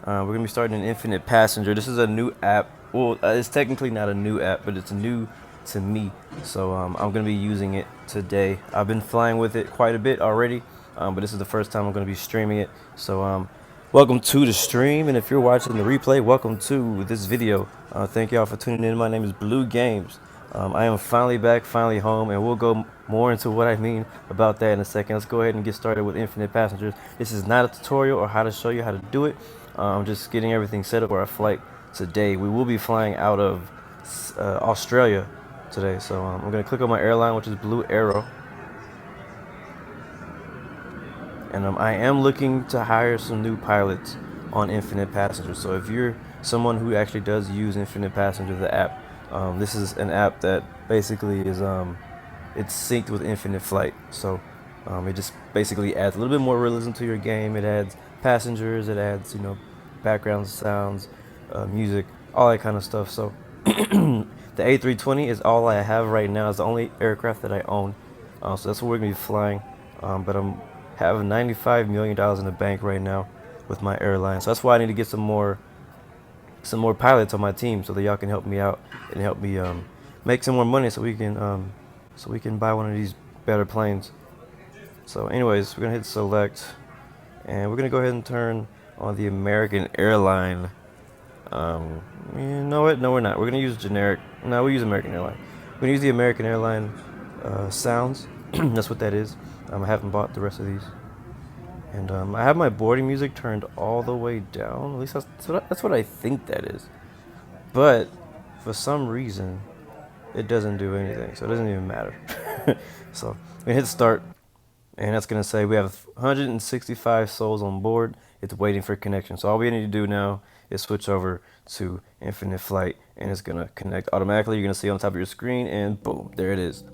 We're gonna be starting an Infinite Passenger. This is a new app. Well, it's technically not a new app, but it's new to me. So I'm gonna be using it today. I've been flying with it quite a bit already, but this is the first time I'm gonna be streaming it. So welcome to the stream, and if you're watching the replay, welcome to this video. Thank y'all for tuning in. My name is Blue Games. I am finally back, finally home, and we'll go more into what I mean about that in a second. Let's go ahead and get started with Infinite Passengers. This is not a tutorial or how to show you how to do it. I'm just getting everything set up for our flight today. We will be flying out of Australia today, so I'm going to click on my airline, which is Blue Arrow. And I am looking to hire some new pilots on Infinite Passenger. So if you're someone who actually does use Infinite Passenger, the app, this is an app that basically is it's synced with Infinite Flight. So it just basically adds a little bit more realism to your game. It adds passengers, it adds background sounds, music, all that kind of stuff. So the A320 is all I have right now. It's the only aircraft that I own. So that's what we're gonna be flying. But I'm having $95 million in the bank right now with my airline. So that's why I need to get some more pilots on my team so that y'all can help me out and help me make some more money so we can buy one of these better planes. So anyways, we're gonna hit select, and we're gonna go ahead and turn on the American Airline. You know what? No, we're not. We're gonna use generic. No, we use American Airline. We're gonna use the American Airline sounds. That's what that is. I haven't bought the rest of these, and I have my boarding music turned all the way down. At least that's what I think that is. But for some reason, it doesn't do anything, so it doesn't even matter. So I'm gonna hit start, and that's gonna say we have 165 souls on board. It's waiting for connection. So all we need to do now is switch over to Infinite Flight, and it's gonna connect automatically. You're gonna see on top of your screen, and boom, there it is.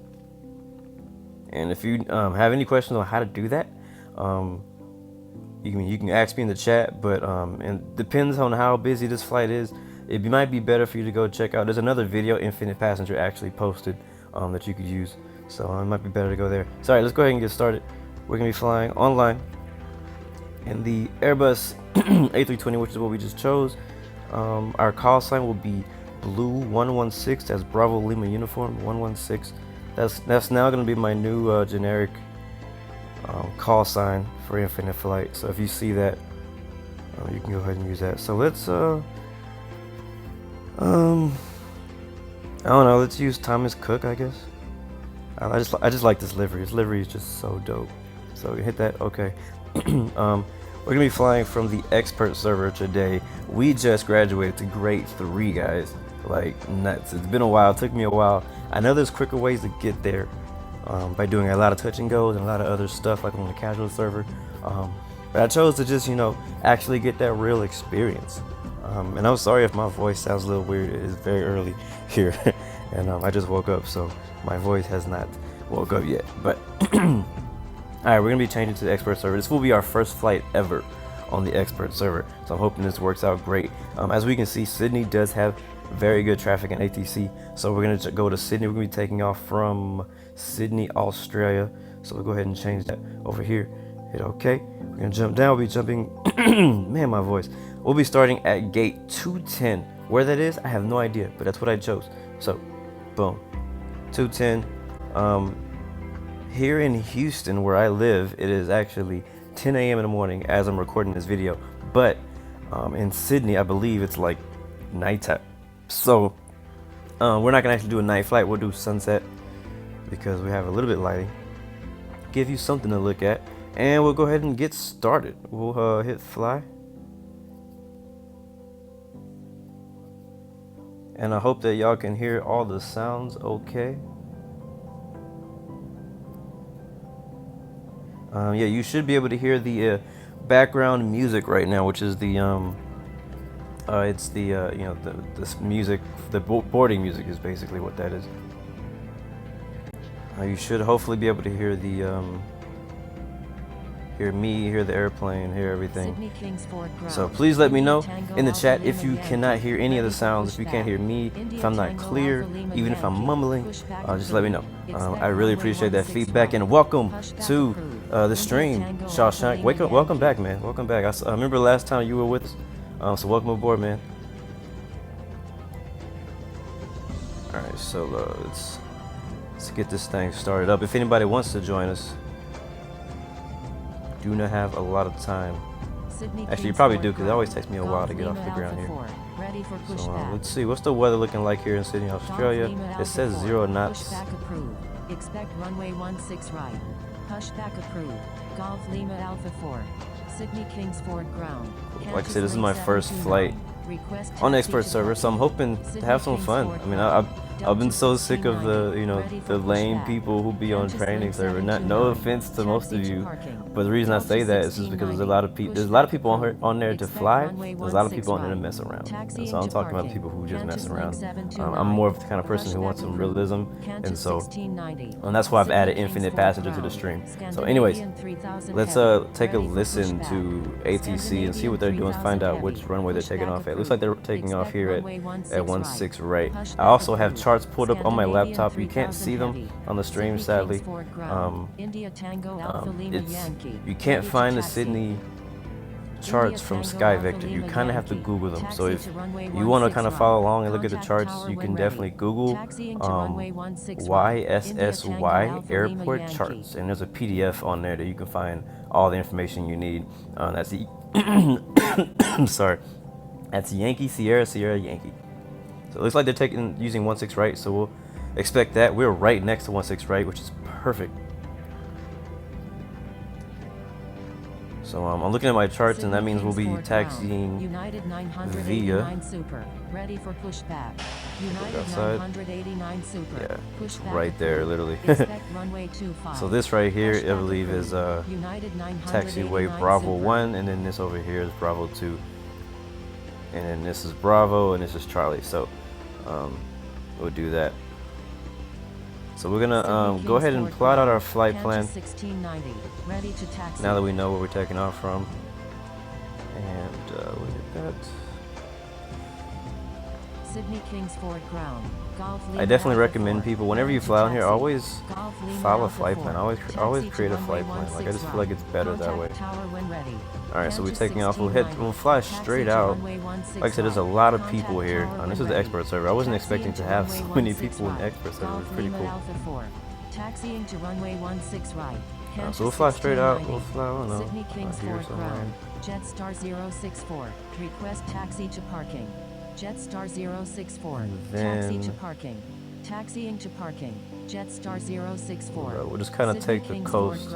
And if you have any questions on how to do that, you can ask me in the chat. But and depends on how busy this flight is. It might be better for you to go check out. There's another video Infinite Passenger actually posted that you could use. So it might be better to go there. Sorry, let's go ahead and get started. We're gonna be flying online in the Airbus A320, which is what we just chose. Our call sign will be Blue 116. That's Bravo Lima Uniform 116. That's now going to be my new generic call sign for Infinite Flight. So if you see that, you can go ahead and use that. So let's I don't know. Let's use Thomas Cook, I guess. I just like this livery. This livery is just so dope. So we hit that. Okay. We're gonna be flying from the expert server today. We just graduated to grade 3, guys. Like nuts. It's been a while. It took me a while. I know there's quicker ways to get there by doing a lot of touch and goes and a lot of other stuff like on the casual server. But I chose to just actually get that real experience. And I'm sorry if my voice sounds a little weird. It is very early here, and I just woke up, so my voice has not woke up yet. But alright, we're gonna be changing to the expert server. This will be our first flight ever on the expert server, so I'm hoping this works out great. As we can see, Sydney does have very good traffic in ATC, so we're gonna go to Sydney. We're gonna be taking off from Sydney, Australia. So we'll go ahead and change that over here. Hit OK. We're gonna jump down. We'll be jumping. Man, my voice. We'll be starting at gate 210. Where that is, I have no idea, but that's what I chose. So, boom, 210. Here in Houston, where I live, it is actually 10 a.m. in the morning as I'm recording this video. But in Sydney, I believe it's like nighttime. So we're not gonna actually do a night flight. We'll do sunset because we have a little bit lighting. Give you something to look at, and we'll go ahead and get started. We'll hit fly, and I hope that y'all can hear all the sounds okay. Yeah, you should be able to hear the background music right now, which is the it's the this music, the boarding music is basically what that is. You should hopefully be able to hear the hear me, hear the airplane, hear everything. So please let me know in the chat if you cannot hear any of the sounds, if you can't hear me, if I'm not clear, even if I'm mumbling, just let me know. I really appreciate that feedback, and welcome to the stream, Shawshank. Welcome back, man. Welcome back. I remember last time you were with us. So welcome aboard, man. All right, so let's get this thing started up. If anybody wants to join us, do not have a lot of time. Actually, you probably do, because it always takes me a while to get off the ground here. So let's see, what's the weather looking like here in Sydney, Australia? It says 0 knots. Expect runway 16 right. Pushback approved. Golf Lima Alpha 4. Sydney Kingsford ground. Like I said, this is my first flight on the expert server, so I'm hoping to have some fun. I mean, I've been so sick of the lame people who be on training server. No offense to most of you, but the reason I say that is just because there's a lot of people on there to fly. There's a lot of people on there to mess around. And so I'm talking about the people who just mess around. I'm more of the kind of person who wants some realism, and that's why I've added infinite passenger to the stream. So anyways, let's take a listen to ATC and see what they're doing. Find out which runway they're taking off at. Looks like they're taking off here at 16 right. I also have charts pulled up on my laptop. You can't see them on the stream, sadly. You can't find the Sydney charts from SkyVector. You kind of have to Google them. So if you want to kind of follow along and look at the charts, you can definitely Google YSSY airport charts, and there's a PDF on there that you can find all the information you need. That's the sorry, that's Yankee Sierra Sierra Yankee. So it looks like they're using 16 right, so we'll expect that. We're right next to 16 right, which is perfect. So I'm looking at my charts, and that means we'll be taxiing via ready for pushback. Outside. Yeah, right there, literally. So this right here, I believe, is taxiway Bravo 1, and then this over here is Bravo 2, and then this is Bravo, and this is Charlie. So we'll do that. So we're gonna go ahead and plot out our flight plan now that we know where we're taking off from. And look at that. Sydney Kingsford ground. I definitely recommend people, whenever you fly on here, always follow a flight plan. Always create a flight plan. Like, I just feel like it's better that way. Alright, so we're taking off. We'll fly straight out. Like I said, there's a lot of people here. This is the expert server. I wasn't expecting to have so many people in the expert server. It's pretty cool. Taxiing to runway 16 right. So we'll fly straight out. We'll fly, I don't know, Sydney Kingsford somewhere. Jetstar 064. Request taxi to parking. Jetstar 064. Taxi to parking. Taxiing to parking. Jetstar 064. We'll just kind of take the coast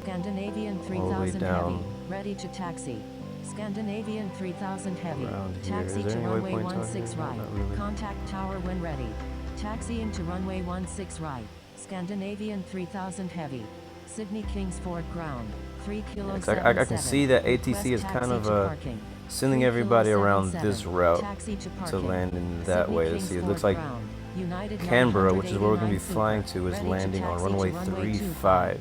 Scandinavian all the way 3000 down. heavy. Ready to taxi. Scandinavian 3000 heavy. Around here. Taxi Is there to any runway waypoints out 16 here? right. Not really. Contact tower when ready. Taxiing to runway 16 right. Scandinavian 3000 heavy. Sydney Kingsford ground. 3 kilos. I can see that ATC is kind of sending everybody around this route to land in that way. Let's see, it looks like Canberra, which is where we're going to be flying to, is landing on runway 35.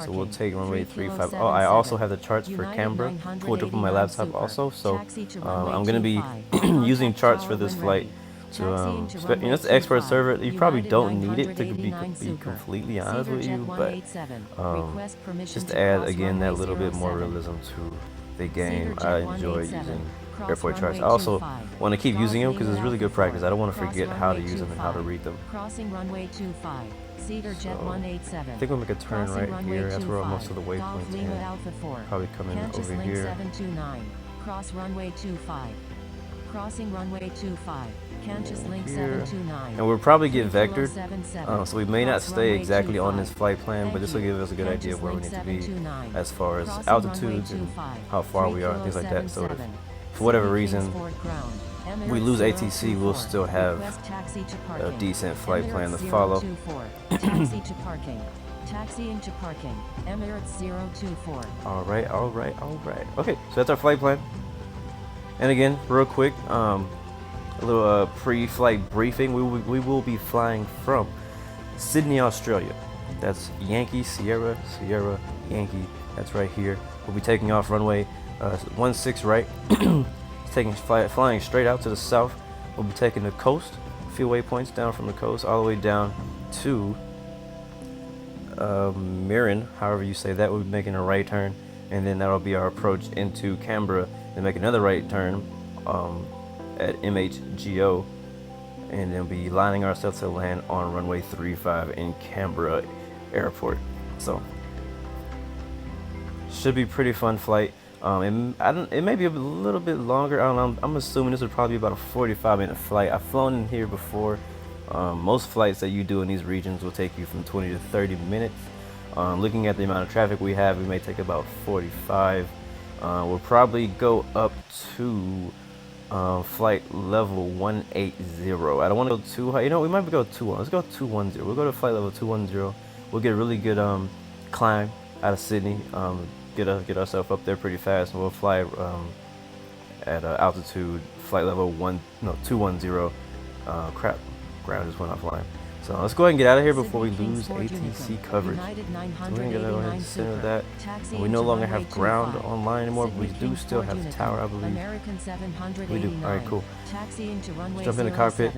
So we'll take runway 35. Oh, I also have the charts for Canberra pulled up on my laptop also. So I'm going to be using charts for this flight. To, it's the expert server. You probably don't need it to be completely honest with you, but just to add again that little bit more realism to the game, I enjoy using airport charts. I also want to keep using them because it's really good practice. I don't want to forget how to use them and how to read them. Crossing runway 25. Cedar Jet 187. I think we'll make a turn right here. That's where most of the waypoints end. Probably coming over here. 729. Cross runway 25. Crossing runway 25. Cantus Link 729. And we'll probably get vectored, so we may not stay exactly on this flight plan, but this will give us a good idea of where we need to be as far as altitudes and how far we are and things like that. So if, for whatever reason, we lose ATC, we'll still have a decent flight plan to follow. Taxi to parking. Taxiing to parking. Emirates 024. Alright. Okay, so that's our flight plan. And again, real quick, a little pre-flight briefing. We will be flying from Sydney, Australia. That's Yankee Sierra Sierra Yankee. That's right here. We'll be taking off runway 16 right. Flying straight out to the south. We'll be taking the coast, a few waypoints down from the coast, all the way down to Mirren, however you say that. We'll be making a right turn, and then that'll be our approach into Canberra, then make another right turn at MHGO, and then be lining ourselves to land on runway 35 in Canberra Airport. So should be pretty fun flight. It may be a little bit longer. I don't know. I'm assuming this would probably be about a 45-minute flight. I've flown in here before. Most flights that you do in these regions will take you from 20 to 30 minutes. Looking at the amount of traffic we have, we may take about 45. We'll probably go up to flight level 180. I don't want to go too high. You know, we might go 21. Let's go 210. We'll go to flight level 210. We'll get a really good climb out of Sydney. Get ourselves up there pretty fast, and we'll fly at altitude flight level 210. Crap, ground just went offline. So let's go ahead and get out of here before we lose ATC coverage. So we're gonna go ahead and center that. And we no longer have ground online anymore, but we do still have the tower, I believe. We do. All right, cool. Let's jump in the cockpit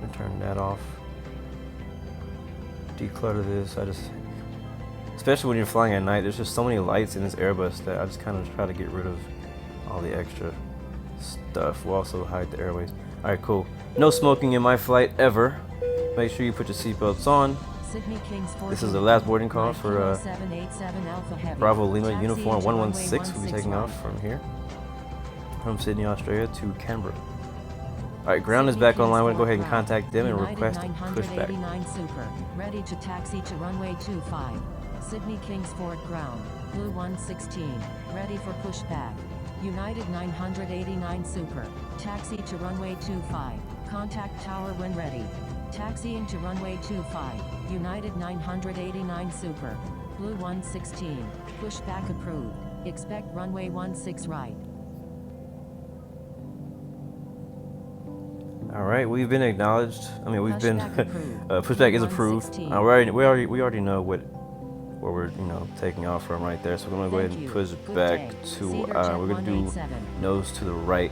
and turn that off. Declutter this. Especially when you're flying at night, there's just so many lights in this Airbus that I just kind of try to get rid of all the extra stuff. We'll also hide the airways. Alright, cool. No smoking in my flight ever. Make sure you put your seatbelts on. This is the last boarding call for Bravo Lima Uniform 116. We'll be taking off from here, from Sydney, Australia to Canberra. Alright, ground is back online. We're going to go ahead and contact them and request a pushback. Super, ready to taxi to runway 25. Sydney Kingsford ground, Blue 116, ready for pushback. United 989 Super, taxi to runway 25, contact tower when ready. Taxiing to runway 25, United 989 Super, Blue 116, pushback approved, expect runway 16 right. All right, we've been acknowledged. I mean, we've been pushback is approved. We already know where we're taking off from right there. So we're gonna go ahead and push back to we're gonna do nose to the right.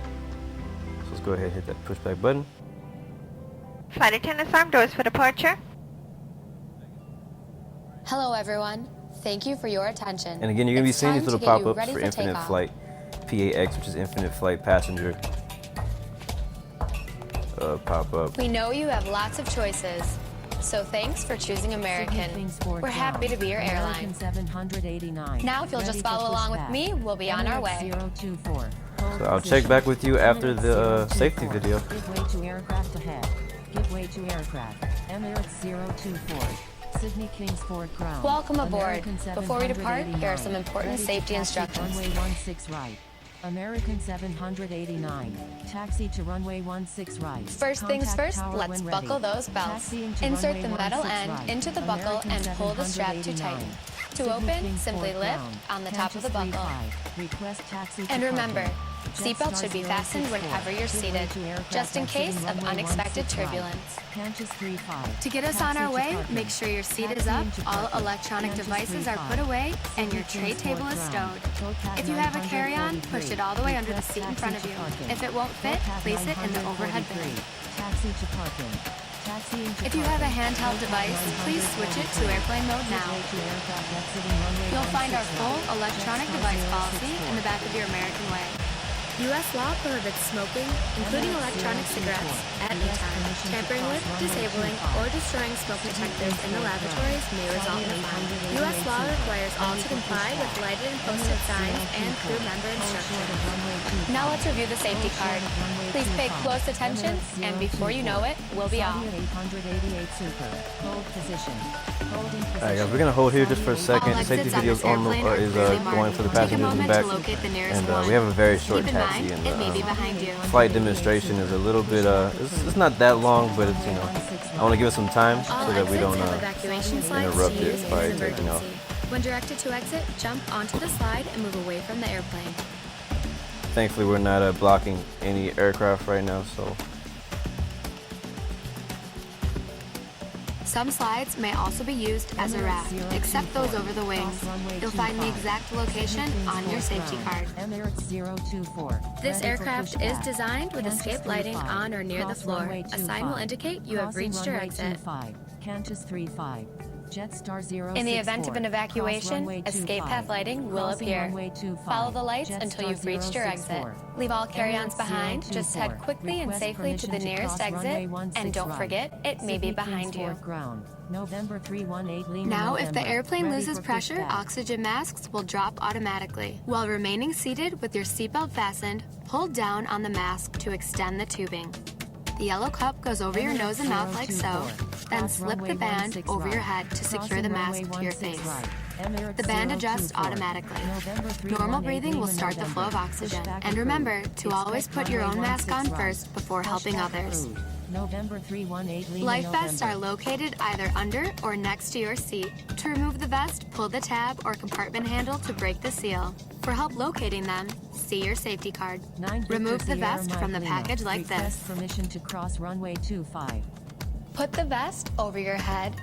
So let's go ahead and hit that pushback button. Flight attendants, arm doors for departure. Hello everyone. Thank you for your attention. And again, you're gonna be seeing these little pop-ups for Infinite takeoff. Flight, PAX, which is Infinite Flight Passenger. Pop up. We know you have lots of choices, so thanks for choosing American. We're happy to be your airline. Now, if you'll just follow along with me, we'll be on our way. So I'll check back with you after the safety video. Give way to aircraft ahead. Give way to aircraft. Emirates 024. Sydney Kingsford ground. Welcome aboard. Before we depart, here are some important safety instructions. Runway 16 right. American 789. Taxi to runway 16 right. First things first, let's buckle those belts. Insert the metal end into the buckle and pull the strap to tighten. To open, simply lift on the top of the buckle. And remember, seatbelts should be fastened whenever you're seated, just in case of unexpected turbulence. To get us on our way, make sure your seat is up, all electronic devices are put away, and your tray table is stowed. If you have a carry-on, push it all the way under the seat in front of you. If it won't fit, place it in the overhead bin. If you have a handheld device, please switch it to airplane mode now. You'll find our full electronic device policy in the back of your American Way. U.S. law prohibits smoking, including electronic cigarettes, at any time. Tampering with, disabling, or destroying smoke detectors in the laboratories may result in a fine. U.S. law requires all to comply with lighted and posted signs and crew member instructions. Now let's review the safety card. Please pay close attention, and before you know it, we'll be off. Alright guys, we're gonna hold here just for a second. The safety video is going for the passengers in the back, and we have a very short taxi. And flight demonstration is a little bit it's not that long, but it's I want to give it some time so that we don't interrupt it by taking off. When directed to exit, jump onto the slide and move away from the airplane. Thankfully, we're not blocking any aircraft right now, so. Some slides may also be used as a raft, except those over the wings. You'll find the exact location on your safety card. This aircraft is designed with escape lighting on or near the floor. A sign will indicate you have reached your exit. Qantas 35. Jetstar 064. In the event of an Cross evacuation, runway escape 25. path lighting will Crossing appear. runway 25. Follow the lights Jetstar until you've reached your exit. 064. Leave all carry-ons Emirates behind. 024. Just head quickly and Request safely to the permission nearest cross exit. runway 16 And don't right. forget, it may be Sydney behind you. Kingsport Ground. November 318 Lima, Now, if the November. airplane Ready loses for pressure, pushback. oxygen masks will drop automatically. While remaining seated with your seatbelt fastened, hold down on the mask to extend the tubing. The yellow cup goes over your nose and mouth like so, then slip the band over your head to secure the mask to your face. The band adjusts automatically. Normal breathing will start the flow of oxygen. And remember to always put your own mask on first before helping others. November 318 Lima, Life vests are November. located either under or next to your seat. To remove the vest, pull the tab or compartment handle to break the seal. For help locating them, see your safety card. 9 Victor Remove the Sierra vest from the Mike Lima. package like Request this. permission to cross runway 25. Put the vest over your head.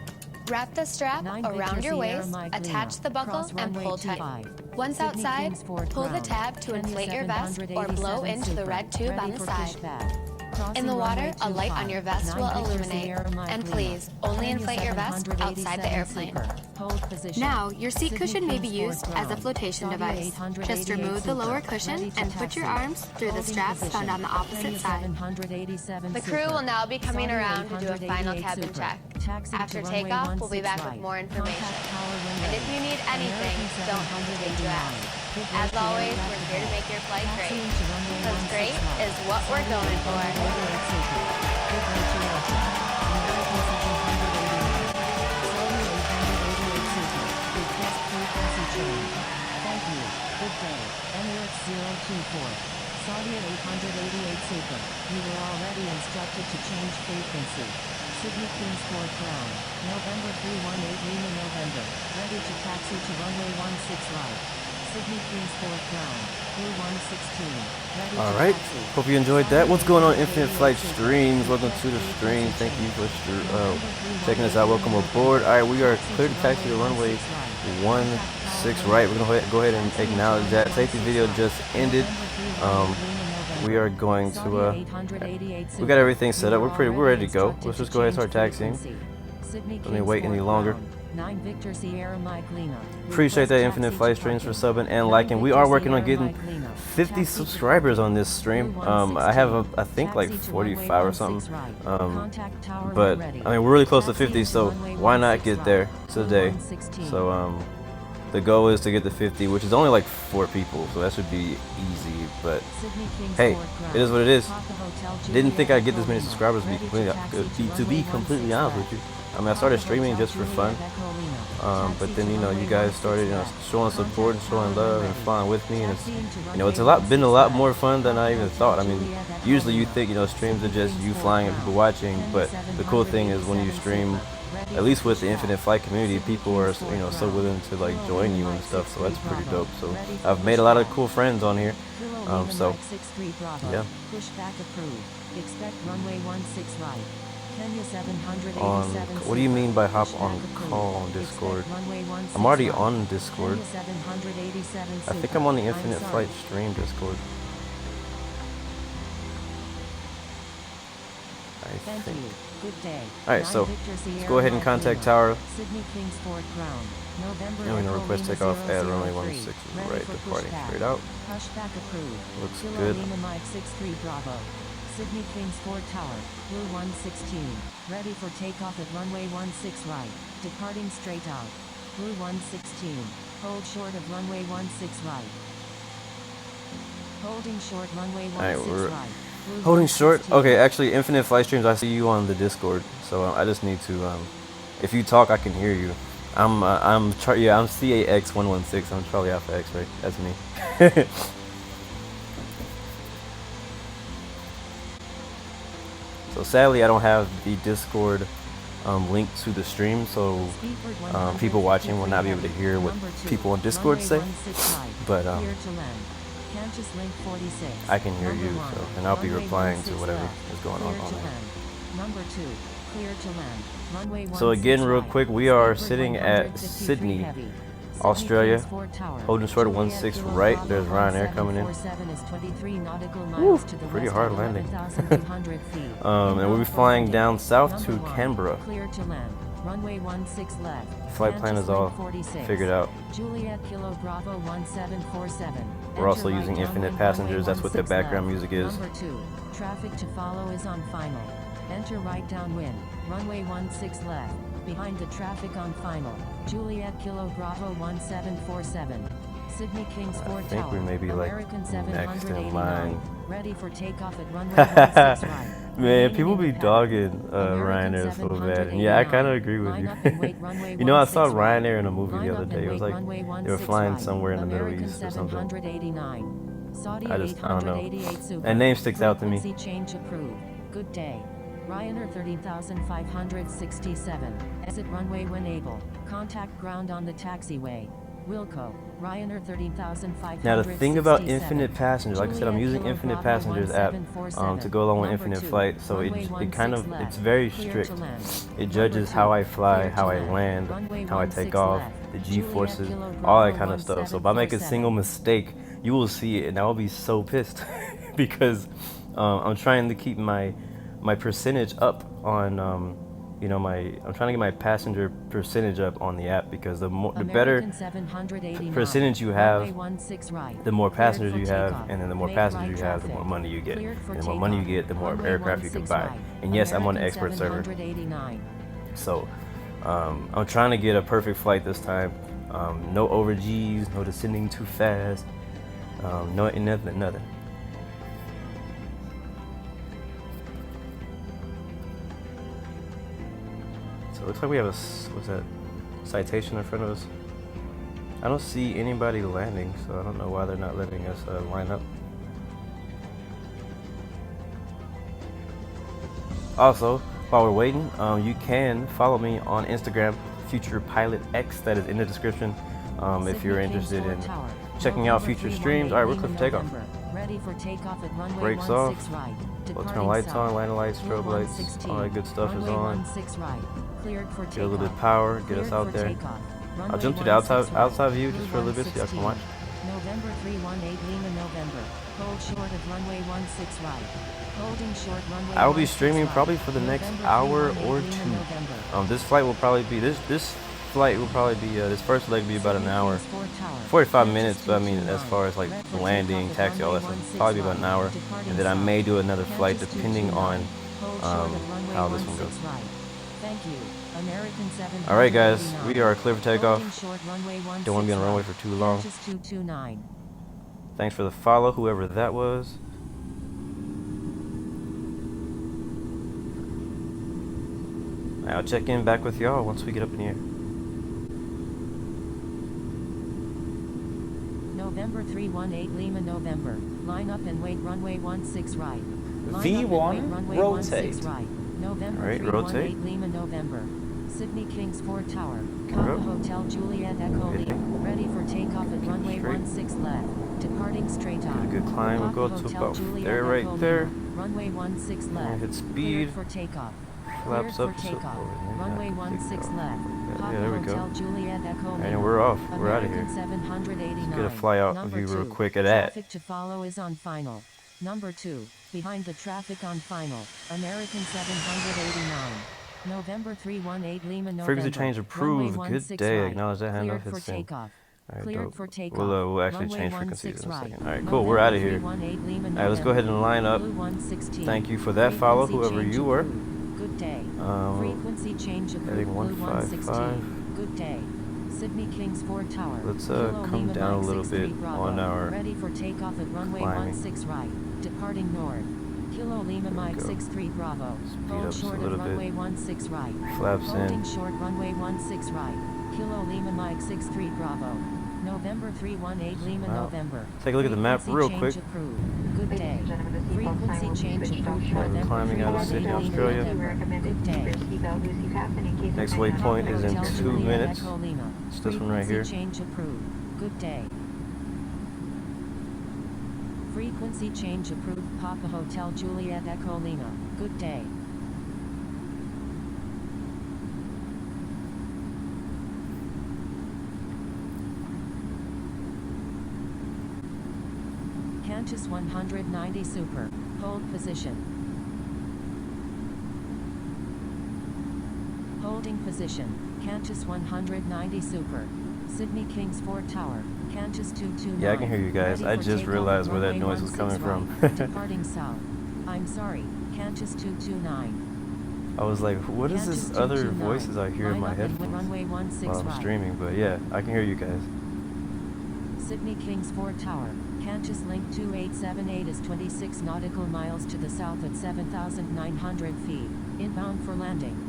Wrap the strap 9 around Victor your Sierra waist, Mike attach Lima. the buckle, Cross and runway pull tight. 25. Once Sydney outside, Kingsport pull the ground. tab to Kenya inflate your vest or blow 787 into the Super. red tube Ready on the for side. pushback. Crossing In the water, runway a light on 25. your vest 9 will Victor illuminate. Sierra Mike And Lima. please, only Kenya inflate your vest outside the 787 airplane. Super. Hold position. Now, your seat Sydney cushion may be Kingsport used as a ground. flotation Saudi device. 888 Just remove the lower Super. cushion Ready to and put your taxi. arms through the Holding straps position. found on the opposite Kenya side. 787 The crew Super. will now be coming Saudi around to do a final 888 cabin Super. check. Taxi to After runway takeoff, we'll be 16 back right. with more information. Contact tower when And ready. if you need anything, American don't hesitate to ask. 789. As always, we're here to make your flight great. Taxiing to runway Because 16 great right. is what we're going for. 888 Super. Good day to Russia. American 789. Saudi 888 Super. Request frequency change. Thank you. Good day. Emirates 024. Saudi 888 Super. You were already instructed to change frequency. Sydney Kingsport ground. November 318 Lima, November. Ready to taxi to runway 16 right. Sydney Kingsport ground. Blue 116. Ready All to right. taxi. Hope you enjoyed that. What's going on, Infinite Flight Streams? Welcome to the stream. Thank you for checking us out. Welcome aboard. All right, we are clear to taxi to runway 16 right. We're gonna go ahead and acknowledge that. Safety video just ended. We are going to we got everything set up. We're ready to go. Let's just go ahead and start taxiing. Let me wait any longer. 9 Victor Sierra Mike Lima. Appreciate that, Infinite Flight Streams, for subbing and liking. We are working on getting 50 subscribers on this stream. I have I think like 45 or something. But I mean, we're really close to 50, so why not get there today? So the goal is to get to 50, which is only like 4 people, so that should be easy. But hey, it is what it is. Didn't think I'd get this many subscribers to be completely honest with you. I mean, I started streaming just for fun, but then you guys started showing support and showing love and flying with me, and it's been a lot more fun than I even thought. I mean, usually you think streams are just you flying and people watching, but the cool thing is when you stream, at least with the Infinite Flight community, people are so willing to like join you and stuff, so that's pretty dope. So I've made a lot of cool friends on here. So yeah. Pushback approved. Expect runway 16 right. Kenya 787 What do you mean by hop on Pushback call on approved. Discord? Expect runway 16 I'm already right. on Discord. Kenya 787 I think Super. I'm on the I'm Infinite sorry. Flight stream Discord. Thank think. you. Good day. Alright, so 9 Victor let's Sierra go ahead and Mike contact Lima. Tower. Sydney Kingsport ground. November And we're gonna Echo request Lima takeoff at 003. runway 16 Ready right, for departing pushback. straight out. Pushback approved. Looks Kilo good. Lima Mike 63 Bravo. Sydney Kingsport Tower. Blue 116. Ready for takeoff at runway 16 right. Departing straight out. Blue 116. Hold short of runway 16 right. Holding short runway 16 Alright, we're right. Blue holding short. 116. Okay, actually, Infinite Flight Streams, I see you on the Discord, so I just need to. If you talk, I can hear you. I'm CAX116. I'm Charlie Alpha X-Ray. That's me. So sadly, I don't have the Discord link to the stream, so people watching will not be able to hear what people on Discord say. But I can hear you, so, and I'll be replying to whatever is going on there. Number 2, clear to land. Runway So again, 16 real right. quick, we are Seaford sitting 153 at Sydney, heavy. Australia, Kingsport Tower. holding short of Juliet 16 Kilo right. Bravo There's Ryanair coming in. 1747 is 23 nautical miles to the pretty west hard at landing. 11,200 feet. And we'll be flying down south to Number 1, Canberra. Clear to land. Runway 16 left. Flight plan is all 46. figured out. Juliet Kilo Bravo 1747. We're also Enter using right Infinite downwind Passengers. runway That's what their 16 background left. music is. Number 2. Traffic to follow is on final. Enter right downwind. Runway 16 left. Behind the traffic on final. Juliet Kilo Bravo 1747. Sydney Kings Ford I think Tower. we may be like American next in 789. line. Ready for takeoff at runway 16 right. Man, Remaining people in be the pattern. dogging American Ryanair so bad. And yeah, I kind of agree with Line you. up and wait, runway You know, I saw 16 right. Ryanair in a movie Line the other up day. and It was wait, like runway they were 16 flying right. somewhere in the Middle American East or something. 789. Saudi I don't know. 888 Super. That name sticks out to me. Frequency change approved. Good day. Ryanair 13,567. Exit runway when able. Contact ground on the taxiway. Wilco. Ryanair 13,567. Now the thing about Infinite Passengers, like I said, I'm using Infinite Passengers app to go along with Infinite Flight, so it's very strict. It judges how I fly, how I land, how I take off, the G-forces, all that kind of stuff. So if I make a single mistake, you will see it, and I will be so pissed because I'm trying to keep my percentage up on I'm trying to get my passenger percentage up on the app, because the better percentage you have, the more passengers you have, and then the more passengers you have, the more money you get. And the more money you get, the more aircraft you can buy. And yes, I'm on an expert server. So I'm trying to get a perfect flight this time. No over G's, no descending too fast, nothing. So it looks like we have what's that, citation in front of us. I don't see anybody landing, so I don't know why they're not letting us line up. Also, while we're waiting, you can follow me on Instagram, Future Pilot X. That is in the description. If you're interested in checking out future streams. All right, we're clear for takeoff. Ready for takeoff at runway Brakes off. Let's turn lights on, landing lights, strobe lights, all that good stuff is on. Get a little bit of power, get us out there. I'll jump to the outside view just for a little bit so y'all can watch. November 318 Lima November. Hold short of runway 16 right. Holding short runway. I will be streaming probably for the next hour or two. This flight will probably be this flight will probably be this first leg will be about an hour, 45 minutes. But I mean, as far as like landing, taxi, all that stuff, probably be about an hour. And then I may do another flight depending on how this one goes. Thank you. American 7. All right, guys, we are clear for takeoff. Don't want to be on the runway for too long. Thanks for the follow, whoever that was. I'll check in back with y'all once we get up in the air. November 318 Lima November. Line up and wait runway 16 right. V1 rotate. Right. November All right, 318 rotate. Lima November. Sydney Kings Ford Tower. Papa Hotel Juliet Echo Lima. Ready for takeoff at runway 16 left. Departing straight on. Good climb. We'll go to about there, right there. Runway 16 left. Hit speed. For takeoff. Flaps up. Runway 16 left. Yeah, there we go. Hotel Juliet Echo Lima. And we're off. We're out of here. 789. Get a fly out Number view real 2. quick of that. Traffic to follow is on final. Number 2. Behind the traffic on final. American 789. November 318 Lima November. Frequency change approved. Good day. Right. Acknowledge that handoff. Hit Hit send. takeoff. All right, Cleared dope. for takeoff. We'll actually Runway change frequencies in a 16 second. right. All right, cool. We're out of here. November 318 Lima All right, let's go ahead and line up. Blue 116. Thank you for that follow, Frequency whoever change you were. approved. Good day. Frequency change approved. Heading Blue 155. 116. Good day. Sydney Kings Ford Tower. Let's Kilo come Lima down a Mike little 63 bit Bravo. on our Ready for takeoff at runway climbing. 16 right. Departing north. Kilo Lima Mike go. 63 Bravo. Speed Hold up just a short of little bit. runway 16 right. Flaps Holding in. short runway 16 right. Kilo Lima Mike 63 Bravo. November 318 Lima Wow. November. Take a look at the map Frequency real change quick. Approved. Good day. Frequency change approved. We're November climbing out of Sydney, 318 Australia. November. Good day. Next waypoint is in Hotel 2 Juliet minutes. Echo Lima. It's this one right here. Frequency change approved. Good day. Frequency change approved. Papa Hotel Juliet Echo Lima. Good day. Qantas 190 Super. Hold position. Holding position, Qantas 190 Super. Sydney Kings Ford Tower, Qantas 229. Yeah, I can hear you guys. I Ready for just takeoff realized at where that runway noise was 16 coming right. from. Departing south. I'm sorry, Qantas 229. I was like, what is Qantas this other 229. voices I hear in Line my up and headphones runway 16 while I'm right. streaming? But yeah, I can hear you guys. Sydney Kings Ford Tower, Qantas Link 2878 is 26 nautical miles to the south at 7,900 feet, inbound for landing.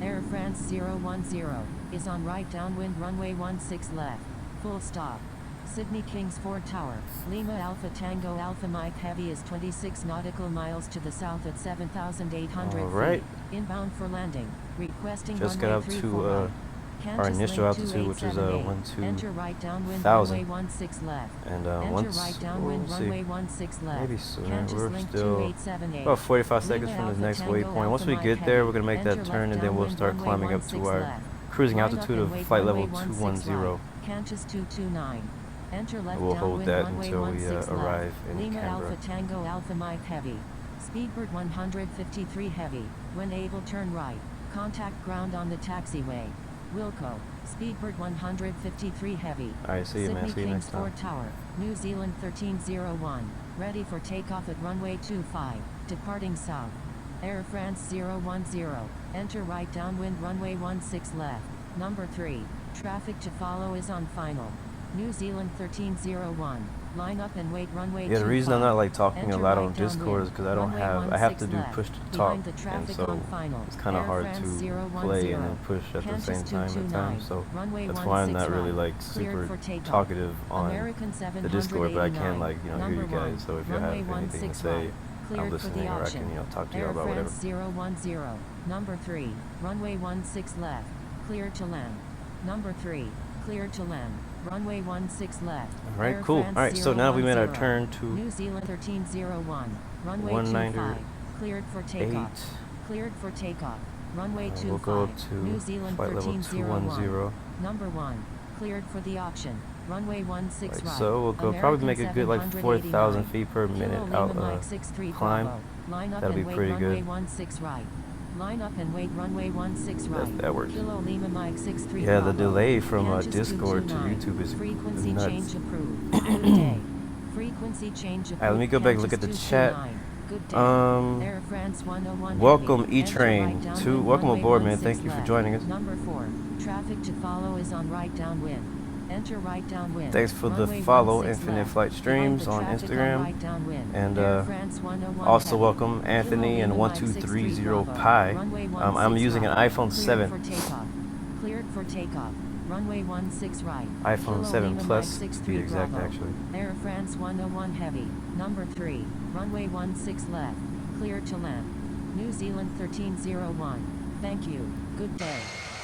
Air France 010 is on right downwind runway 16 left, full stop. Sydney Kings Ford Tower, Lima Alpha Tango Alpha Mike Heavy is 26 nautical miles to the south at 7,800 Alright. feet, inbound for landing, requesting Just got runway up 34 to right. our Qantas initial Link altitude, which is 2878. Enter right downwind 12,000. runway 16 left. And Enter once right downwind we'll runway see, 16 left. maybe sooner. Qantas We're Link still 2878. about 45 seconds Lima from the Alpha next Tango waypoint. Once Alpha we Mike get there, Heavy. we're gonna make that Enter turn, left and then we'll downwind start runway climbing up 16 to our left. cruising Line up altitude and of wait flight runway level 16 210. right. Qantas 229. Enter left We'll hold downwind that runway until we 16 left. arrive in Lima Canberra. Alpha Tango Alpha Mike Heavy. Speedbird 153 Heavy. When able, turn right. Contact ground on the taxiway. Wilco. Speedbird 153 Heavy. Alright, see you, man. Sydney See you Kings next time. Ford Tower, New Zealand 1301. Ready for takeoff at runway 25. Departing south. Air France 010. Enter right downwind runway 16 left. Number 3. Traffic to follow is on final. New Zealand 1301. Line up and wait runway 25. Yeah, the reason I'm not like talking a Enter lot right on Discord downwind, is because I don't runway have, I have to 16 do left. push to talk, Behind the and traffic so on final. it's kind of Air hard France to 010. play and then push at the Qantas same time at 229. times. So Runway that's why I'm not 16 really right. like Cleared super for takeoff. talkative on American the Discord, but I can 789. like hear Number you guys. So if you have runway anything to 16 say, right. I'm Cleared for listening, the or I option. can talk to you Air about whatever. France 010. Number 3. Runway 16 left. Cleared to land. Number 3. Cleared to land. Runway 16 left. Alright, Air cool. France Alright, so now we made our 010. turn to New Zealand 1301. Runway 198. 25. Cleared for takeoff. Cleared for takeoff. Runway 25. We'll go to New Zealand flight level 1301. 210. Number 1. Cleared for the option. Runway 16 Like right. so, we'll go probably make a good like 4,000 feet per minute Kilo out Lima Mike 63 climb. Bravo. Line up That'll and be wait pretty runway good. 16 right. Line up and wait runway 16 right. That works. Kilo Lima Mike 63 Yeah, the Bravo. delay from Qantas Discord to 229. YouTube is Frequency nuts. change approved. Good day. Frequency change approved. Alright, let me go back and look at the chat. 229. Good day. Um, Air France 101 welcome Heavy. E-Train Enter right to downwind welcome runway aboard, man. 16 Thank you for left. joining us. Number 4. Traffic to follow is on right downwind. Enter right downwind. Thanks for the Runway follow, 16 Infinite left. Flight Behind the Streams on traffic Instagram. right downwind. And Air France 101 also Heavy. welcome Anthony Kilo and Lima Mike 63 1230 Bravo. Pi. Runway I'm 16 using an right. iPhone Cleared 7. for takeoff. Cleared for takeoff. Runway 16 right. iPhone Kilo 7 Lima Plus, Mike to be 63 exact, Bravo. actually. Air France 101 Heavy. Number 3. Runway 16 left. Cleared to land. New Zealand 1301. Thank you. Good day.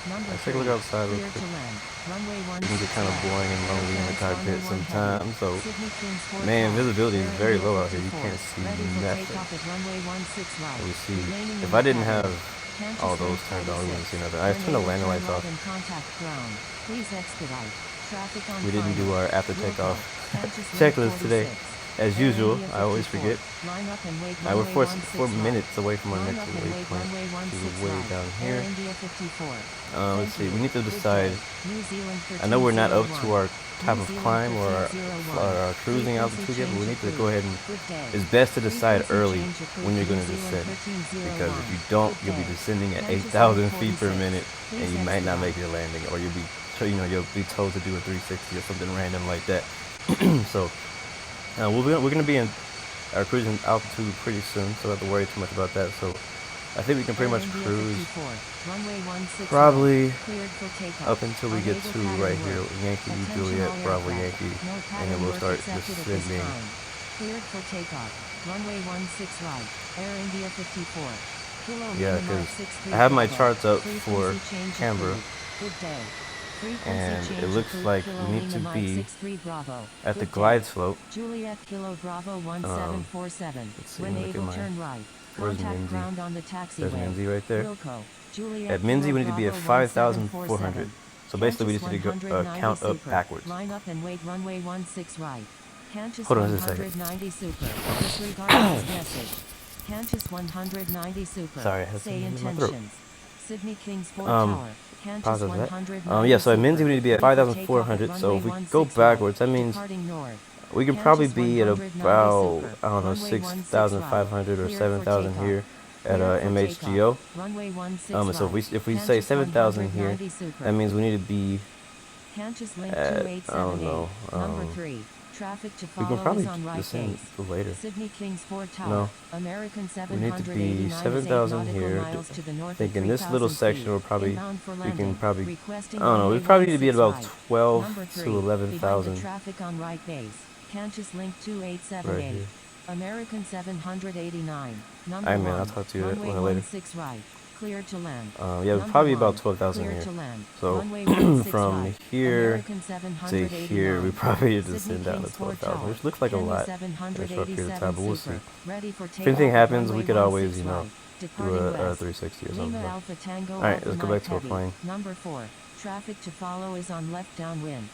Number Let's 3. take a look outside real Cleared quick. to land. Runway It can get 16 kind of left. boring and lonely in the Air France cockpit 101 sometimes. So, Heavy. Sydney Kings Ford man, Tower. visibility is Air very India low out here. You 54. can't see Ready for nothing. takeoff at runway 16 right. Let me see. Remaining If in I the didn't cabin. have Qantas all those Link turned on, we 46. wouldn't see nothing. I turned the When landing able, lights turn off. left and contact ground. Please expedite. Traffic on We didn't do final. our after Wilco. takeoff Qantas Link checklist today. 46. As Air usual, India I always 54. forget. Line up and wait We're runway 4 16 minutes away from our Line next up and wait waypoint. runway Which 16 is way right. down Air here. India 54. Let's Thank see. you. We need to Good decide. day. New Zealand I know we're not up to 1301. our type New of Zealand climb or 1301. our cruising Frequency altitude yet, but we change need to go approved. ahead and. Good day. It's best to decide Frequency early change approved. when you're going to New Zealand descend, because if 1301. you don't, Good you'll be day. descending at Qantas 8,000 Link feet per 46. minute, and Please you might not expedite. make your landing, or you'll be told to do a 360 or something random like that. So we're going to be in our cruising altitude pretty soon, so I don't have to worry too much about that. So I think we can pretty Air much India cruise 54. Runway 16 probably cleared for takeoff. up until we get Unable to pattern right work. here, Yankee Attention Juliet, all Bravo aircraft. Yankee, No and pattern then we'll work start accepted at this descending. time. Cleared for takeoff. Runway 16 right. Air India 54. Kilo Yeah, Lima Mike 'cause 63 I have my Bravo. charts up Frequency for change Canberra, approved. Good day. Frequency and change it looks approved. like Kilo we need Lima to Mike be 63 Bravo. at the Good glide day. slope. Juliet Kilo Bravo 1747. Let's see, When look at able, my- turn right. where's Contact Minzy? ground on the taxiway. There's Minzy right there. Wilco. Juliet At Minzy, Kilo we need to be at Bravo 5,400. 1747. So basically, we Qantas need to go 190 count up Super. backwards. Line up and wait runway 16 right. Qantas Hold on just a second. 190 Super. Disregard this message. Qantas 190 Super. Sorry, I had Say something in my throat. intentions. Sydney Kings 4 Um, Tower. Kansas process that. 190 Yeah, so at Super. Minzy we need to be at Ready for 5,400. takeoff, So if we runway go 16 right. backwards, that means Departing north. we can probably Kansas be at 190 about, Super. I don't know, Runway 16 6,500 or right. 7,000 here at Cleared for MHGO. takeoff. Runway 16 So right. if we say Kansas 7,000 here, 190 Super. that means we need to be Kansas Link at, 2878. I don't know, Number 3. Traffic to we follow can probably is on right descend base. later. Sydney Kings 4 Tower. No. American We need to be 789 7,000 nautical here. miles to the north I of think in this 3,000 little feet. section we'll probably, Inbound for we landing. can probably, I Requesting don't know, we runway probably need to be at 16 about right. 12 Number 3. to 11,000 Behind the traffic on right base. Kansas Link right 2878. here. American 789. Number Alright man, 1. I'll talk to you Runway later. 16 right. Clear to land. Yeah, Number probably 1. about 12,000 Clear here. to land. So Runway 16 from right. here American to 789. here, we probably need to Sydney descend down to Kings 4 12,000, Tower. which looks like a Kenya lot in a short period of time, but we'll see. Super. Ready for If anything takeoff, happens, we runway could always, 16 you know, right. do Departing a west. 360 or something. Lima But Alpha Tango alright, Alpha let's go Mike back to our Heavy. plane. Number 4. Traffic to follow is on left downwind.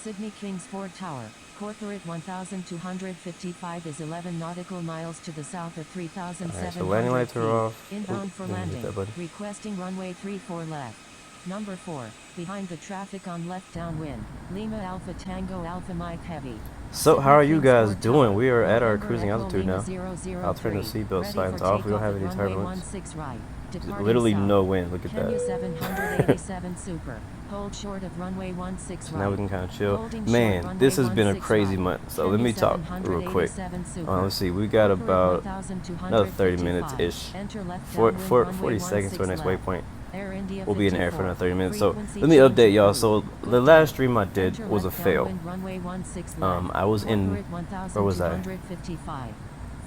Sydney Kings 4 Tower. Corporate 1,255 is 11 nautical miles to the south of 3,700 Alright, so landing lights feet. are off. Inbound for Let me hit landing. that button. Requesting runway 34 left. Number 4. Behind the traffic on left downwind. Lima Alpha Tango Alpha Mike Heavy. So how are you Kings guys 4 doing? Tower. We are at our November cruising Echo altitude now. Lima 003. I'll turn the seatbelt Ready signs for off. We don't takeoff have at any runway turbulence. 16 right. Departing Literally south. no wind. Look at Kenya that. 787 Super. Hold short of runway 16 So right. now we can kind of chill. Holding short Man, runway this has been a 16 crazy right. month. So let Kenya me talk real quick. 787 Super. Let's see. We got Corporate about 1,255. another 30 minutes ish. Enter left For, downwind, for runway 40 seconds to our 16 next left. waypoint. Air India We'll be in the air for 54. another 30 minutes. So Frequency let me change update y'all. approved. So Good the day. last stream I did Enter was a left fail. downwind, runway 16 left. I was in, Corporate where was I? 1,255.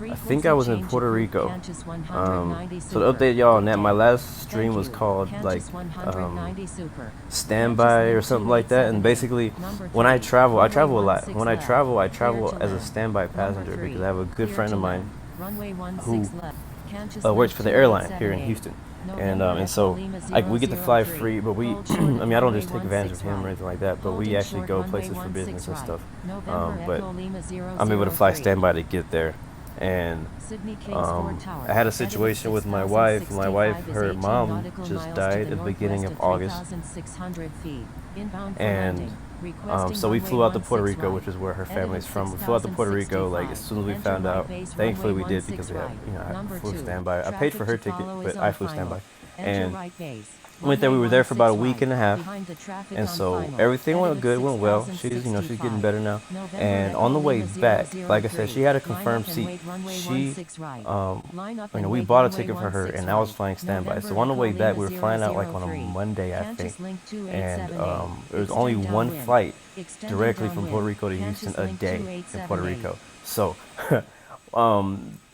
I think I was in Frequency Puerto change Rico. approved. Kansas 190 So to Super. update y'all on Good that, my day. last stream Thank was you. called like Kansas 190 Super. standby or something like that. And basically, when I travel a lot. When I travel as a standby passenger because I have a good friend of mine who works for the airline here in Houston. And so we get to fly free, but we I mean I don't just take advantage of him or anything like that, but we actually go places for business and stuff. But I'm able to fly standby to get there. And I had a situation with my wife. My wife, her mom just died at the beginning of August. And so we flew out to Puerto Rico, which is where her family's from. We flew out to Puerto Rico like as soon as we found out. Thankfully we did because we had, I flew standby. I paid for her ticket, but I flew standby. And went there. We were there for about a week and a half, and so everything went good, went well. She's getting better now. And on the way back, like I said, she had a confirmed seat. She, we bought a ticket for her, and I was flying standby. So on the way back, we were flying out like on a Monday, I think, and there was only one flight directly from Puerto Rico to Houston a day in Puerto Rico. So.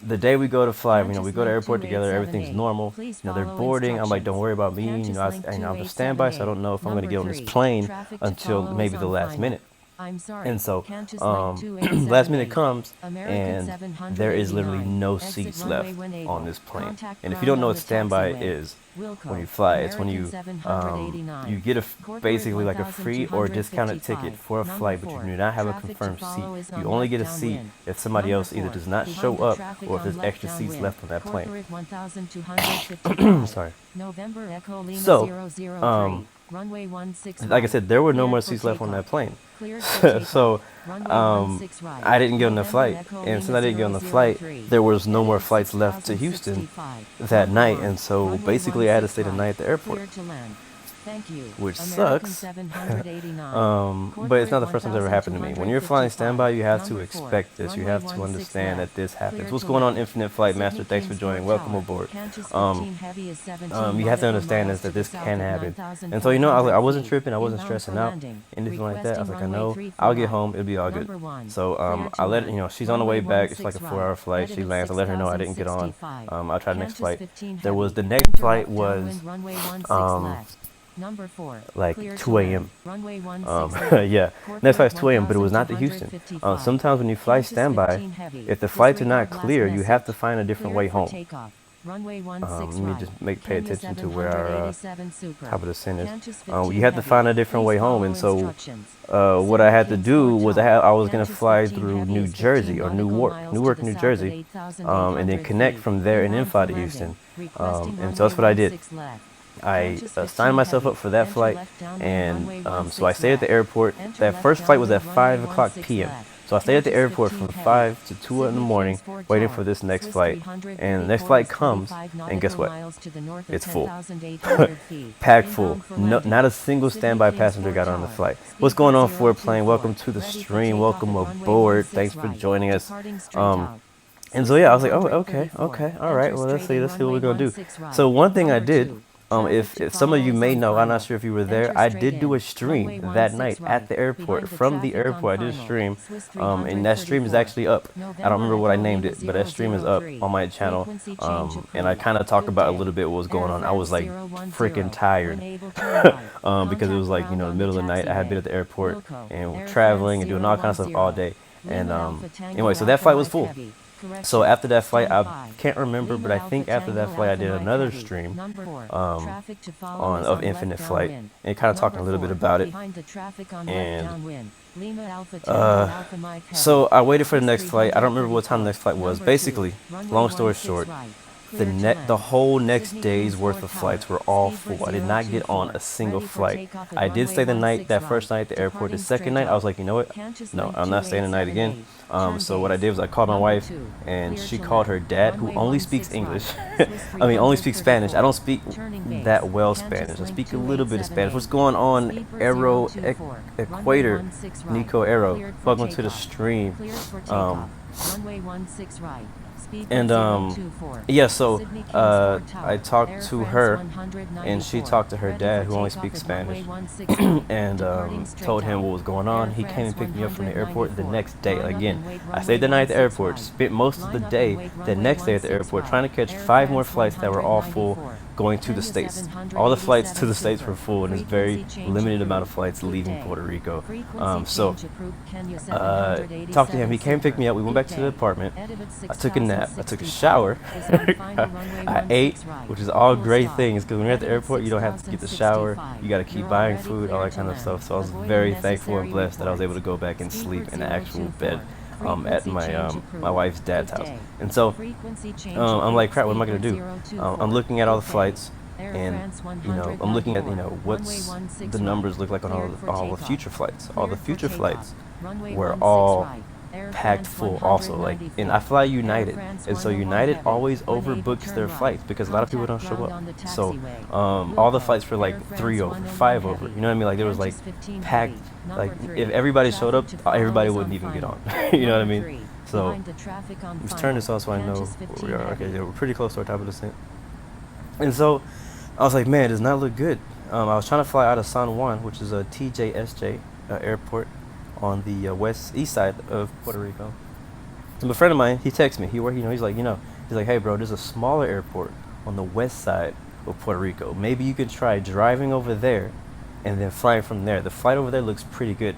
The day we go to fly, we go to the airport together, everything's normal. They're boarding. I'm like, don't worry about me. I'm the standby, so I don't know if I'm going to get on this plane until maybe the last minute. And so, last minute comes, and there is literally no seats left on this plane. And if you don't know what standby is, when you fly, it's when you get basically like a free or discounted ticket for a flight, but you do not have a confirmed seat. You only get a seat if somebody else either does not show up or if there's extra seats left on that plane. Sorry. So, like I said, there were no more seats left on that plane. So I didn't get on the flight, and since I didn't get on the flight, there was no more flights left to Houston that night, and so basically I had to stay the night at the airport, which sucks. But it's not the first time it's ever happened to me. When you're flying standby, you have to expect this. You have to understand that this happens. What's going on, Infinite Flight Master? Thanks for joining. Welcome aboard. You have to understand that this can happen. And so I wasn't tripping. I wasn't stressing out, anything like that. I was like, I know I'll get home. It'll be all good. So I let she's on the way back. It's like a 4-hour flight. She lands. I let her know I didn't get on. I'll try the next flight. The next flight was like 2 a.m. Yeah, next flight is 2 a.m., but it was not to Houston. Sometimes when you fly standby, if the flights are not clear, you have to find a different way home. Let me just pay attention to where our top of the descent is. You have to find a different way home, and so what I had to do was I was going to fly through New Jersey or Newark, New Jersey, and then connect from there and then fly to Houston. And so that's what I did. I signed myself up for that flight, and so I stayed at the airport. That first flight was at 5 o'clock p.m. So I stayed at the airport from 5 to 2 in the morning, waiting for this next flight. And the next flight comes, and guess what? It's full. Packed full. No, not a single standby passenger got on the flight. What's going on, Ford Plane? Welcome to the stream. Welcome aboard. Thanks for joining us. And so yeah, I was like, oh, okay, all right. Well, let's see what we're gonna do. So one thing I did, if some of you may know, I'm not sure if you were there, I did do a stream that night at the airport. From the airport, I did a stream, and that stream is actually up. I don't remember what I named it, but that stream is up on my channel. And I kind of talked about a little bit what was going on. I was like freaking tired because it was like, you know, the middle of the night. I had been at the airport and traveling and doing all kinds of stuff all day. And anyway, so that flight was full. So after that flight, I can't remember, but I think after that flight I did another stream of Infinite Flight, and kind of talking a little bit about it. And so I waited for the next flight. I don't remember what time the next flight was. Basically, long story short, the whole next day's worth of flights were all full. I did not get on a single flight. I did stay that first night at the airport. The second night, I was like, you know what? No, I'm not staying the night again. So what I did was I called my wife, and she called her dad, who only speaks English. I mean, only speaks Spanish. I don't speak that well Spanish. I speak a little bit of Spanish. What's going on, Aero Equator, Nico Aero? Welcome to the stream. And yeah, so I talked to her, and she talked to her dad, who only speaks Spanish, and told him what was going on. He came and picked me up from the airport the next day. Again, I stayed the night at the airport, spent most of the day the next day at the airport trying to catch 5 more flights that were all full going to the States. All the flights to the States were full, and there's very limited amount of flights leaving Puerto Rico. So talked to him. He came pick me up. We went back to the apartment. I took a nap. I took a shower. I ate, which is all great things, because when you're at the airport, you don't have to get the shower. You got to keep buying food, all that kind of stuff. So I was very thankful and blessed that I was able to go back and sleep in the actual bed at my wife's dad's house. And so I'm like, crap, what am I gonna do? I'm looking at all the flights, and you know, I'm looking at, you know, what's the numbers look like on all the future flights. All the future flights were all packed full also, like, and I fly United, and so United always overbooks their flights because a lot of people don't show up. So all the flights were like 3 over, 5 over, you know what I mean? Like, there was like packed, like if everybody showed up, everybody wouldn't even get on. You know what I mean? So let's turn this off so I know where we are. Okay, yeah, we're pretty close to our top of the descent. And so I was like, man, it does not look good. I was trying to fly out of San Juan, which is a TJSJ airport on the east side of Puerto Rico. And a friend of mine, he texted me. He's like, hey bro, there's a smaller airport on the west side of Puerto Rico. Maybe you could try driving over there and then flying from there. The flight over there looks pretty good,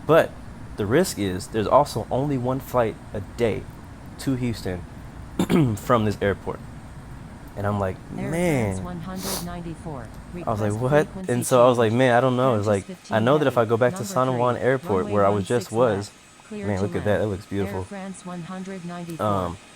but the risk is there's also only one flight a day to Houston from this airport. And I'm like, man. I was like, what? And so I was like, man, I don't know. It's like, I know that if I go back to San Juan Airport, where I was, man, look at that. That looks beautiful.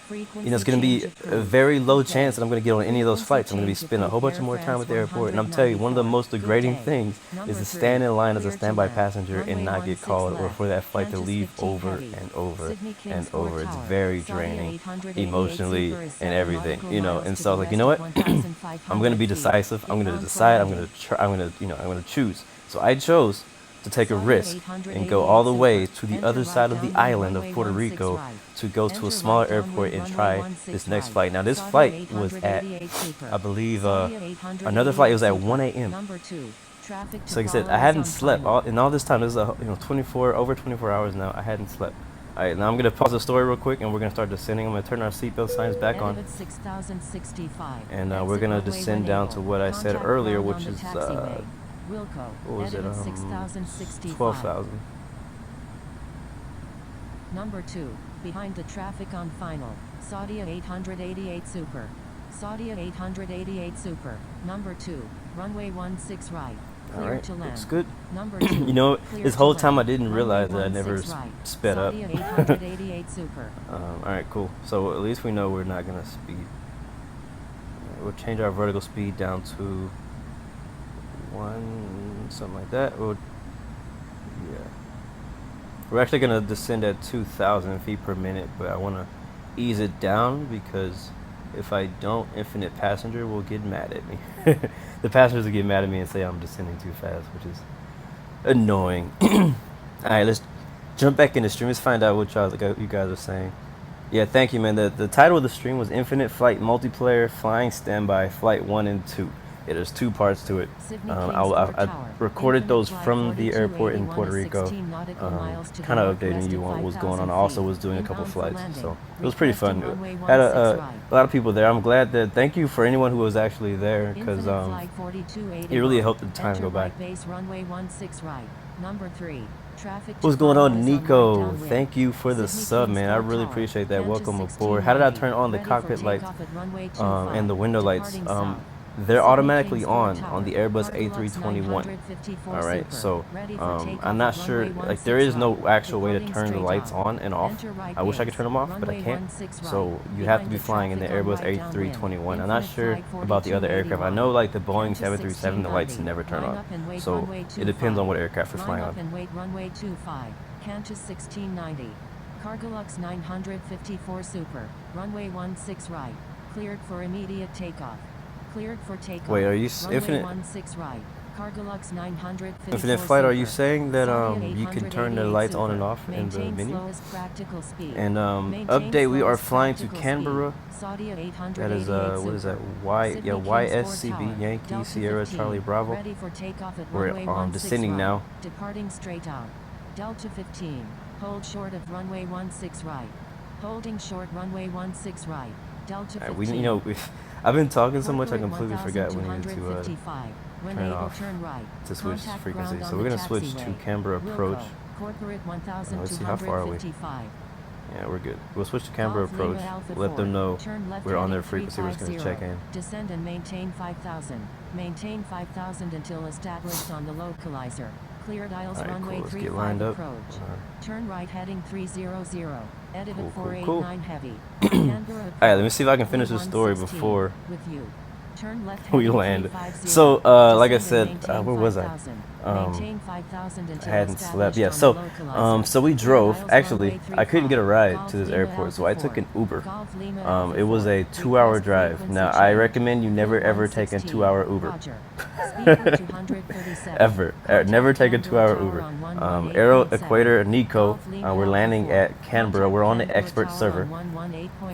You know, it's going to be a very low chance that I'm going to get on any of those flights. I'm going to be spending a whole bunch of more time at the airport. And I'm telling you, one of the most degrading things is to stand in line as a standby passenger and not get called, or for that flight to leave over and over and over. It's very draining emotionally and everything, you know. And so I was like, you know what? I'm going to be decisive. I'm going to decide. I'm going to choose. So I chose to take a risk and go all the way to the other side of the island of Puerto Rico to go to a smaller airport and try this next flight. Now this flight was at, I believe, another flight was at 1 a.m. So like I said, I hadn't slept in all this time. This is over 24 hours now. I hadn't slept. All right, now I'm gonna pause the story real quick, and we're gonna start descending. I'm gonna turn our seatbelt signs back on, and we're gonna descend down to what I said earlier, which is what was it? 12,000. Number 2, behind the traffic on final. Saudia 888 Super. Saudia 888 Super. Number 2, runway 16 right. All right, to land. looks good. Number 2, you know, this whole time I land. didn't realize that I Runway never 16 right. sped up. Saudia 888 Super. All right, cool. So at least we know we're not gonna speed. we'll change our vertical speed down to 1, something like that. Yeah. We're actually gonna descend at 2,000 feet per minute, but I wanna ease it down because if I don't, Infinite Passenger will get mad at me. The passengers will get mad at me and say I'm descending too fast, which is annoying. Alright, let's jump back in the stream. Let's find out what you guys are saying. Yeah, thank you, man. The title of the stream was Infinite Flight Multiplayer Flying Standby Flight 1 and 2. Yeah, there's 2 parts to it. I recorded those from the airport in Puerto Rico, kind of updating you on what's going on. I also was doing a couple flights, so it was pretty fun. Had a lot of people there. I'm glad that, thank you for anyone who was actually there, because it really helped the time go by. What's going on, Nico? Thank you for the sub, man. I really appreciate that. Welcome aboard. How did I turn on the cockpit lights and the window lights? They're automatically on the Airbus A321. All right, so I'm not sure, like there is no actual way to turn the lights on and off. I wish I could turn them off, but I can't. So you have to be flying in the Airbus A321. I'm not sure about the other aircraft. I know like the Boeing 737, the lights never turn on. So it depends on what aircraft you're flying on. Runway 25, Qantas 1690. Cargolux 954 Super, runway 16 right, cleared for immediate takeoff. Cleared for takeoff. Wait, are you Infinite? Right. Cargolux 954 Infinite Flight, are you Super. saying that you can turn the lights on and off in the menu? And update, we are flying to Canberra. That is what is that? YSCB Yankee Sierra Charlie Bravo. We're descending now. Departing straight out. Delta 15. Hold short of runway 16 right. Holding short runway 16 right. Delta 15. I've been talking so much I completely forgot we needed to turn it off to switch frequency. So we're going to switch to Canberra approach. Let's see, how far are we? Yeah, we're good. We'll switch to Canberra approach. Let them know we're on their frequency. We're just going to check in. Descend and maintain 5,000. Maintain 5,000 until established on the localizer. Cleared aisles runway 35 approach. Turn right heading 300. Edit at 489 heavy. Alright, let me see if I can finish this story before Turn left we land. So, like I said, where was I? I hadn't slept. Yeah, so we drove. Actually, I couldn't get a ride to this airport, so I took an Uber. It was a 2-hour drive. Now, I recommend you never ever take a 2-hour Uber. Ever. Never take a 2-hour Uber. Aero Equator Nico, we're landing at Canberra. We're on the expert server.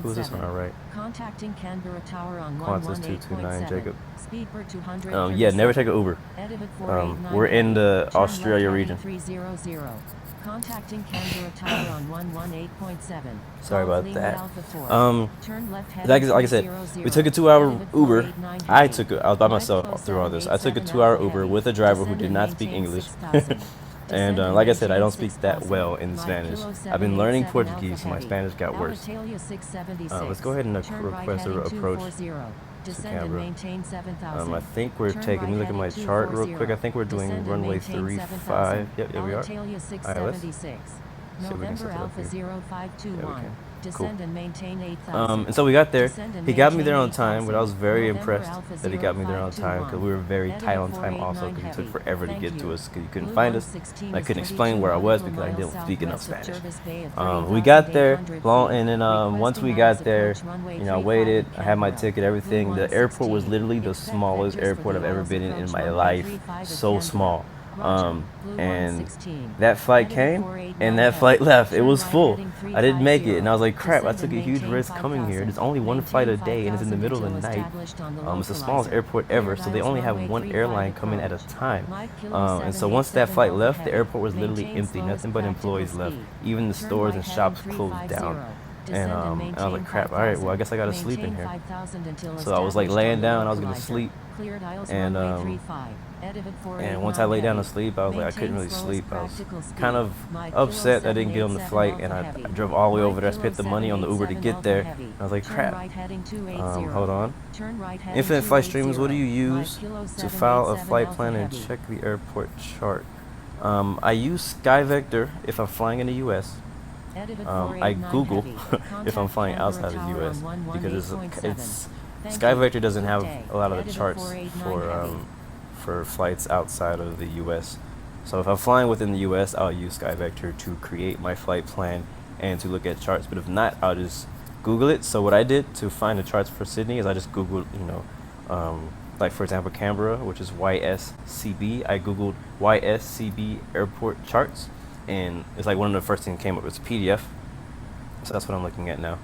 Who's this on our right? Contacting Canberra Tower on Qantas 229 Jacob. Speed per 200. Yeah, never take an Uber. We're in the Australia region. Contacting Canberra Tower on 118.7. Sorry about that. Like I said, we took a 2-hour Uber. I was by myself through all this. I took a 2-hour Uber with a driver who did not speak English. And like I said, I don't speak that well in Spanish. I've been learning Portuguese, so my Spanish got worse. Let's go ahead and request a approach to Canberra. I think we're taking, let me look at my chart real quick. I think we're doing runway 35. Yep, here we are. Alright, let's see if we can set it up here. Yeah, we can. Cool. And so we got there. He got me there on time, but I was very impressed that he got me there on time because we were very tight on time also because it took forever to get to us because you couldn't find us. And I couldn't explain where I was because I didn't speak enough Spanish. We got there, and then once we got there, I waited. I had my ticket, everything. The airport was literally the smallest airport I've ever been in my life. So small. And that flight came and that flight left. It was full. I didn't make it, and I was like, crap, I took a huge risk coming here. There's only one flight a day and it's in the middle of the night. It's the smallest airport ever, so they only have one airline coming at a time. And so once that flight left, the airport was literally empty. Nothing but employees left. Even the stores and shops closed down. And I was like, crap, alright, well I guess I gotta sleep in here. So I was like laying down, I was gonna sleep. And once I lay down to sleep, I was like, I couldn't really sleep. I was kind of upset I didn't get on the flight, and I drove all the way over there. I spent the money on the Uber to get there. And I was like, crap. Hold on. Infinite Flight Streams, what do you use to file a flight plan and check the airport chart? I use SkyVector if I'm flying in the US. I Google if I'm flying outside of the US because SkyVector doesn't have a lot of the charts for flights outside of the U.S. So if I'm flying within the U.S., I'll use SkyVector to create my flight plan and to look at charts. But if not, I'll just Google it. So what I did to find the charts for Sydney is I just Googled, like for example, Canberra, which is YSCB. I Googled YSCB airport charts, and it's like one of the first things that came up. It's PDF. So that's what I'm looking at now.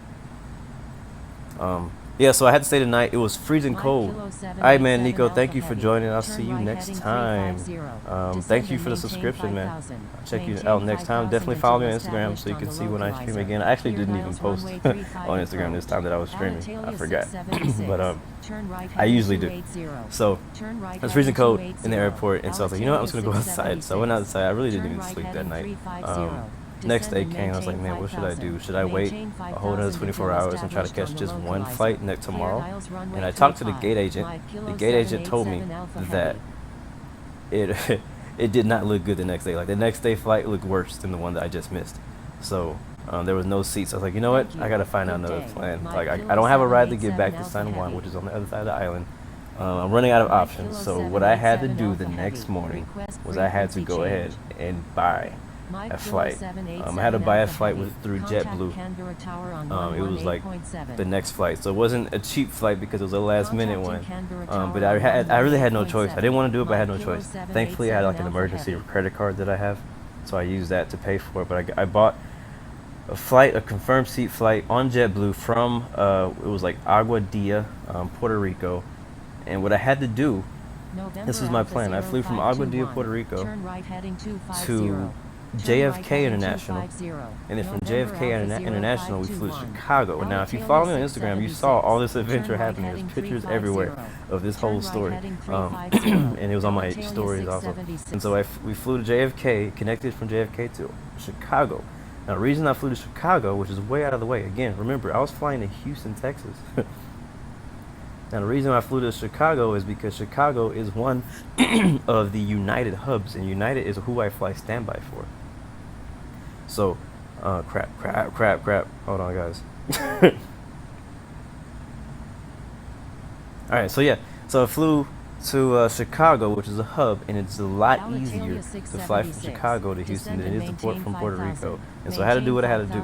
Yeah, so I had to stay the night. It was freezing cold. Alright, man, Nico, thank you for joining. I'll see you next time. Thank you for the subscription, man. I'll check you out next time. Definitely follow me on Instagram so you can see when I stream again. I actually didn't even post on Instagram this time that I was streaming. I forgot. But I usually do. So it was freezing cold in the airport, and so I was like, you know what, I'm just going to go outside. So I went outside. I really didn't even sleep that night. Next day came, I was like, man, what should I do? Should I wait a whole another 24 hours and try to catch just one flight next tomorrow? And I talked to the gate agent. The gate agent told me that it it did not look good the next day. Like the next day flight looked worse than the one that I just missed. So there was no seats. I was like, you know what? I gotta find out another plan. Like I don't have a ride to get back to San Juan, which is on the other side of the island. I'm running out of options. So what I had to do the next morning was I had to go ahead and buy a flight. I had to buy a flight through JetBlue. It was like the next flight, so it wasn't a cheap flight because it was a last minute one. But I really had no choice. I didn't want to do it, but I had no choice. Thankfully, I had like an emergency credit card that I have, so I used that to pay for it. But I bought a flight, a confirmed seat flight on JetBlue from it was like Aguadilla, Puerto Rico. And what I had to do, this is my plan. I flew from Aguadilla, Puerto Rico to JFK International, and then from JFK International we flew to Chicago. And now if you follow me on Instagram, you saw all this adventure happening. There's pictures everywhere of this whole story, and it was on my stories also. And so we flew to JFK, connected from JFK to Chicago. Now the reason I flew to Chicago, which is way out of the way, again, remember I was flying to Houston, Texas. Now the reason I flew to Chicago is because Chicago is one of the United hubs, and United is who I fly standby for. So, crap. Hold on, guys. Alright, so yeah. So I flew to Chicago, which is a hub, and it's a lot easier to fly from Chicago to Houston than it is to port from Puerto Rico. And so I had to do what I had to do.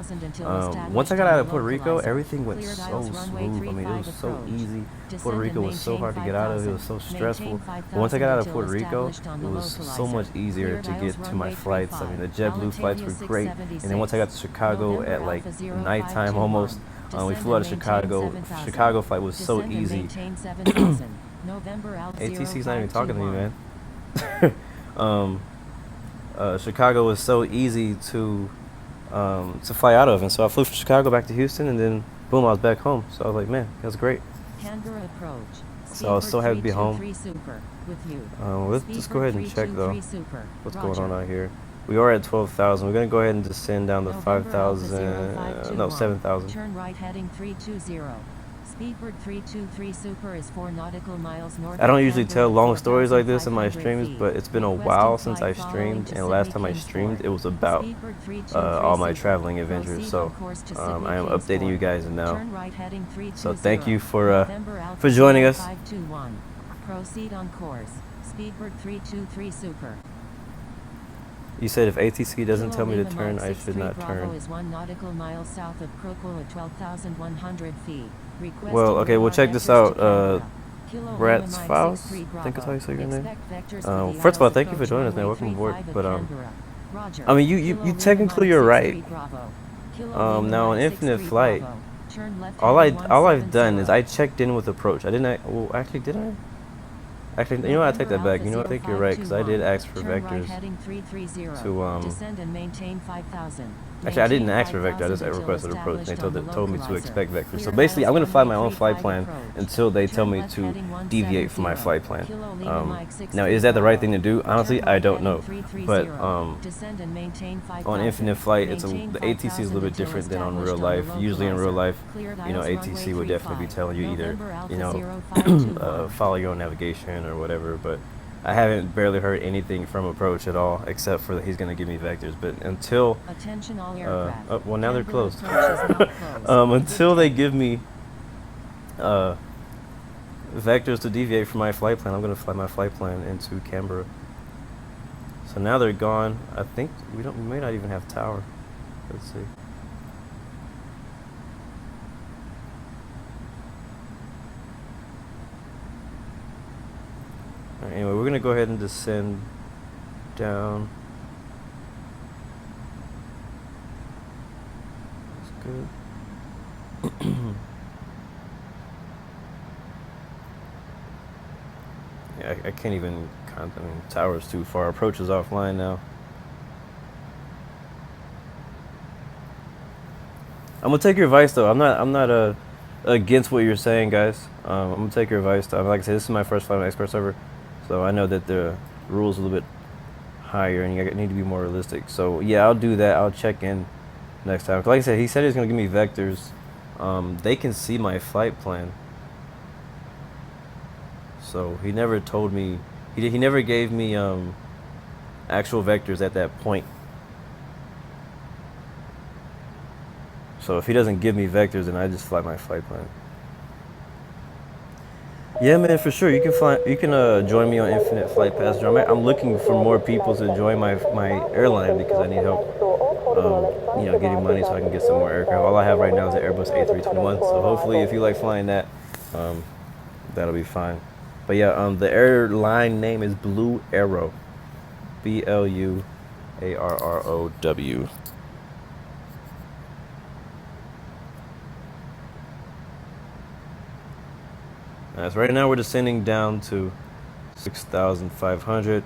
Once I got out of Puerto Rico, everything went so smooth. I mean, it was so easy. Puerto Rico was so hard to get out of. It was so stressful. But once I got out of Puerto Rico, it was so much easier to get to my flights. I mean, the JetBlue flights were great. And then once I got to Chicago at like nighttime almost, we flew out of Chicago. Chicago flight was so easy. ATC's not even talking to me, man. Chicago was so easy to fly out of, and so I flew from Chicago back to Houston, and then boom, I was back home. So I was like, man, that's great. So I was so happy to be home. Let's just go ahead and check though what's going on out here. We are at 12,000. We're gonna go ahead and descend down to 5,000. No, 7,000. Turn right heading 320. Speedbird 323 Super is 4 nautical miles north. I don't usually tell long stories like this in my streams, but it's been a while since I streamed, and last time I streamed it was about all my traveling adventures. So I am updating you guys now. So thank you for joining us. Proceed on course. Speedbird 323 Super. You said if ATC doesn't tell me to turn, I should not turn. Is 1 nautical mile south of Croco at 12,100 feet. Well, okay, we'll check this out. Brat's Faust, I think that's how you say your name. First of all, thank you for joining us, man. Welcome aboard. But I mean, you technically you're right. Now on Infinite Flight, all I've done is I checked in with approach. I didn't. Well, actually, did I? Actually, you know what? I take that back. You know what? I think you're right, because I did ask for vectors to Actually, I didn't ask for vector. I just requested approach. And they told me to expect vectors. So basically, I'm going to fly my own flight plan until they tell me to deviate from my flight plan. Now, is that the right thing to do? Honestly, I don't know. But on Infinite Flight, the ATC is a little bit different than on real life. Usually in real life, ATC would definitely be telling you either, follow your own navigation or whatever. But I haven't barely heard anything from approach at all, except for that he's going to give me vectors. But until, well, now they're closed. Until they give me vectors to deviate from my flight plan. I'm gonna fly my flight plan into Canberra. So now they're gone. I think we may not even have tower. Let's see. All right, anyway, we're gonna go ahead and descend down. That's good. Yeah, I can't even count. I mean, tower's too far. Approach is offline now. I'm gonna take your advice though. I'm not against what you're saying, guys. I'm gonna take your advice though. Like I said, this is my first flight on expert server, so I know that the rules are a little bit higher and you need to be more realistic. So yeah, I'll do that. I'll check in next time. Like I said, he said he's gonna give me vectors. They can see my flight plan. So he never told me. He never gave me actual vectors at that point. So if he doesn't give me vectors, then I just fly my flight plan. Yeah, man, for sure. You can fly. You can join me on Infinite Flight Passenger. I'm looking for more people to join my airline because I need help. Getting money so I can get some more aircraft. All I have right now is an Airbus A321. So hopefully, if you like flying that, that'll be fine. But yeah, the airline name is Blue Arrow. BLUARROW. So right now we're descending down to 6,500,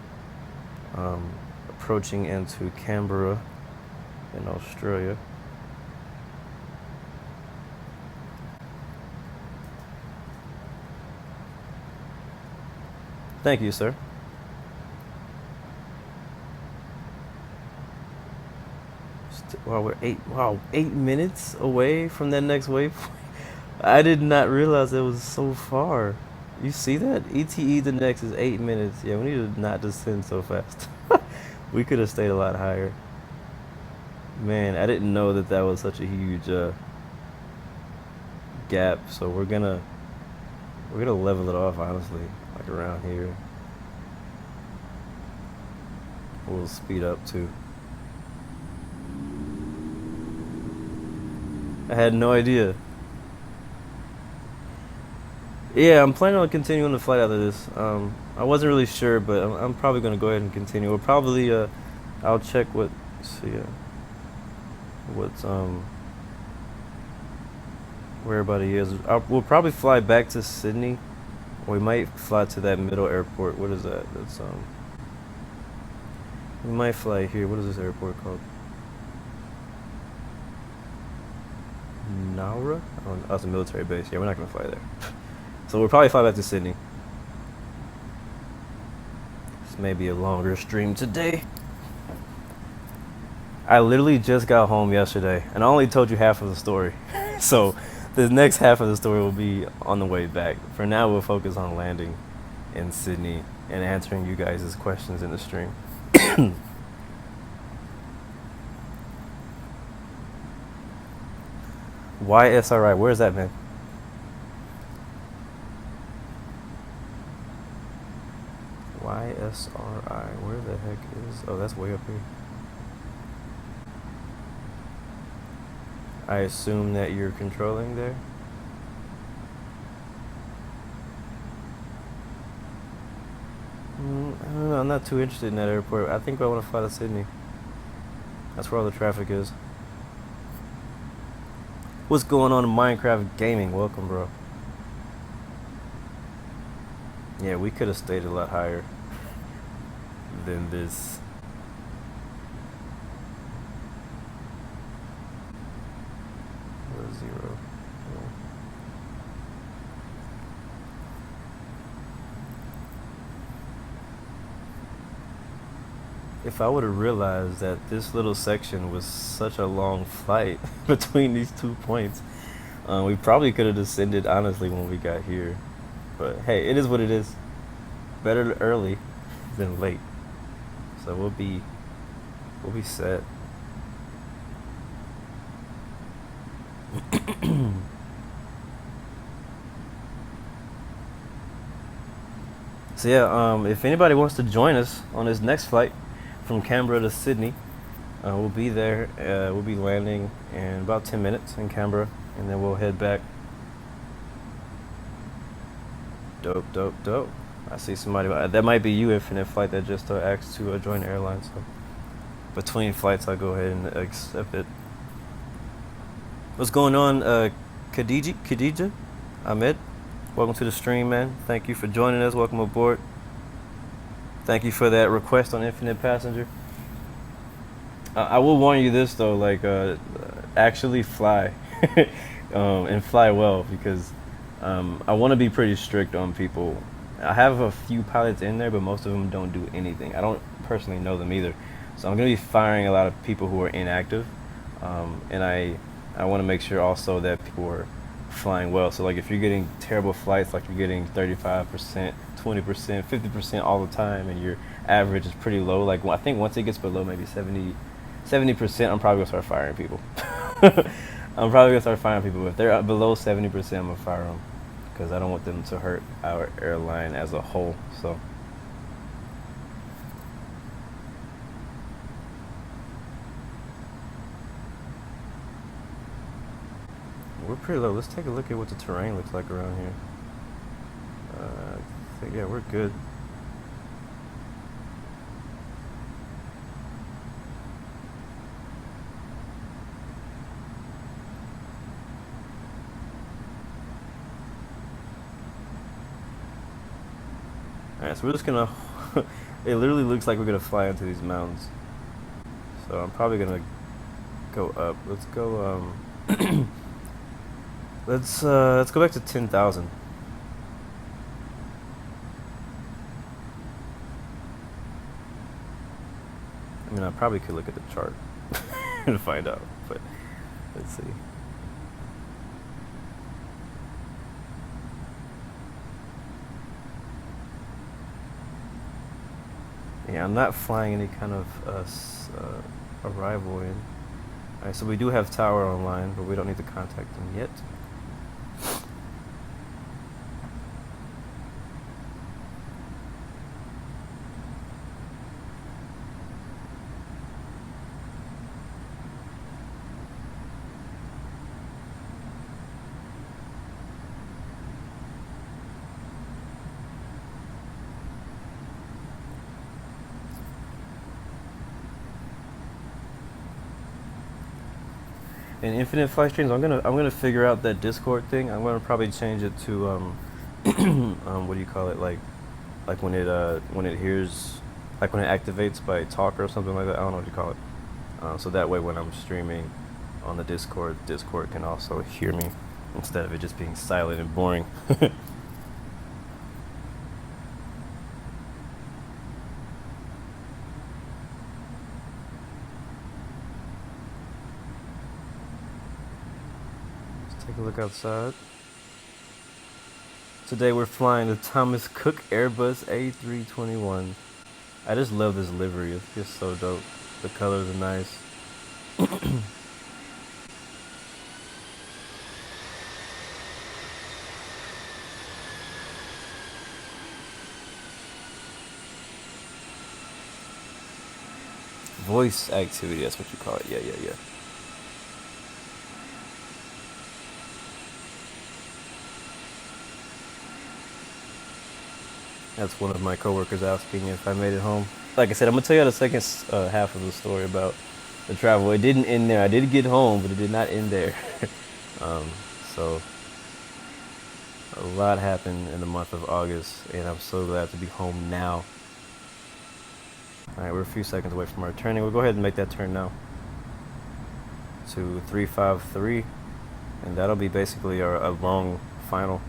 approaching into Canberra in Australia. Thank you, sir. We're 8 minutes away from that next waypoint. I did not realize it was so far. You see that? ETE the next is 8 minutes. Yeah, we need to not descend so fast. We could have stayed a lot higher. Man, I didn't know that was such a huge gap. So we're gonna level it off, honestly, like around here. We'll speed up too. I had no idea. Yeah, I'm planning on continuing the flight after this. I wasn't really sure, but I'm probably going to go ahead and continue. We'll probably, I'll check what, where everybody is. We'll probably fly back to Sydney. Or we might fly to that middle airport. What is that? That's, we might fly here. What is this airport called? Nowra? Oh, that's a military base. Yeah, we're not going to fly there. So we'll probably fly back to Sydney. This may be a longer stream today. I literally just got home yesterday, and I only told you half of the story. So the next half of the story will be on the way back. For now, we'll focus on landing in Sydney and answering you guys' questions in the stream. Why SRI? Where's that, man? YSRI, where the heck is... Oh, that's way up here. I assume that you're controlling there? I don't know, I'm not too interested in that airport. I think I want to fly to Sydney. That's where all the traffic is. What's going on in Minecraft Gaming? Welcome, bro. Yeah, we could have stayed a lot higher than this. Zero. If I would have realized that this little section was such a long flight between these 2 points, we probably could have descended honestly when we got here. But hey, it is what it is. Better early than late. So we'll be set. So yeah, if anybody wants to join us on this next flight from Canberra to Sydney, we'll be there. We'll be landing in about 10 minutes in Canberra, and then we'll head back. Dope, dope, dope. I see somebody. That might be you, Infinite Flight, that just asked to join Airline. So between flights, I'll go ahead and accept it. What's going on, Khadija? Ahmed? Welcome to the stream, man. Thank you for joining us. Welcome aboard. Thank you for that request on Infinite Passenger. I will warn you this though, like actually fly and fly well, because I want to be pretty strict on people. I have a few pilots in there, but most of them don't do anything. I don't personally know them either, so I'm going to be firing a lot of people who are inactive, and I want to make sure also that people are flying well. So like if you're getting terrible flights, like you're getting 35%, 20%, 50% all the time, and your average is pretty low, like I think once it gets below maybe 70%, I'm probably gonna start firing people. I'm probably gonna start firing people. If they're below 70%, I'm gonna fire them, because I don't want them to hurt our airline as a whole. So we're pretty low. Let's take a look at what the terrain looks like around here. I think, yeah, we're good. Alright, so we're just gonna it literally looks like we're gonna fly into these mountains. So I'm probably gonna go up. Let's go let's go back to 10,000. I mean, I probably could look at the chart to find out, but let's see. Yeah, I'm not flying any kind of arrival in. Alright, so we do have tower online, but we don't need to contact them yet. In Infinite Flight Streams, I'm gonna figure out that Discord thing. I'm gonna probably change it to what do you call it, like when it hears, like when it activates by talk or something like that. I don't know what you call it. So that way when I'm streaming on the Discord can also hear me, instead of it just being silent and boring. Take a look outside. Today we're flying the Thomas Cook Airbus A321. I just love this livery. It's just so dope. The colors are nice. Voice activity, that's what you call it. Yeah. That's one of my coworkers asking if I made it home. Like I said, I'm gonna tell you the second half of the story about the travel. It didn't end there. I did get home, but it did not end there. So a lot happened in the month of August, and I'm so glad to be home now. All right, we're a few seconds away from our turning. We'll go ahead and make that turn now to 353, and that'll be basically a long final.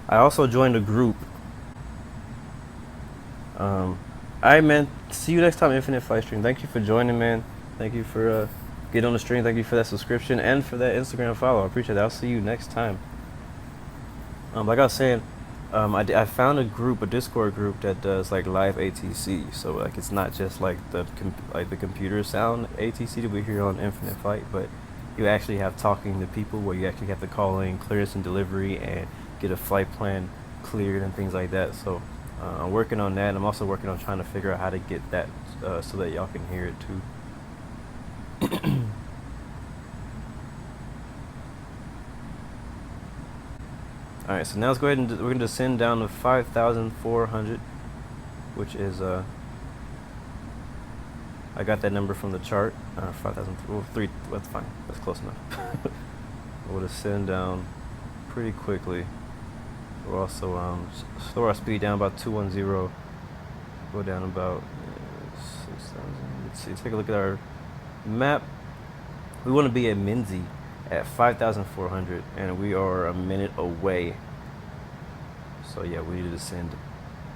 I also joined a group. Man, see you next time, Infinite Flight Stream. Thank you for joining, man. Thank you for getting on the stream. Thank you for that subscription and for that Instagram follow. I appreciate that. I'll see you next time. Like I was saying, I found a Discord group that does like live ATC. So like it's not just like the computer sound ATC that we hear on Infinite Flight, but you actually have talking to people where you actually have to call in clearance and delivery and get a flight plan cleared and things like that. So I'm working on that. I'm also working on trying to figure out how to get that so that y'all can hear it too. Alright, so now let's go ahead and we're going to descend down to 5,400, which is, I got that number from the chart, 5,003, that's fine, that's close enough. We'll descend down pretty quickly. We'll also slow our speed down about 210, go down about 6,000. Let's see, take a look at our map. We want to be at Minzy at 5,400, and we are a minute away. So yeah, we need to descend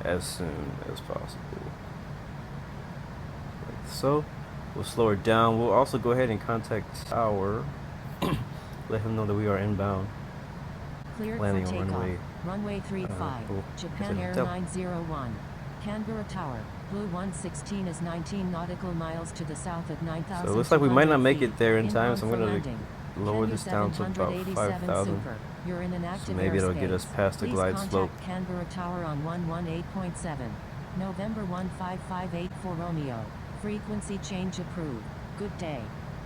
as soon as possible. Like so. We'll slow her down. We'll also go ahead and contact Tower. Let him know that we are inbound. Cleared Landing for on takeoff. runway. Runway 35. Cool. Japan Air 901. Canberra Tower. Blue 116 is 19 nautical miles to the south at 9,000. So it looks like we might not make it there in time, Inbound so I'm for going landing. to lower this down to about 5,000. You're in an So active maybe it'll get airspace. us past the Please glide contact slope. Canberra Tower on 118.7. November 15584 Romeo. Frequency change approved. Good day.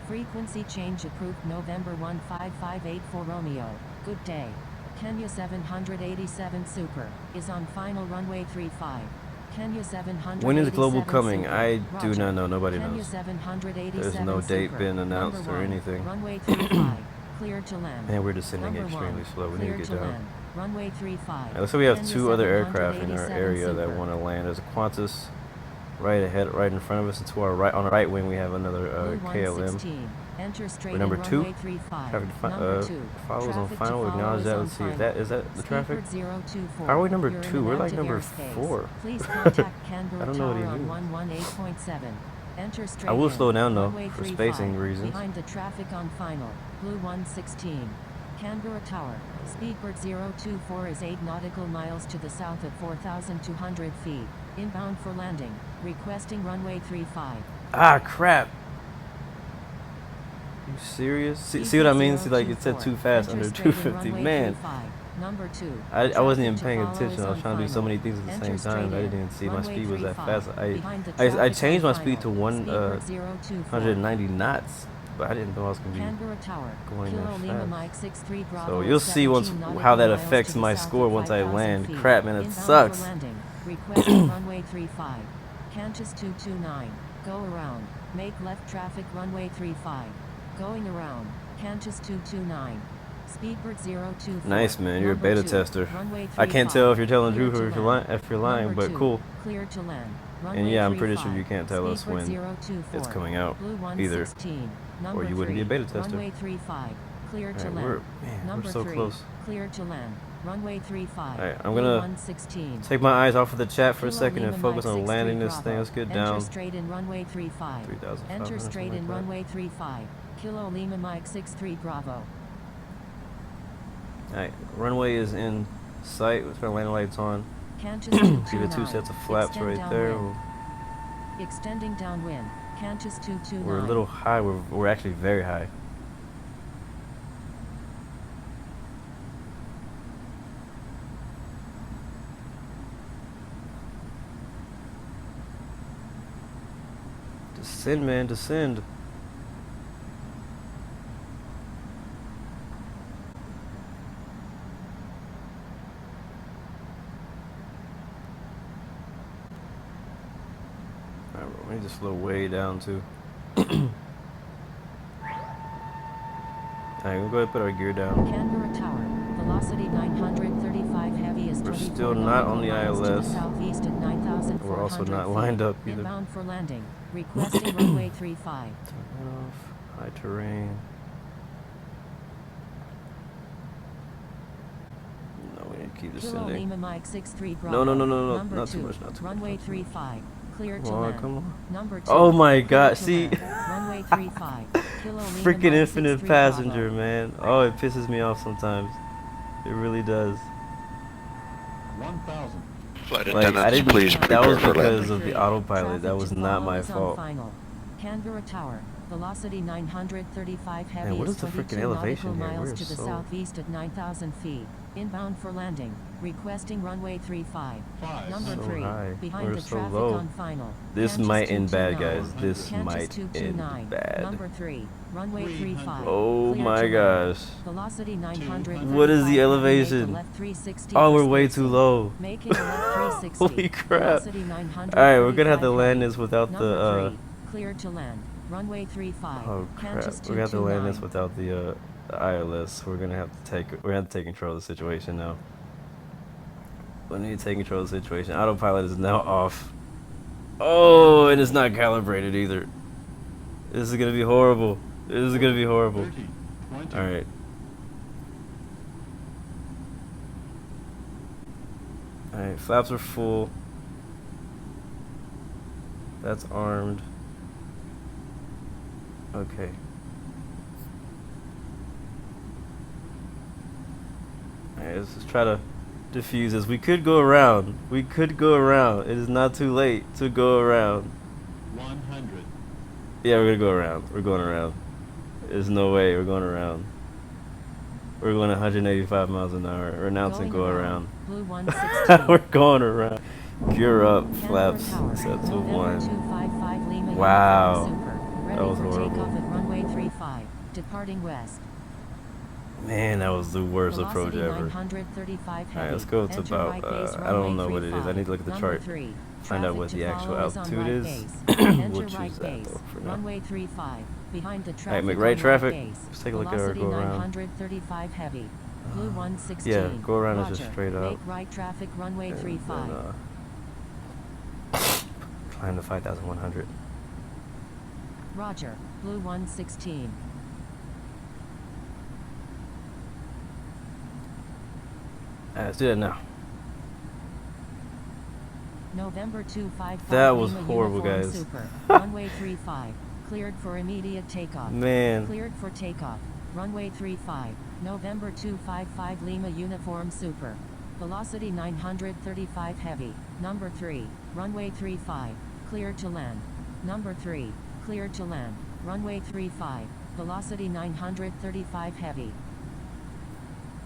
Frequency change approved. November 15584 Romeo. Good day. Kenya 787 Super is on final runway 35. Kenya 787 When is global coming? Super. I do Roger. not know. Nobody Kenya knows. 787 There's no date Super. been announced Number or one, anything. Runway 35. Cleared to land. And we're descending Number extremely one, slow. We need to cleared get down. land. Runway 35. Looks like we have Kenya two other aircraft in our 787 area that Super. want to land. There's a Qantas right ahead, right in front of us, and to our right, on the right wing, we have another Blue KLM. 116. Enter straight We're number in two. runway 35. Traffic Number two. follows on Traffic to final. follow Acknowledge is that. on Let's see if final. that is that the traffic. Speedbird 024. How are we number You're in two? an We're like active number airspace. 4. Please contact Canberra I don't know what Tower he on means. 118.7. Enter straight I will in. slow down though Runway for 35. spacing reasons. Behind the traffic on final. Blue 116. Canberra Tower. Speedbird 024 is 8 nautical miles to the south at 4,200 feet. Inbound for landing. Requesting runway 35. Ah, crap. You serious? See what I mean? See, like it said too fast Enter under straight in 250. runway Man, 35. Number 2. I wasn't even Traffic to paying follow attention. is I was on trying to do so final. many things at the Enter same time. straight I in. didn't even see my Runway speed was that 35. fast. Behind the I traffic changed on my speed to final. one Speedbird 024. 190 knots, but I didn't know I was gonna be. Canberra Tower. going Kilo that Lima fast. Mike 63 Bravo So is you'll see once 17 how that nautical affects miles to the my south score at once I 5,000 land. feet. Crap, man, it Inbound sucks. For landing. Requesting runway 35. Cantus 229. Go around. Make left traffic runway 35. Going around. Cantus 229. Speedbird 024. Nice, man. You're a Number beta 2, tester. runway I can't 35. tell if you're telling the Cleared truth or to if you're lying, Number but 2, cool. Cleared to land. And Runway yeah, I'm pretty sure 35. you can't tell us Speedbird when 024. it's coming out Blue either. 116. Or Number you wouldn't be a 3, beta tester. Runway 35. Cleared to Alright, land. we're Number so 3. close. Cleared to land. Runway 35. Alright, I'm Blue gonna 116. take my eyes off of the chat for a Kilo second and Lima focus Mike on 63 landing this Bravo. thing. Let's get Enter down. straight in runway 35. 3,500, Enter straight something in like that. runway 35. Kilo Lima Mike 63 Bravo. Alright, runway is in sight with our landing lights on. Cantus See the 229. two sets of flaps Extend right there. downwind. Extending downwind. Cantus 229. We're a little high. We're actually very high. Descend, man, descend. Alright, bro, we need to slow way down too. Alright, we'll go ahead and put our gear down. Canberra Tower. Velocity 935 heavy is We're 24 still not on the nautical miles to ILS. the southeast at 9,400 We're also not feet. lined up either. Inbound for landing. Requesting runway 35. Turn that off. High terrain. No, we need to keep Kilo descending. Lima Mike 63 Bravo. No, Number not too 2. much, not too much. Runway not too much. 35. Cleared to Come on, land. come on. Number 2. Oh my cleared god, to see? land. Runway 35. Kilo Lima Freaking Mike infinite 63 passenger, Bravo. man. Oh, it pisses me off sometimes. It really does. Flight Like, I attendants, didn't. please That was prepare for because landing. of the autopilot. That Traffic was to not follow my is on fault. final. Canberra Tower. Velocity 935 Man, heavy what is is the freaking 22 elevation nautical here? miles We're to the so southeast at 9,000 feet. Inbound for landing. Requesting runway 35. Number so 3. high. Behind We're the so traffic low. on final. This Kansas might end bad, 229. guys. This Kansas might 229. end bad. Number 3. Runway 35. Oh Clear my to land. gosh. Velocity 935. What is the heavy, make a elevation? left 360 Oh, for we're way too spacing. low. Making a left 360. Holy crap. Velocity 935 Alright, we're gonna have to land heavy. this without Number the 3. Cleared to land. Runway 35. oh crap. Kansas We're gonna have to land this 229. without the ILS. We're gonna have to take control of the situation now. We need to take control of the situation. Autopilot is now off. Oh, and it's not calibrated either. This is gonna be horrible. This is gonna be horrible. Alright. Alright, flaps are full. That's armed. Okay. Alright, let's just try to diffuse this. We could go around. We could go around. It is not too late to go around. 100. Yeah, we're gonna go around. We're going around. There's no way we're going around. We're going 185 miles an hour. We're announcing go around. Blue 116. We're going around. Gear up, Canberra flaps Tower. set to November 1. 255 Lima Wow. Uniform Super. Ready That was for horrible. takeoff at runway 35. Departing west. Man, that was the worst approach Velocity ever. 935 heavy. Alright, let's go to Enter about, right base, I don't runway know what it is. I 35. need to look at the Number chart. 3. Find out Traffic what to the actual follow is on altitude right is. base. We'll Enter choose right that base. though for now. Runway 35. Behind the Alright, traffic make on right traffic. base. Let's take a look at our Velocity go around. 935 heavy. Blue 116. Yeah, go around is just Roger. straight up. Make right traffic runway And 35. then, climb to 5,100. Roger. Blue 116. Alright, let's do that now. November 255 That was Lima horrible, Uniform guys. Super. Runway 35. Cleared for immediate takeoff. Man. Cleared for takeoff. Runway 35. November 255 Lima Uniform Super. Velocity 935 heavy. Number 3. Runway 35. Cleared to land. Number 3. Cleared to land. Runway 35. Velocity 935 heavy.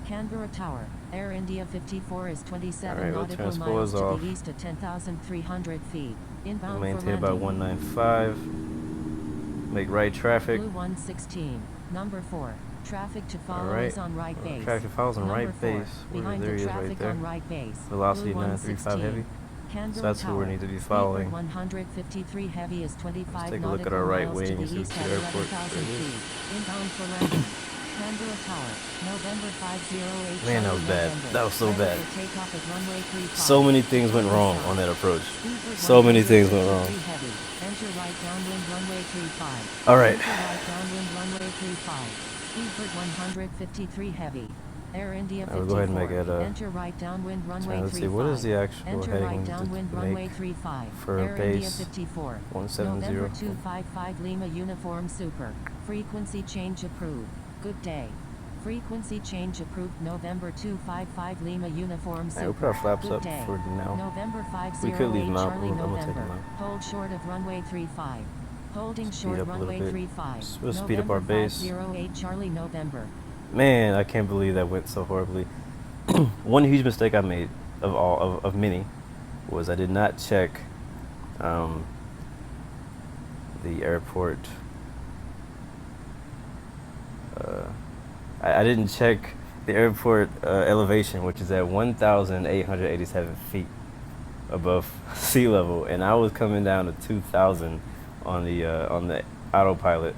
Canberra Tower. Air India 54 is 27 Alright, we'll nautical transpose miles to off. the east at 10,300 feet. Inbound We'll for maintain about landing. 195. Make right traffic. Blue 116. Number 4. Traffic to follow Alright. is on right base. Traffic follows on Number right 4. base. Behind There the he is right traffic there. on right base. Velocity Blue 935 heavy. 116. Canberra So that's who we Tower. need to be Speedbird following. 153 heavy is 25 Let's take a nautical look at our right miles wing to and the see east if at the airport 11,000 is. feet. Inbound for landing. Canberra Tower. November 508. Man, that was bad. November. That was so Ready bad. for takeoff at runway 35. So many things went wrong on that approach. Speedbird So many things went 153 wrong. heavy. Enter right downwind runway 35. Alright. Enter right downwind runway 35. Speedbird 153 heavy. Air India 54. Alright, we'll go ahead and make it, Enter right downwind runway 35. let's see, what is the actual Enter heading right to downwind make runway 35. for Air India base 54. 170? November 255 Lima Uniform Super. Frequency change approved. Good day. Frequency change approved. November 255 Lima Uniform Super. Alright, we'll put our flaps Good up day. for now. November We could leave 508 them out. Charlie I'm gonna take November. them out. Hold short of runway 35. Holding Speed short up a little runway bit. 35. We'll speed up our November base. 508 Charlie November. Man, I can't believe that went so horribly. One huge mistake I made of many was I did not check the airport. I didn't check the airport elevation, which is at 1,887 feet above sea level, and I was coming down to 2,000 on the autopilot.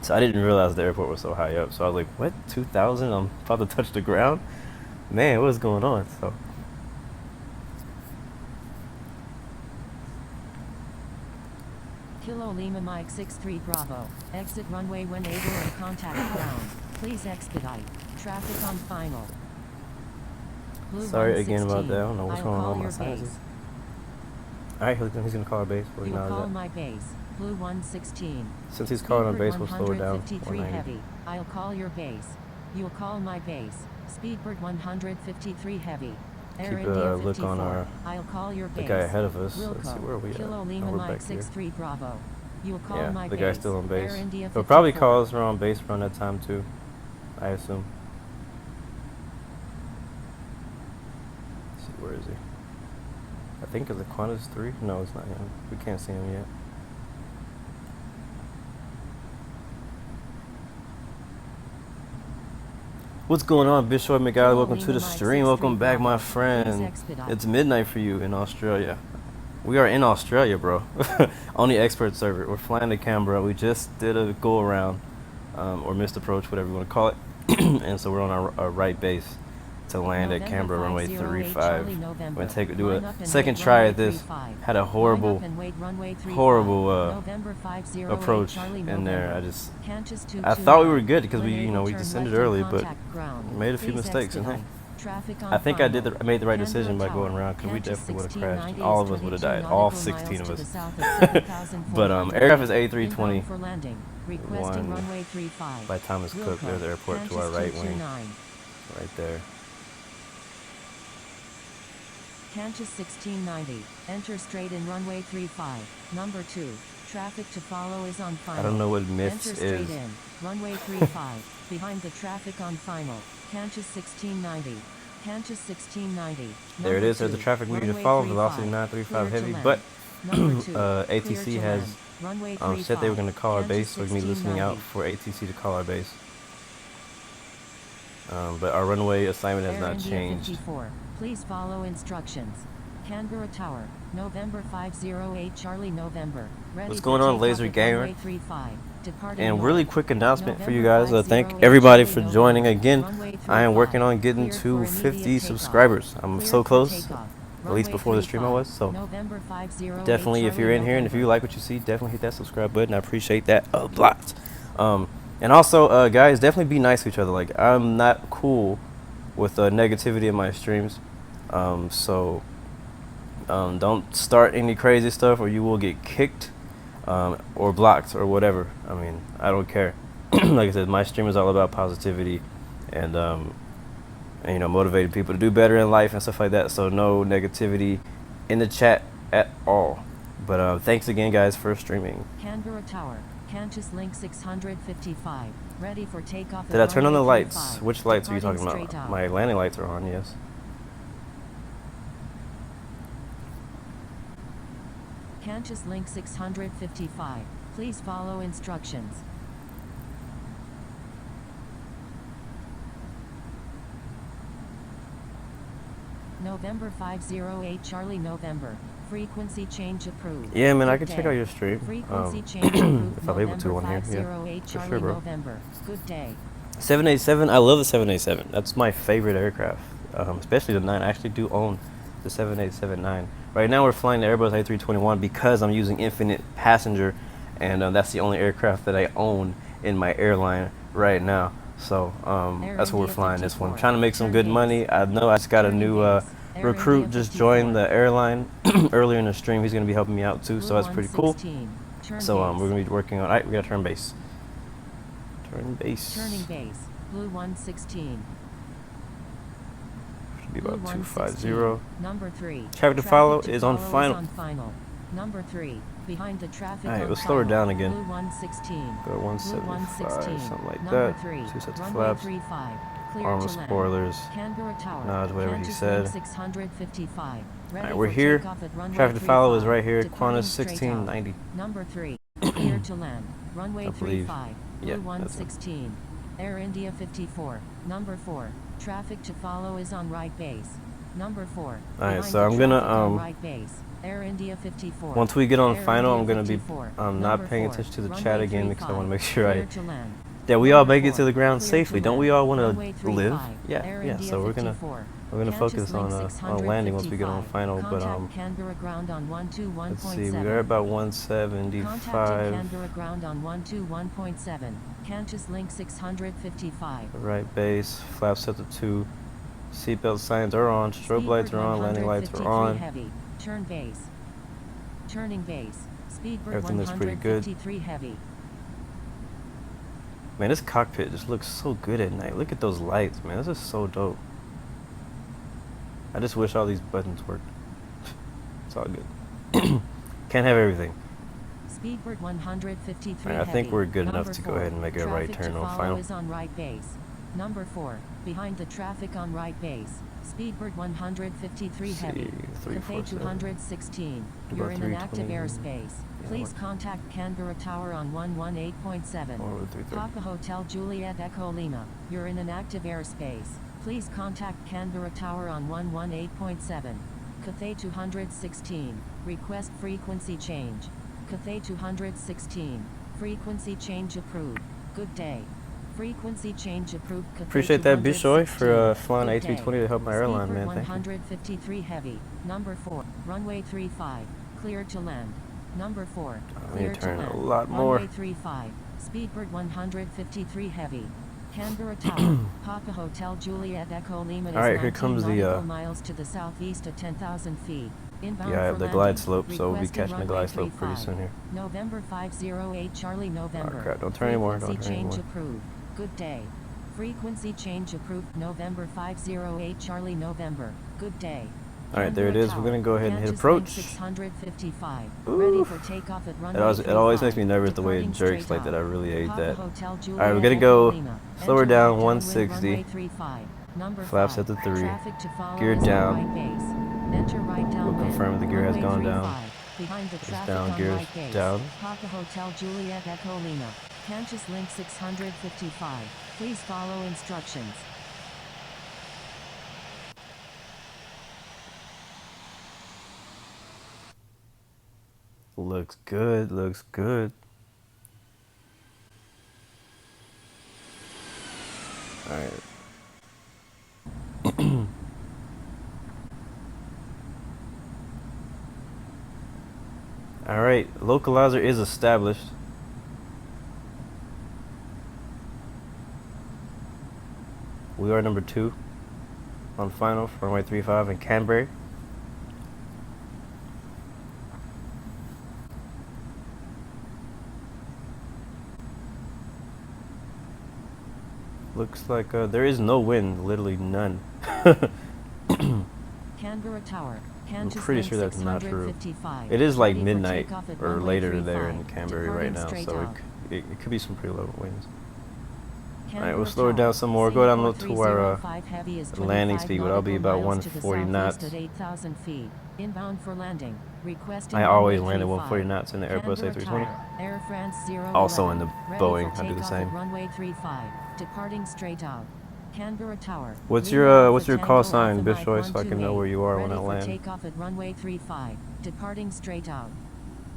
So I didn't realize the airport was so high up. So I was like, what, 2,000? I'm about to touch the ground? Man, what's going on? So Kilo Lima Mike 63 Bravo. Exit runway when able and contact ground. Please expedite. Traffic on final. Blue sorry again about 116. that. I don't know what's I'll going on call with my your sizes. base. Alright, he's gonna call our base. We'll You'll acknowledge call that. my base. Blue 116. Since he's calling our Speedbird base, we'll slow it down. 153 190. heavy. I'll call your base. You'll call my base. Speedbird 153 heavy. Air keep India a look on 54. our I'll call your the base. guy ahead of us. Wilco. Let's see, where are we at? Kilo Oh, Lima we're Mike back here. 63 Bravo. You'll call Yeah, my the base. guy's still on base. Air India He'll probably 54. call us around base around that time too, I assume. Let's see, where is he? I think it's a Qantas 3. No, it's not him. We can't see him yet. What's going on, Bishop McGalley? Welcome to the stream. Welcome back, my friend. It's midnight for you in Australia. We are in Australia, bro. On the expert server. We're flying to Canberra. We just did a go around, or missed approach, whatever you want to call it. And so we're on our right base to land at Canberra runway 35. We're going to do a second try at this. Had a horrible approach in there. I thought we were good because we descended early, but made a few mistakes. And hey, I think I made the right decision by going around, because we definitely would have crashed. All of us would have died. All 16 of us. But aircraft is A320. By Thomas Cook. There's the airport to our right wing. Right there. Qantas 1690. Enter straight in runway 35. Number 2. Traffic to follow is on final. I don't know what myths Enter straight is. in. Runway 35. Behind the traffic on final. Qantas 1690. Qantas 1690. There it is. There's the traffic we need to follow. Velocity 935 heavy. But ATC has said they were going to call our base, so we're going to be listening out for ATC to call our base. But our runway assignment has not changed. 54. Please follow instructions. Canberra Tower, November 508 Charlie November. What's going on, Laser Gamer? And really quick announcement for you guys. Thank everybody for joining again. I am working on getting to 50 subscribers. I'm so close. At least before the stream I was. So definitely, if you're in here and if you like what you see, definitely hit that subscribe button. I appreciate that a lot. And also, guys, definitely be nice to each other. Like, I'm not cool with negativity in my streams. So don't start any crazy stuff or you will get kicked or blocked or whatever. I mean, I don't care. Like I said, my stream is all about positivity and motivating people to do better in life and stuff like that. So no negativity in the chat at all. But thanks again, guys, for streaming. Canberra Tower, Qantas Link 655, ready for takeoff. Did I turn on the lights? Which lights are you talking about? My landing lights are on, yes. Qantas Link 655, please follow instructions. November 508 Charlie November. Frequency change approved. Yeah, man, I can check out your stream. Frequency change approved. If I'm able to on here. Yeah, for sure, bro. November. Good day. 787, I love the 787. That's my favorite aircraft, especially the 9. I actually do own the 787-9. Right now we're flying the Airbus A321 because I'm using infinite passenger, and that's the only aircraft that I own in my airline right now. So that's what we're flying this one. I'm trying to make some good money. I know I just got a new recruit just joined the airline earlier in the stream. He's going to be helping me out too, so that's pretty cool. So we're going to be working on, alright, we got to turn base. Turn base. Turning base. Blue 116. Should be about 250. Number 3. Traffic to follow is on final. Number 3. Behind the traffic. Alright, we'll slow her down again. Blue 116. Go to 175, something like that. 2 sets of flaps. Armor spoilers. Nods, whatever he said. Alright, we're here. Traffic to follow is right here. Qantas 1690. Number 3. Clear to land. Runway 35. Yeah, Blue 116. Air India 54. Number 4. Traffic to follow is on right base. Number 4. Alright, so I'm gonna right base. Air India 54. once we get on Air final, I'm India gonna be 54. not paying Number attention to the 4. chat Runway again because I want to make sure Clear to land. that we all make it Number to the 4. ground Clear safely. to Don't we land. all want Runway to live? 35. Yeah, Air yeah. India So we're 54. gonna focus Link on landing once we get on 655. final. But Contact Canberra ground on 121.7. let's see, we're about Contacting 175. Canberra ground on 121.7. Qantas Link 655. Right base, flaps set to 2. Seatbelt signs are on. Strobe lights are on. Landing lights are on. Heavy. Turn base. Turning base. Speedbird Everything looks pretty good. 153 heavy. Man, this cockpit just looks so good at night. Look at those lights, man. This is so dope. I just wish all these buttons worked. It's all good. Can't have everything. Speedbird 153 Alright, I think heavy. we're good enough Number to go 4. ahead and make a right Traffic turn to on follow final. is on right base. Number 4. Behind the traffic on right base. Speedbird 153 heavy. Cathay 216. You're in an active airspace. Please contact Canberra Tower on 118.7. Papa Hotel Juliet Echo Lima. You're in an active airspace. Please contact Canberra Tower on 118.7. Cathay 216. Request frequency change. Cathay 216. Frequency change approved. Good day. Frequency change approved. Cathay Appreciate that, Bishoy, for flying Good A320 day. to help my airline, Speedbird man. Thank you. 153 heavy. Number 4. Runway 35. Cleared to land. Number 4. I Cleared need to to turn land. a lot more. Runway 35. Speedbird 153 heavy. Canberra Tower. Papa Hotel Juliet Echo Lima is Alright, here 19 comes the nautical miles to the southeast at 10,000 feet. Inbound yeah, I for have the landing. glide slope, so we'll be Requesting catching the glide runway slope pretty 35. soon here. November 508 Charlie November. Oh crap, don't turn anymore, don't Frequency turn change anymore. approved. Good day. Frequency change approved. November 508 Charlie November. Good day. Alright, there it is. We're gonna go ahead and hit Kansas approach. 655. Ooh. Ready for takeoff at runway It always makes me 35. nervous the way it Departing jerks like straight that. I out. really hate Papa that. Hotel Alright, Juliet we're gonna Echo go Lima. slow her Enter down, right downwind 160. runway 35. Number Flaps 5. at the 3. Traffic to follow Gear is on down. right base. Enter right downwind. confirm the gear has Runway gone down. 35. Behind the It's traffic down, on gear's right base. down. Papa Hotel Juliet Echo Lima. Kansas Link 655. Please follow instructions. Looks good, looks good. Alright. Alright, localizer is established. We are number 2 on final for runway 35 in Canberra. Looks like there is no wind, literally none. Canberra Tower. I'm pretty sure that's not true. It is like midnight or later there in Canberra right now, so it could be some pretty low winds. Alright, we'll slow it down some more. Go down to our landing speed, but I'll be about 140 knots. Inbound for landing. I always land at 140 knots in the Airbus A320. Air France 011. Also in the Ready Boeing, for I do the takeoff same. at runway 35. Departing straight out. Canberra Tower. What's Lima your Alpha call Tango sign, Alpha Mike Bishoy, so I can know where you are when I Ready for land? takeoff at runway 35. Departing straight out.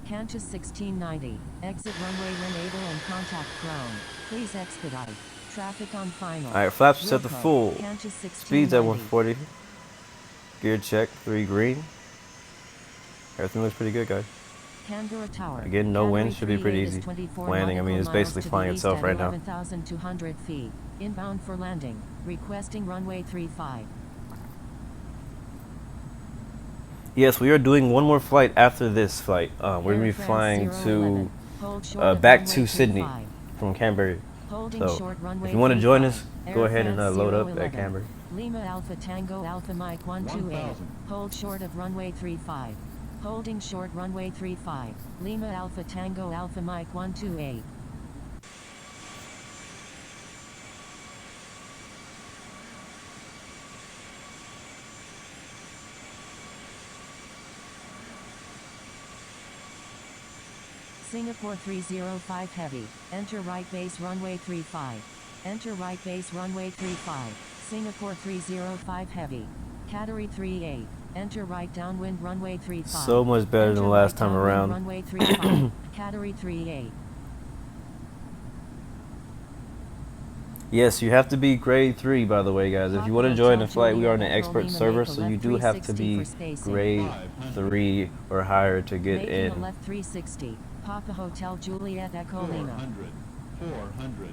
Kansas 1690. Exit runway when able and contact ground. Please expedite. Traffic on final. Alright, flaps set to Wilco, full. Kansas Speeds at 1690. 140. Gear check, 3 green. Everything looks pretty good, guys. Canberra Tower. Again, no wind, Category should be pretty 38 is easy. 24 Landing, I mean, it's nautical basically miles to flying the east itself at right now. 11,200 feet. Inbound for landing. Requesting runway 35. Yes, we are doing one more flight after this flight. We're going to be Air France flying 011. Hold short back of to runway Sydney 35. from Canberra. Holding So, short runway if you want to join 35. us, go Air ahead and France load up 011. at Canberra. Lima Alpha Tango Alpha Mike 128. Hold short of runway 35. Holding short runway 35. Lima Alpha Tango Alpha Mike 128. Singapore 305 heavy. Enter right base runway 35. Enter right base runway 35. Singapore 305 heavy. Category 38. Enter right downwind runway 35. So much better than Enter last right time downwind around. Runway 35. Category 38. Yes, you have to be grade 3, by the way, guys. If you want to join the flight, we are an expert server, so you do have to be grade 3 or higher to get Making a in. left 360. Papa Hotel Juliet Echo Lima. 400.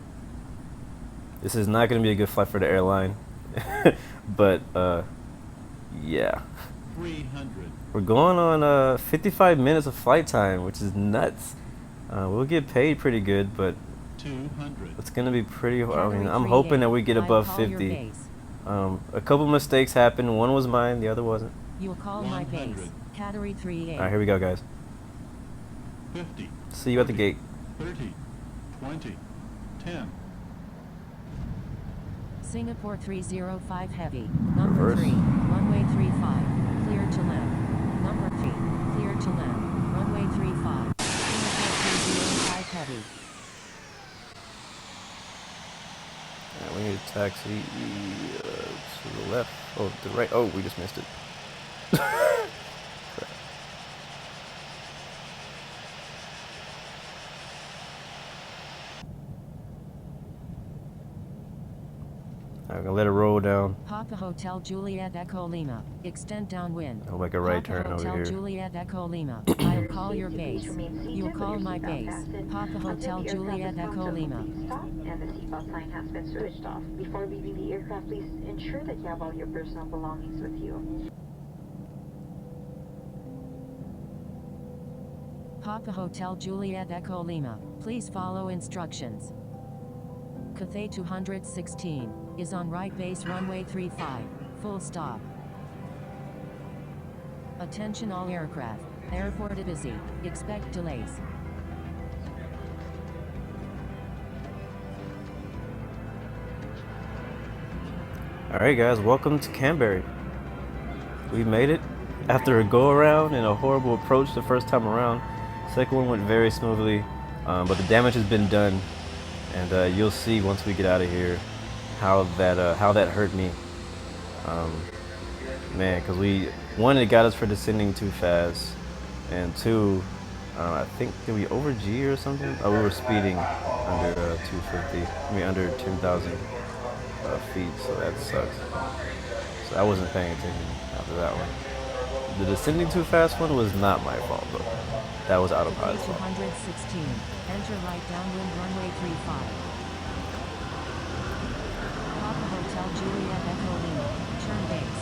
This is not going to be a good flight for the airline. But, yeah. 300. We're going on 55 minutes of flight time, which is nuts. We'll get paid pretty good, but 200. it's going to be pretty hard. I mean, Category I'm 38. hoping that we get Live above call your 50. base. A couple mistakes happened. One was mine, the other wasn't. You'll call my 100. base. Category 3A. All right, here we go, guys. 50. See you at the gate. 30. 20. 10. Singapore 305 Heavy. Number Reverse. 3. Runway 35. Clear to land. Number 3. Clear to land. Runway 35. Singapore 305 Heavy. Alright, we need a taxi to the left. Oh, the right. Oh, we just missed it. Crap. I'm gonna let it roll down. Papa Hotel Juliet Echo Lima. Extend downwind. I'll make a right Papa turn over Hotel here. Juliet Echo Lima. I'll call your base. You'll call my base. Papa Hotel Juliet Echo Lima. Stop, and the seatbelt sign has been switched off. Before leaving the aircraft, please ensure that you have all your personal belongings with you. Papa Hotel Juliet Echo Lima. Please follow instructions. Cathay 216 is on right base runway 35. Full stop. Attention all aircraft. Airport is busy. Expect delays. Alright guys, welcome to Canberra. We made it after a go around and a horrible approach the first time around. Second one went very smoothly, but the damage has been done, and you'll see once we get out of here how that hurt me. Man, because one, it got us for descending too fast, and two, I think, did we over G or something? Oh, we were speeding under 250. I mean under 10,000 feet, so that sucks. So I wasn't paying attention after that one. The descending too fast one was not my fault though. That was autopilot's fault. 216. Enter right downwind runway 35. Papa Hotel Juliet Echo Lima. Turn base.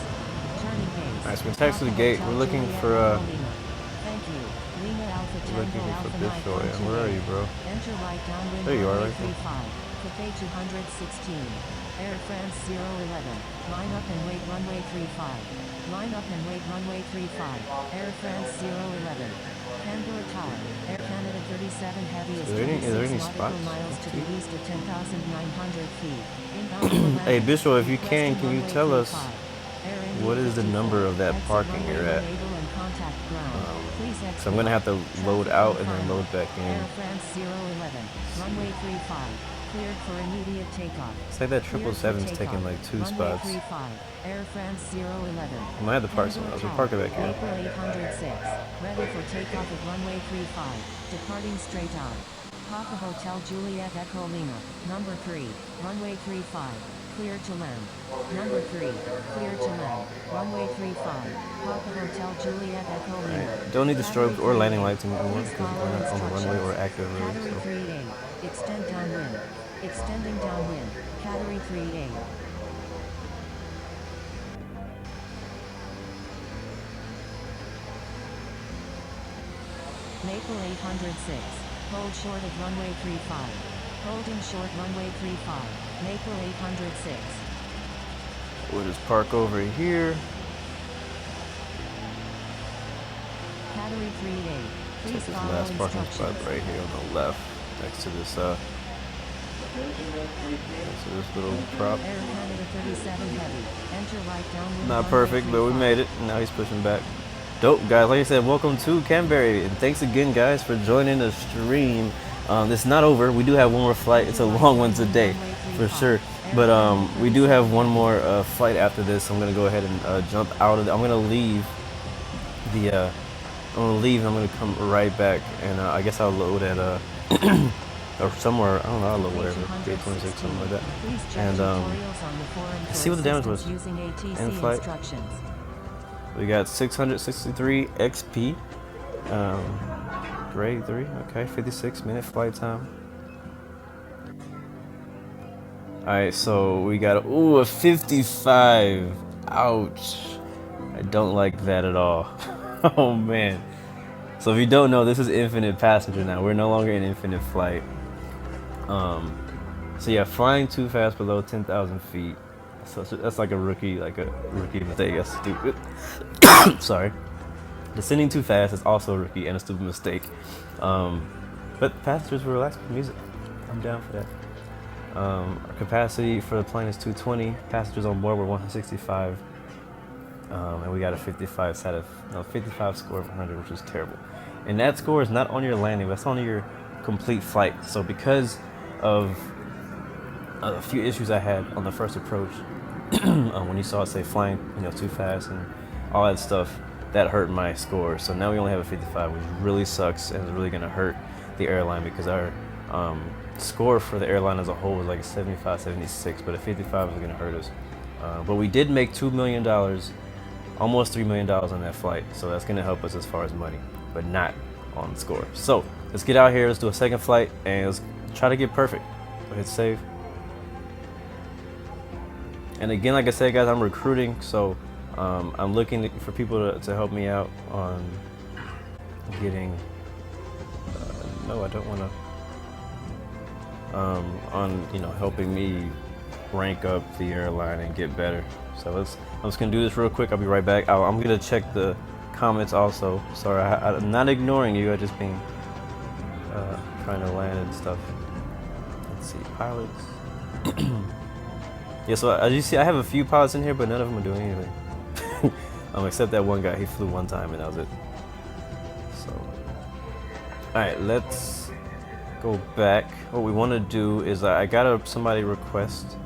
Turning base. Alright, so we taxi to the Papa gate. Hotel We're looking Juliet for Echo Lima. Thank you. Lima Alpha we're looking Tango for Alpha this Mike show. Yeah, 128. where are you, bro? Enter right downwind There you are, runway right there. 35. Cathay 216. Air France 011. Line up and wait runway 35. Line up and wait runway 35. Air France 011. Pandora Tower. Air Canada 37 Heavy is Is there any 26 spots? nautical miles to the east at 10,900 feet. Inbound to Atlantic. Hey Bishop, if you Requesting can you runway tell us 35. Air India what is the 54. number of that Exit parking runway you're at? enable and contact ground. Please exit. So I'm gonna have to load Traffic out on and then final. load back in. Air France 011. Runway 35. Cleared for immediate takeoff. It's like that Cleared for 777's taking takeoff. like 2 Runway spots. 35. Air France 011. I might have to park somewhere else. We'll park it back here. April 806. Ready for takeoff at runway 35. Departing straight out. Papa Hotel Juliet Echo Lima. Number 3. Runway 35. Clear to land. Number 3. Clear to land. Runway 35. Papa Hotel Juliet Echo Lima. Alright, don't need the strobes or landing lights anymore Please because follow we're not on the runway or instructions. active really. Category So 3A. Extend downwind. Extending downwind. Category 3A. Maple 806. Hold short of runway 35. Holding short runway 35. Maple 806. we'll just park over here. Category 3A. Take Please this follow last parking instructions. spot right here on the left, next to this little prop. Air Canada 37 Heavy. Enter right downwind. Not runway perfect, but we 35. made it. And now he's pushing back. Dope, guys. Like I said, welcome to Canberra, and thanks again, guys, for joining the stream. It's not over. We do have one more flight. It's a long one today, for sure. But we do have one more flight after this. I'm gonna go ahead and jump out of. I'm gonna leave the. I'm gonna leave. And I'm gonna come right back, and I guess I'll load at or somewhere. I don't know. I'll load whatever. 826, something like that. Please check And tutorials on the forum for see what the damage was. assistance using ATC In flight. instructions. We got 663 XP, grade 3, okay, 56-minute flight time. Alright, so we got, a 55, ouch, I don't like that at all. Oh man. So if you don't know, this is infinite passenger now, we're no longer in infinite flight. So yeah, flying too fast below 10,000 feet So that's like a rookie mistake. That's stupid. Sorry. Descending too fast is also a rookie and a stupid mistake. But passengers will relax with music. I'm down for that. Our capacity for the plane is 220. Passengers on board were 165. And we got a 55 score of 100, which is terrible. And that score is not on your landing, that's on your complete flight. So because of a few issues I had on the first approach, when you saw it say flying, too fast and all that stuff, that hurt my score. So now we only have a 55, which really sucks and is really going to hurt the airline because our score for the airline as a whole was like a 75, 76, but a 55 was going to hurt us. But we did make $2 million, almost $3 million on that flight. So that's going to help us as far as money, but not on the score. So let's get out here, let's do a second flight, and let's try to get perfect. Go hit save. And again, like I said, guys, I'm recruiting, so I'm looking for people to help me out on getting. No, I don't want to. On helping me rank up the airline and get better. So I'm just gonna do this real quick. I'll be right back. I'm gonna check the comments also. Sorry, I'm not ignoring you. I just been trying to land and stuff. Let's see, pilots. Yeah, so as you see, I have a few pilots in here, but none of them are doing anything. Except that one guy. He flew one time, and that was it. So, all right, let's go back. What we want to do is I got somebody requested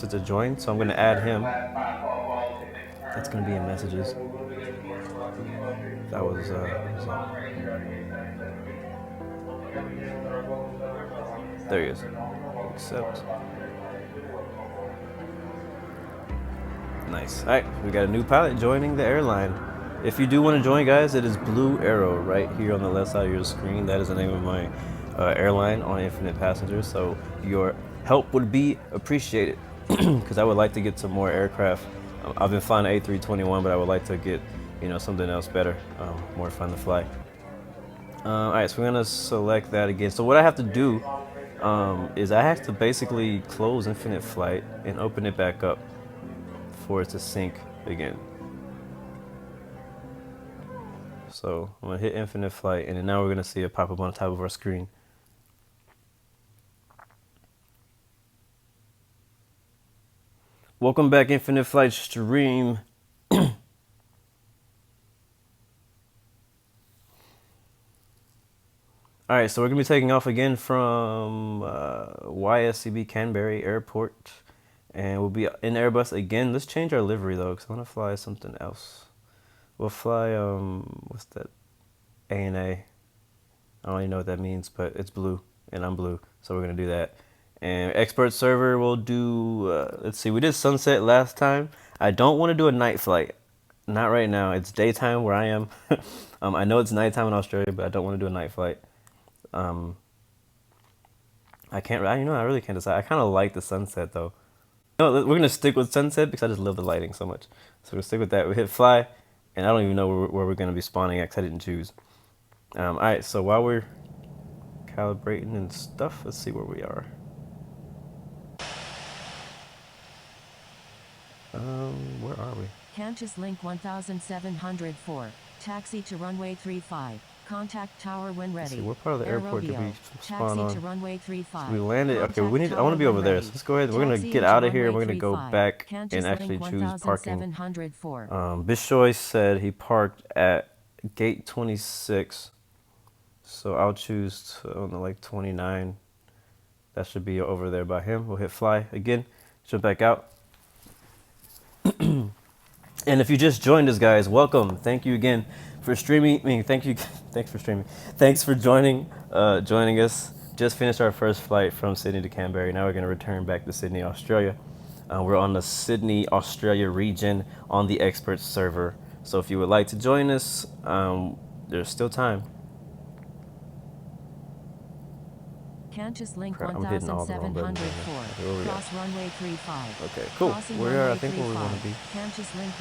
to join, so I'm going to add him. That's going to be in messages. That was there he is. Accept. Nice. All right, we got a new pilot joining the airline. If you do want to join, guys, it is Blue Arrow right here on the left side of your screen. That is the name of my airline on Infinite Passengers. So your help would be appreciated because I would like to get some more aircraft. I've been flying the A321, but I would like to get something else better, more fun to fly. All right, so we're gonna select that again. So what I have to do is I have to basically close Infinite Flight and open it back up for it to sync again. So I'm gonna hit Infinite Flight, and then now we're gonna see it pop up on the top of our screen. Welcome back, Infinite Flight stream. All right, so we're gonna be taking off again from YSCB Canberra Airport, and we'll be in Airbus again. Let's change our livery though, because I want to fly something else. We'll fly what's that? ANA. I don't even know what that means, but it's blue, and I'm blue, so we're gonna do that. And expert server will do. Let's see, we did sunset last time. I don't want to do a night flight. Not right now. It's daytime where I am. I know it's nighttime in Australia, but I don't want to do a night flight. I can't. I really can't decide. I kind of like the sunset though. No, we're gonna stick with sunset because I just love the lighting so much. So we'll stick with that. We hit fly, and I don't even know where we're gonna be spawning at because I didn't choose. All right. So while we're calibrating and stuff, let's see where we are. Where are we? Qantas Link 1704. Taxi to runway 35. Contact tower when ready. See, what part of the airport did we spawn Taxi on? to runway 35. So we landed. Okay, I want to be over there. So let's go ahead. We're gonna get out of here. We're gonna go back and actually choose parking. Bishoy said he parked at gate 26. So I'll choose like 29. That should be over there by him. We'll hit fly again. Jump back out. And if you just joined us, guys, welcome. Thank you again for streaming. Thanks for streaming. Thanks for joining us. Just finished our first flight from Sydney to Canberra. Now we're going to return back to Sydney, Australia. We're on the Sydney, Australia region on the expert server. So if you would like to join us, there's still time. Qantas Link 1704. Cross runway 35. Okay, cool. We're I think where we want to be.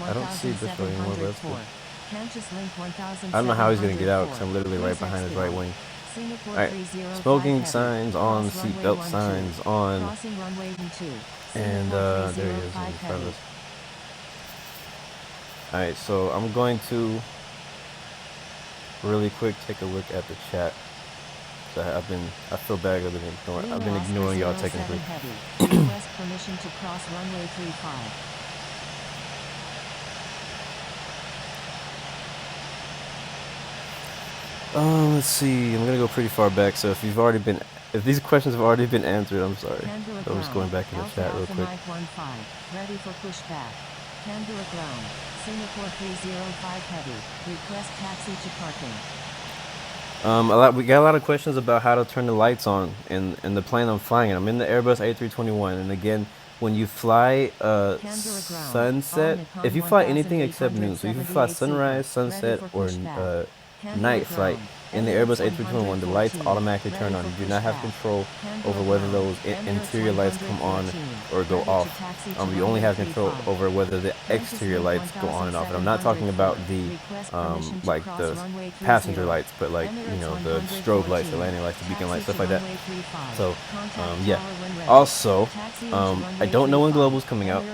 I don't see this way anymore, but that's cool. I don't know how he's going to get out because I'm literally right behind his right wing. Alright, smoking signs on, seatbelt signs on. And there he is in front of us. Alright, so I'm going to really quick take a look at the chat. So I feel bad I've been ignoring y'all technically. Request permission to cross runway 35. Let's see. I'm gonna go pretty far back. So if these questions have already been answered, I'm sorry. So I'm just going back in the chat real quick. Ready for pushback. Canberra ground. Singapore 305 heavy. Request taxi to parking. We got a lot of questions about how to turn the lights on in the plane I'm flying in. I'm in the Airbus A321, and again, when you fly sunset, if you fly anything except noon, so if you fly sunrise, sunset, or night flight in the Airbus A321, the lights automatically turn on. You do not have control over whether those interior lights come on or go off. You only have control over whether the exterior lights go on and off. And I'm not talking about the like the passenger lights, but like, you know, the strobe lights, the landing lights, the beacon lights, stuff like that. So yeah. Also, I don't know when Global's coming out.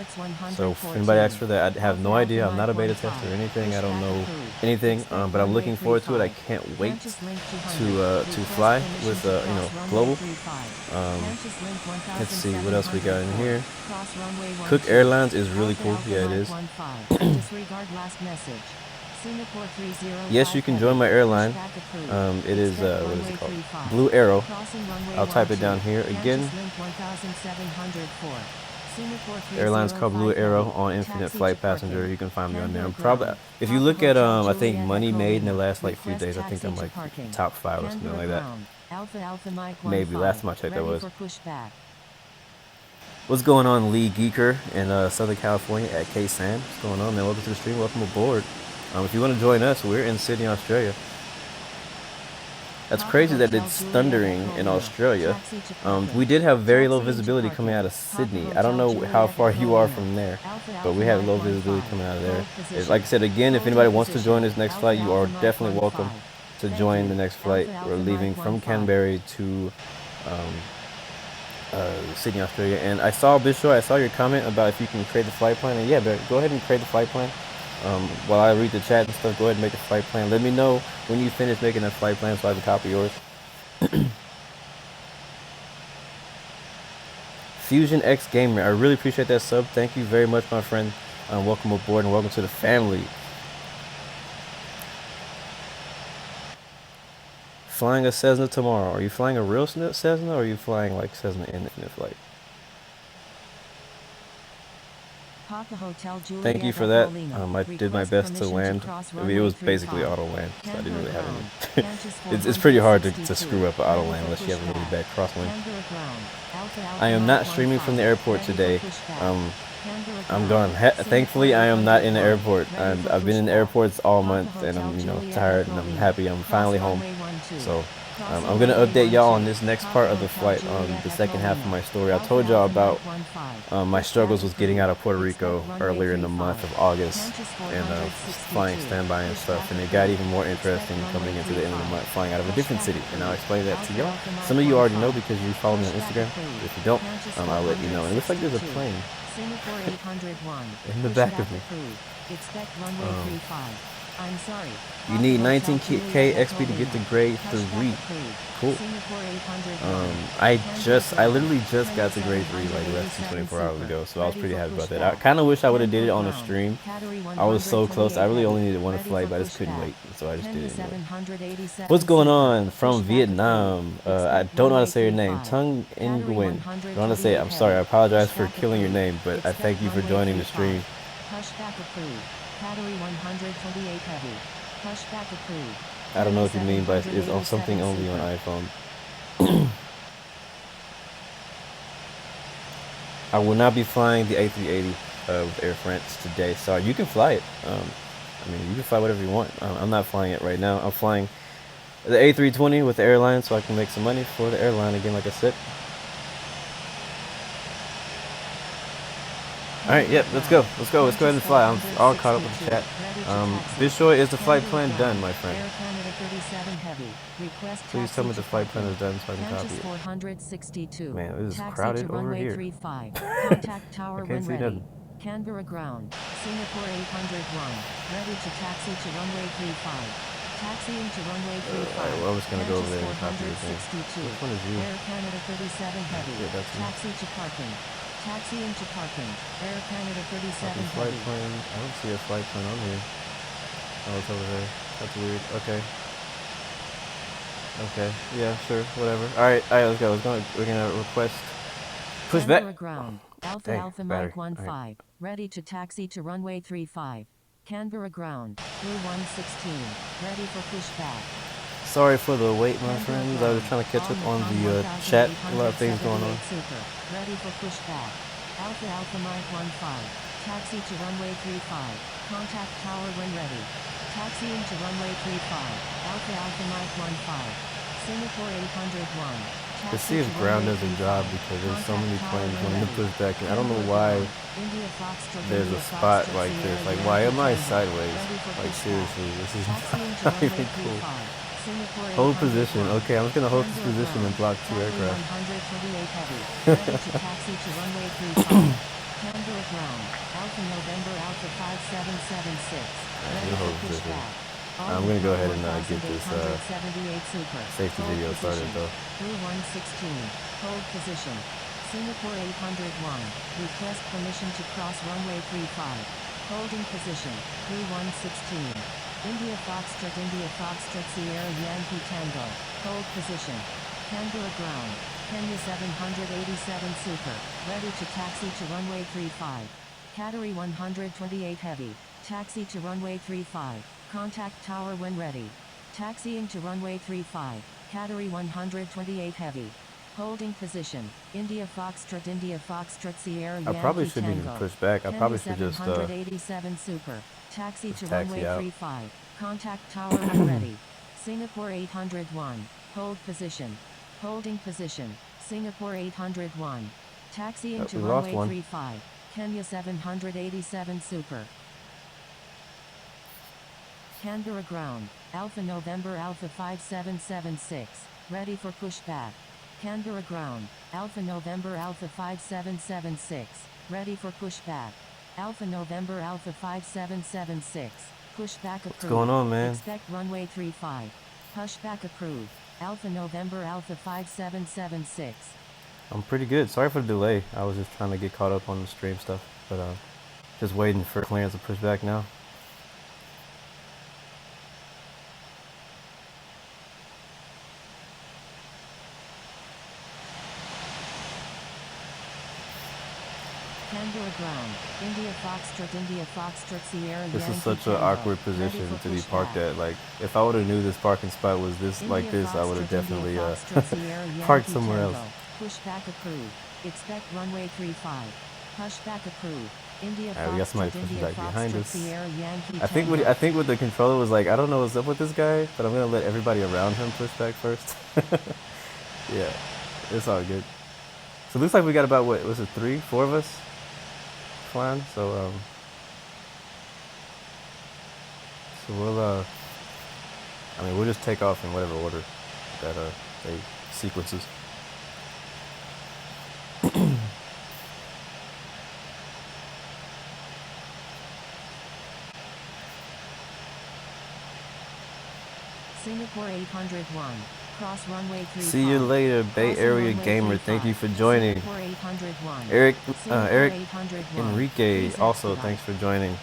So if anybody asks for that, I have no idea. I'm not a beta tester or anything. I don't know anything, but I'm looking forward to it. I can't wait to fly with you know, Global. Let's see what else we got in here. Cook Airlines is really cool. Yeah, it is. Yes, you can join my airline. It is what is it called? Blue Arrow. I'll type it down here again. Airline's called Blue Arrow on Infinite Flight Passenger. You can find me on there. I'm probably, if you look at I think money made in the last like few days, I think I'm like top 5 or something like that. Maybe last time I checked that was. What's going on, Lee Geeker in Southern California at K-San? What's going on, man? Welcome to the stream. Welcome aboard. If you want to join us, we're in Sydney, Australia. That's crazy that it's thundering in Australia. We did have very low visibility coming out of Sydney. I don't know how far you are from there, but we had low visibility coming out of there. Like I said, again, if anybody wants to join this next flight, you are definitely welcome to join the next flight. We're leaving from Canberra to Sydney, Australia. And I saw, Bishop, I saw your comment about if you can create the flight plan. And yeah, but go ahead and create the flight plan. While I read the chat and stuff, go ahead and make a flight plan. Let me know when you finish making that flight plan so I have a copy of yours. Fusion X Gamer, I really appreciate that sub. Thank you very much, my friend. Welcome aboard and welcome to the family. Flying a Cessna tomorrow. Are you flying a real Cessna or are you flying like Cessna Infinite Flight? Thank you for that. I did my best to land. I mean, it was basically auto land, so I didn't really have any. it's pretty hard to screw up an auto land unless you have a really bad crosswind. I am not streaming from the airport today. I'm gone. Thankfully, I am not in the airport. I've been in the airports all month, and I'm, you know, tired, and I'm happy I'm finally home. So I'm gonna update y'all on this next part of the flight, on the second half of my story. I told y'all about my struggles with getting out of Puerto Rico earlier in the month of August, and flying standby and stuff, and it got even more interesting coming into the end of the month, flying out of a different city, and I'll explain that to y'all. Some of you already know because you follow me on Instagram. If you don't, I'll let you know. And it looks like there's a plane in the back of me. I'm sorry. You need 19K XP to get to grade 3. Cool. I literally just got to grade 3 like less than 24 hours ago, so I was pretty happy about that. I kind of wish I would have did it on a stream. I was so close. I really only needed one flight, but I just couldn't wait, so I just did it anyway. What's going on from Vietnam? I don't know how to say your name. Tung Nguyen. I don't know how to say it. I'm sorry. I apologize for killing your name, but I thank you for joining the stream. Category 128 heavy. Pushback approved. I don't know what you mean by it's on something only on iPhone. I will not be flying the A380 with Air France today. Sorry, you can fly it. I mean, you can fly whatever you want. I'm not flying it right now. I'm flying the A320 with the airline so I can make some money for the airline again, like I said. All right, yep, let's go. Let's go. Let's go ahead and fly. I'm all caught up with the chat. Bishoy, is the flight plan done, my friend? Air Canada 37 Heavy. Request Please tell me taxi the to flight plan parking. is done so I can Kansas copy it. 462. Man, it is Taxi crowded to over runway here. 35. Contact tower I when can't see ready. nothing. Canberra ground. Singapore 801. Ready to taxi to runway 35. Taxiing to runway 35. Alright, well, I'm just gonna go over there and copy the thing. 462. Which one is you? Air Canada 37 Heavy. Yeah, that's me. Taxi to parking. Taxiing to parking. Air Canada 37 Copy flight Heavy. plan. I don't see a flight plan on here. Oh, it's over there. That's weird. Okay. Okay. Yeah, sure. Whatever. Alright, let's go. We're gonna request push back. Canberra ground. Alpha Dang, Alpha battery. Mike 15. Alright. Ready to taxi to runway 35. Canberra ground. Blue 116. Ready for pushback. Sorry for the wait, my friends. I was trying to catch up on the chat. A lot of things going on. Super. Ready for pushback. Alpha Alpha Mike 15. Taxi to runway 35. Contact tower when ready. Taxiing to runway 35. Alpha Alpha Mike 15. Singapore 801. To see if ground does a job because there's so many planes wanting to push back. And I don't know why there's a spot like this. Like, why am I sideways? Like, seriously, this is not even cool. Hold position. Okay, I'm just going to hold this position and block 2 aircraft. Canberra ground. Alpha November Alpha 5776. Ready for pushback. I'm going to go ahead and get this safety video started though. Blue 116. Hold position. Singapore 801. Request permission to cross runway 35. Holding position. Blue 116. India Foxtrot Sierra Yankee Tango. Hold position. Canberra ground. Kenya 787 Super. Ready to taxi to runway 35. Category 128 Heavy. Taxi to runway 35. Contact tower when ready. Taxiing to runway 35. Category 128 Heavy. Holding position. India Foxtrot Sierra Yankee Tango. I probably shouldn't even push back. I probably should just 787 Super. Taxi to taxi runway out. 35. Contact tower when ready. Singapore 801. Hold position. Holding position. Singapore 801. Taxiing to we lost runway one. 35. Kenya 787 Super. Canberra ground. Alpha November Alpha 5776. Ready for pushback. Canberra ground. Alpha November Alpha 5776. Ready for pushback. Alpha November Alpha 5776. Pushback approved. What's going on, man? Expect runway 35. Pushback approved. Alpha November Alpha 5776. I'm pretty good. Sorry for the delay. I was just trying to get caught up on the stream stuff, but just waiting for clearance to push back now. Canberra ground. India Foxtrot Sierra This Yankee is such an Tango. awkward Ready position for to be pushback. parked at. Like, if I would have knew this parking spot was this India like this, I would have Foxtrot, definitely India Foxtrot, Sierra parked Yankee somewhere Tango. else. Pushback approved. Expect runway 35. Pushback approved. India Alright, we got somebody Foxtrot, pushing India back behind Foxtrot, us. Sierra Yankee I think Tango. what the controller was like, I don't know what's up with this guy, but I'm gonna let everybody around him push back first. Yeah, it's all good. So it looks like we got about what was it, 4 of us flying. So we'll I mean we'll just take off in whatever order that they sequences. Singapore 801. Cross runway 35. See you later, Bay Crossing Area runway Gamer. 35. Thank you for joining. Singapore 801. Eric Singapore 801. Enrique Please also expedite. thanks for joining.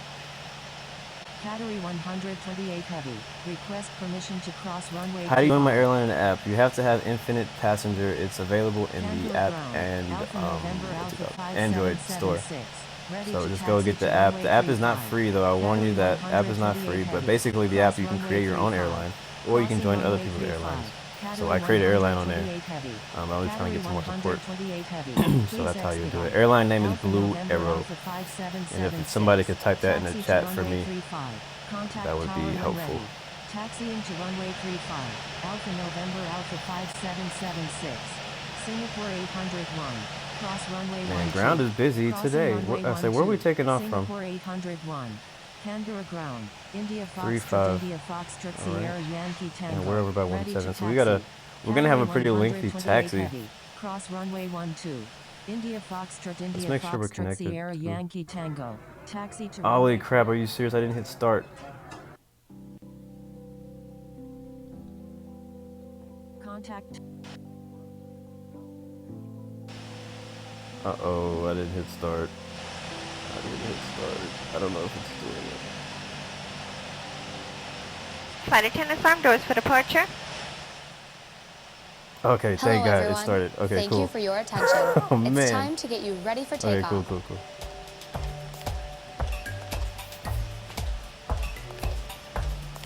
Category 128 Heavy. Request permission to cross runway. How do you join my 35. airline app? You have to have Infinite Passenger. It's available in the Canberra app ground. and Alpha November what's it Alpha called? Android store. 5776. Ready So to just go taxi get the to app. runway The app is not 35. free though. I warn you that Category app is not free. 128 But Heavy. basically the app Cross you can runway create your own 35. airline, or you can join Crossing other runway people's 35. airlines. So Category I created an airline on there. 128 Heavy. I was trying to get some more support. 128 Heavy. So that's how you do it. Please Airline name is Alpha Blue November Arrow. Alpha 5776. And if somebody could type that in the Taxi to chat for runway me, 35. Contact that would be tower when helpful. ready. Taxiing to runway 35. Alpha November Alpha 5776. Singapore 801. Cross runway Man, 12. ground is busy Crossing today. runway I say, where are we 12. taking off from? Singapore 801. Canberra ground. India 3-5. Foxtrot, India Foxtrot, All right. Sierra Yankee Tango. And we're over by Ready to 17. So taxi. we're gonna have a pretty Runway lengthy 128 taxi. heavy. Cross runway 12. India Foxtrot, India make sure we're Foxtrot, connected, Sierra too. Yankee Tango. Taxi to Oh, runway wait, crap. Are you serious? I didn't hit start. Contact. Uh-oh, I didn't hit start. I don't know if it's doing it. Flight attendants arm doors for departure. Okay, Hello, thank God everyone. it started. Okay, Thank cool. you for your attention. Oh, It's man. time to get you ready for Okay, takeoff. cool.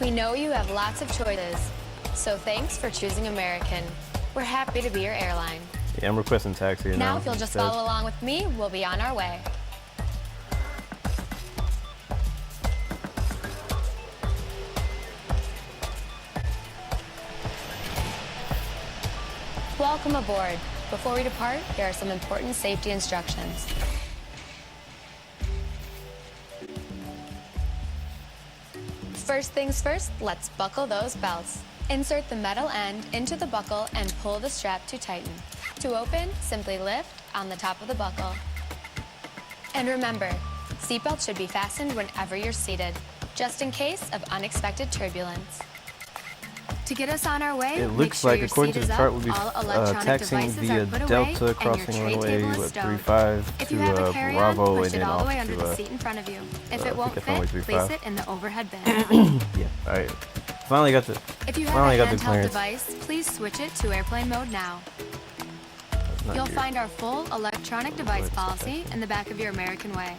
We know you have lots of choices, so thanks for choosing American. We're happy to be your airline. Yeah, I'm requesting taxi now. Now, if you'll just follow along with me, we'll be on our way. Welcome aboard. Before we depart, there are some important safety instructions. First things first, let's buckle those belts. Insert the metal end into the buckle and pull the strap to tighten. To open, simply lift on the top of the buckle. And remember, seatbelts should be fastened whenever you're seated, just in case of unexpected turbulence. To get us on our way, It make looks sure like, your according seat to the is chart, up, we'll be all electronic taxiing devices via are put away, Delta, and your crossing tray runway, table is what, stowed. 35 If to you have a carry-on, Bravo, push and it then all the off way under to the seat in front of you. If I it won't think that's runway fit, 35. place it in the overhead bin. Yeah, all right. Finally got the. If you have Finally a got the handheld clearance. device, please switch it to airplane mode now. Not You'll here. find our full electronic device it's policy okay. in the back of your American Way.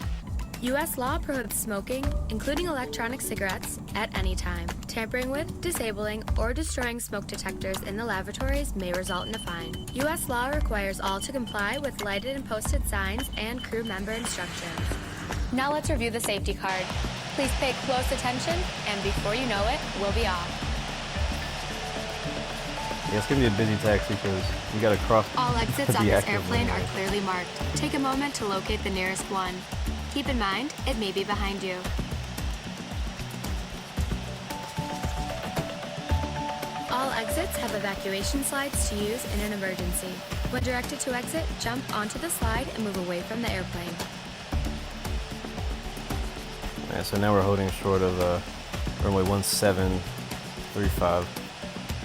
U.S. law prohibits smoking, including electronic cigarettes, at any time. Tampering with, disabling, or destroying smoke detectors in the lavatories may result in a fine. U.S. law requires all to comply with lighted and posted signs and crew member instructions. Now let's review the safety card. Please pay close attention, and before you know it, we'll be off. Yeah, it's gonna be a busy taxi because we gotta cross. All exits the on this active airplane are runway. clearly marked. Take a moment to locate the nearest one. Keep in mind, it may be behind you. All exits have evacuation slides to use in an emergency. When directed to exit, jump onto the slide and move away from the airplane. Yeah, so now we're holding short of runway 1735.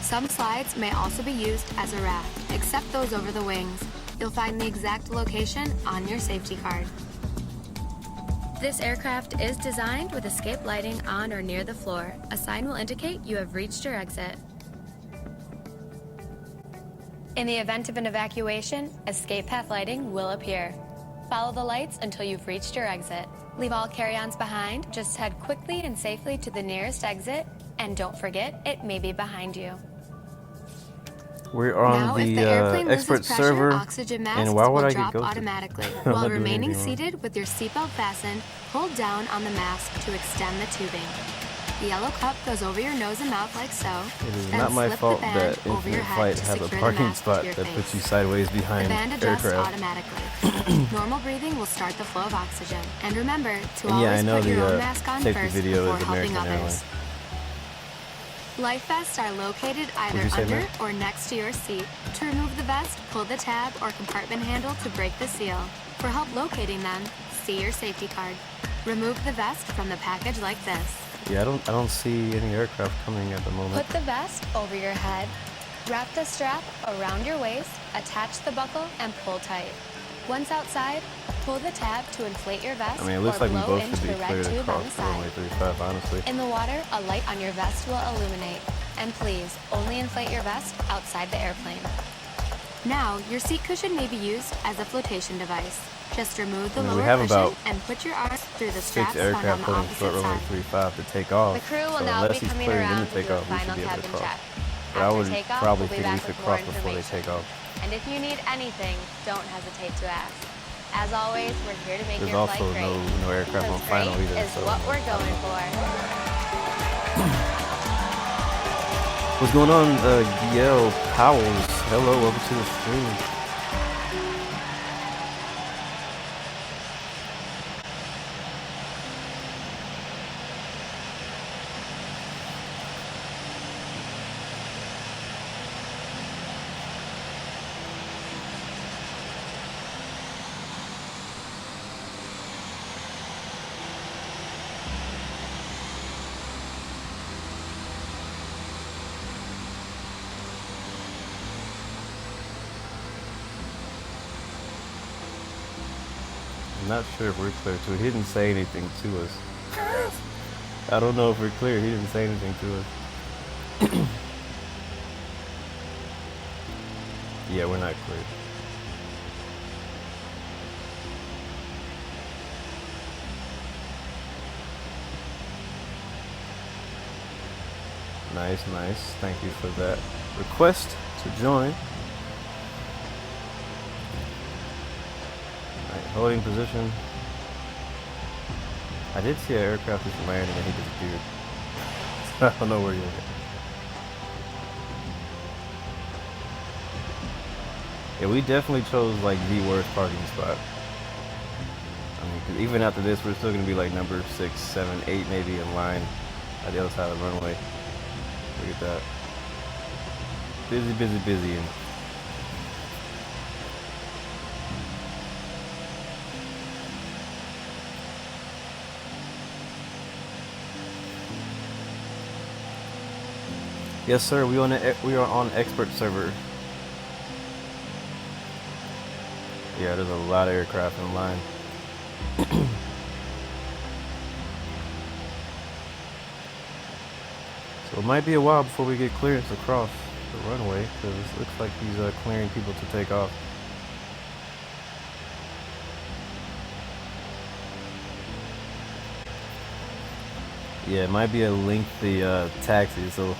Some slides may also be used as a raft, except those over the wings. You'll find the exact location on your safety card. This aircraft is designed with escape lighting on or near the floor. A sign will indicate you have reached your exit. In the event of an evacuation, escape path lighting will appear. Follow the lights until you've reached your exit. Leave all carry-ons behind. Just head quickly and safely to the nearest exit, and don't forget, it may be behind you. We're on Now, if the the airplane expert loses pressure, server, oxygen masks and why would will I get drop ghosted? automatically. I'm not While doing remaining anything wrong. seated with your seatbelt fastened, hold down on the mask to extend the tubing. The yellow cup goes over your nose and mouth like so. It is then not my slip fault the band that over your Infinite head Flight to has a secure the parking mask spot to your that face. puts you sideways The behind band adjusts aircraft. automatically. Normal breathing will start the flow of oxygen. And remember to And yeah, I always know put your the own mask on safety first video before is helping American others. Life vests are located either What'd you say, under Matt? or next to your seat. To remove the vest, pull the tab or compartment handle to break the seal. For help locating them, see your safety card. Remove the vest from the package like this. Yeah, I don't see any aircraft coming at the moment. Put the vest over your head. Wrap the strap around your waist, attach the buckle, and pull tight. Once outside, pull the tab to inflate your vest I mean, it looks or like we blow both into should be the red clear to tube on the cross runway side. 35, honestly. In the water, a light on your vest will illuminate. And please, only inflate your vest outside the airplane. Now, your seat cushion may be used as a flotation device. Just remove the I mean, we lower have cushion about and put your arms through the 6 straps found on aircraft the holding opposite short runway side. 35 to take off. The crew will so now unless be he's coming clearing around them to to take do a off, we should final be able to cabin cross. check. But I After would takeoff, probably we'll be think we back should with more cross before they information. take off. And if you need anything, don't hesitate to ask. As always, we're here to make There's your also flight great. no aircraft on Because final great either. is So what we're going for. what's going on, Gail Powers? Hello, welcome to the stream. not sure if we're clear to it. He didn't say anything to us. I don't know if we're clear. He didn't say anything to us. Yeah, we're not clear. Nice, nice. Thank you for that request to join. Alright, holding position. I did see an aircraft just landing and he disappeared. I don't know where he went. Yeah, we definitely chose like the worst parking spot. I mean, 'cause even after this, we're still gonna be like number 6, 7, 8 maybe in line at the other side of the runway. Look at that. Busy, busy, busy. And yes, sir. We are on expert server. Yeah, there's a lot of aircraft in line. So it might be a while before we get clearance across the runway, because it looks like he's clearing people to take off. Yeah, it might be a lengthy taxi, so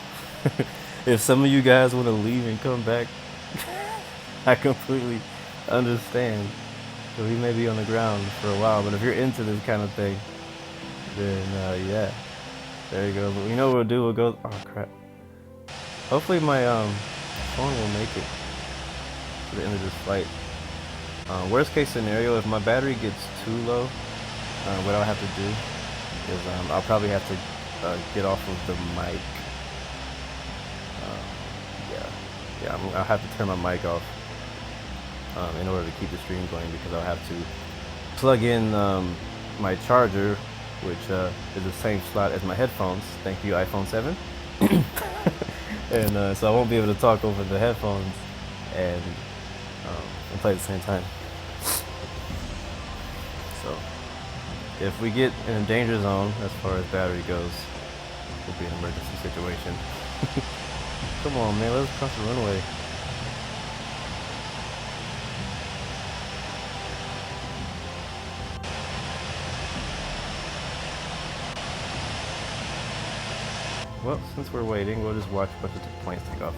if some of you guys want to leave and come back, I completely understand. So we may be on the ground for a while, but if you're into this kind of thing, then yeah, there you go. But you know what we'll do? We'll go. Oh crap! Hopefully my phone will make it to the end of this flight. Worst case scenario, if my battery gets too low, what I'll have to do is I'll probably have to get off of the mic. Yeah, I'll have to turn my mic off in order to keep the stream going, because I'll have to plug in my charger, which is the same slot as my headphones. Thank you, iPhone 7. And so I won't be able to talk over the headphones and play at the same time. So if we get in a danger zone as far as battery goes, it'll be an emergency situation. Come on, man, let's cross the runway. Well, since we're waiting, we'll just watch a bunch of planes take off.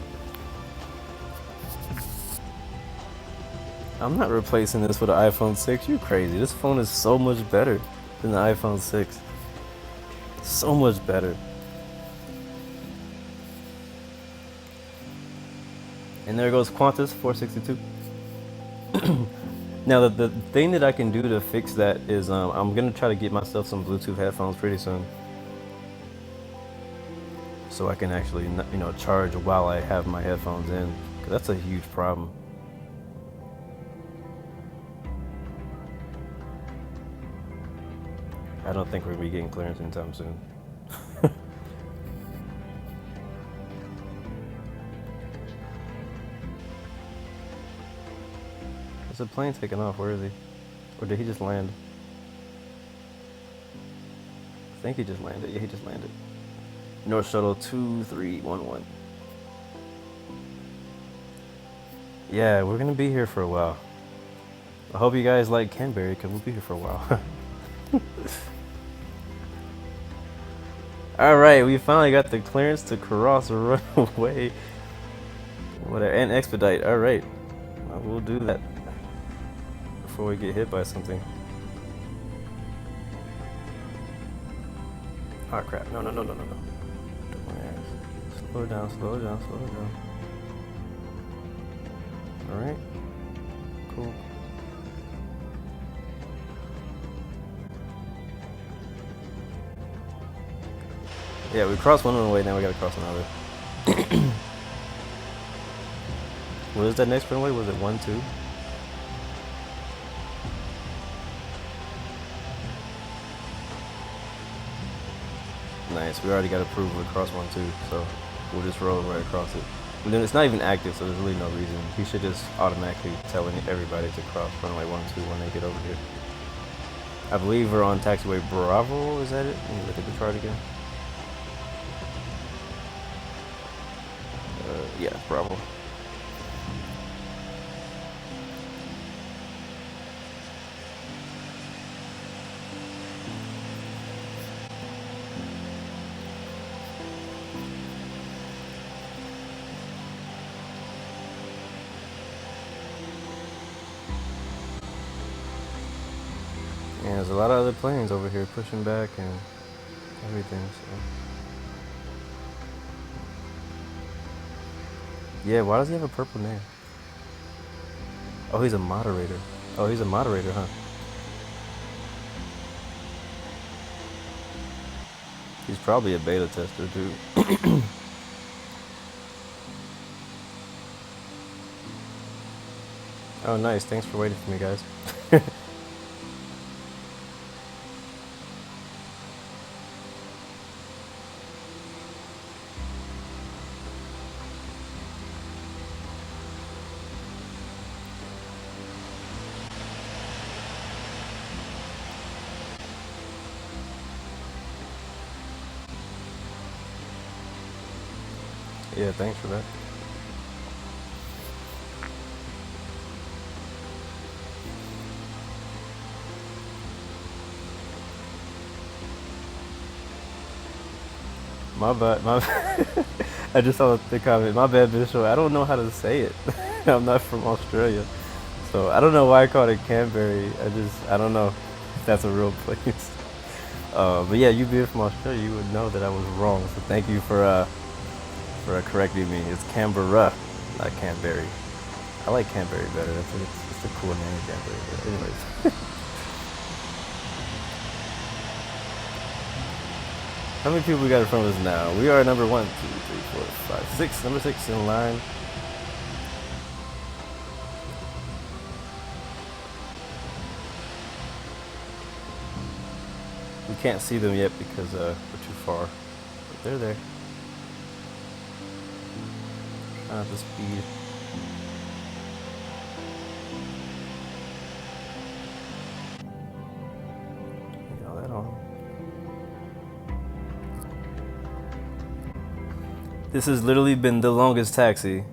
I'm not replacing this with an iPhone 6. You're crazy. This phone is so much better than the iPhone 6. So much better. And there goes Qantas 462. Now the thing that I can do to fix that is I'm gonna try to get myself some Bluetooth headphones pretty soon, so I can actually, you know, charge while I have my headphones in, 'cause that's a huge problem. I don't think we're gonna be getting clearance anytime soon. Is the plane taking off? Where is he? Or did he just land? I think he just landed. Yeah, he just landed. North Shuttle 2311. Yeah, we're gonna be here for a while. I hope you guys like Canberra, because we'll be here for a while. Alright, we finally got the clearance to cross the runway. Whatever, and expedite. Alright, we'll do that before we get hit by something. Oh crap, no. Slow down. Alright, cool. Yeah, we crossed one runway, now we gotta cross another. What is that next runway? Was it 1, 2? Nice, we already got approval to cross 1, 2, so we'll just roll right across it. And then it's not even active, so there's really no reason. He should just automatically tell everybody to cross runway 1, 2 when they get over here. I believe we're on taxiway Bravo. Is that it? Let me look at the chart again. Yeah, it's Bravo. And there's a lot of other planes over here pushing back and everything. So. Yeah, why does he have a purple name? Oh, he's a moderator. Oh, he's a moderator, huh? He's probably a beta tester, too. Oh, nice. Thanks for waiting for me, guys. Yeah, thanks for that. My bad. I just saw the comment. My bad, Bishop. I don't know how to say it. I'm not from Australia, so I don't know why I called it Canberry. I don't know if that's a real place. But yeah, you being from Australia, you would know that I was wrong. So thank you for correcting me. It's Canberra, not Canberry. I like Canberry better. It's a cool name, Canberry. But anyways. How many people we got in front of us now? We are number 1, 2, 3, 4, 5, 6. Number 6 in line. We can't see them yet because we're too far. But they're there. The speed. Get all that on. This has literally been the longest taxi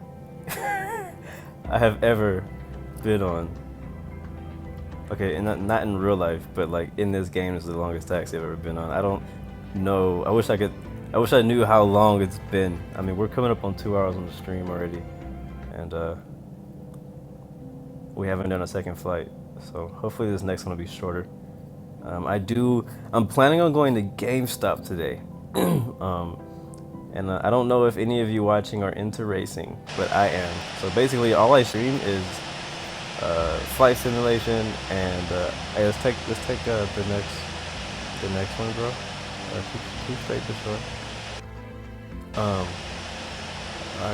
I have ever been on. Okay, and not in real life, but like in this game, is the longest taxi I've ever been on. I don't know. I wish I knew how long it's been. I mean, we're coming up on 2 hours on the stream already, and we haven't done a second flight. So hopefully this next one will be shorter. I'm planning on going to GameStop today. And I don't know if any of you watching are into racing, but I am. So basically, all I stream is flight simulation, and hey, let's take the next one, bro. Keep straight to shore. I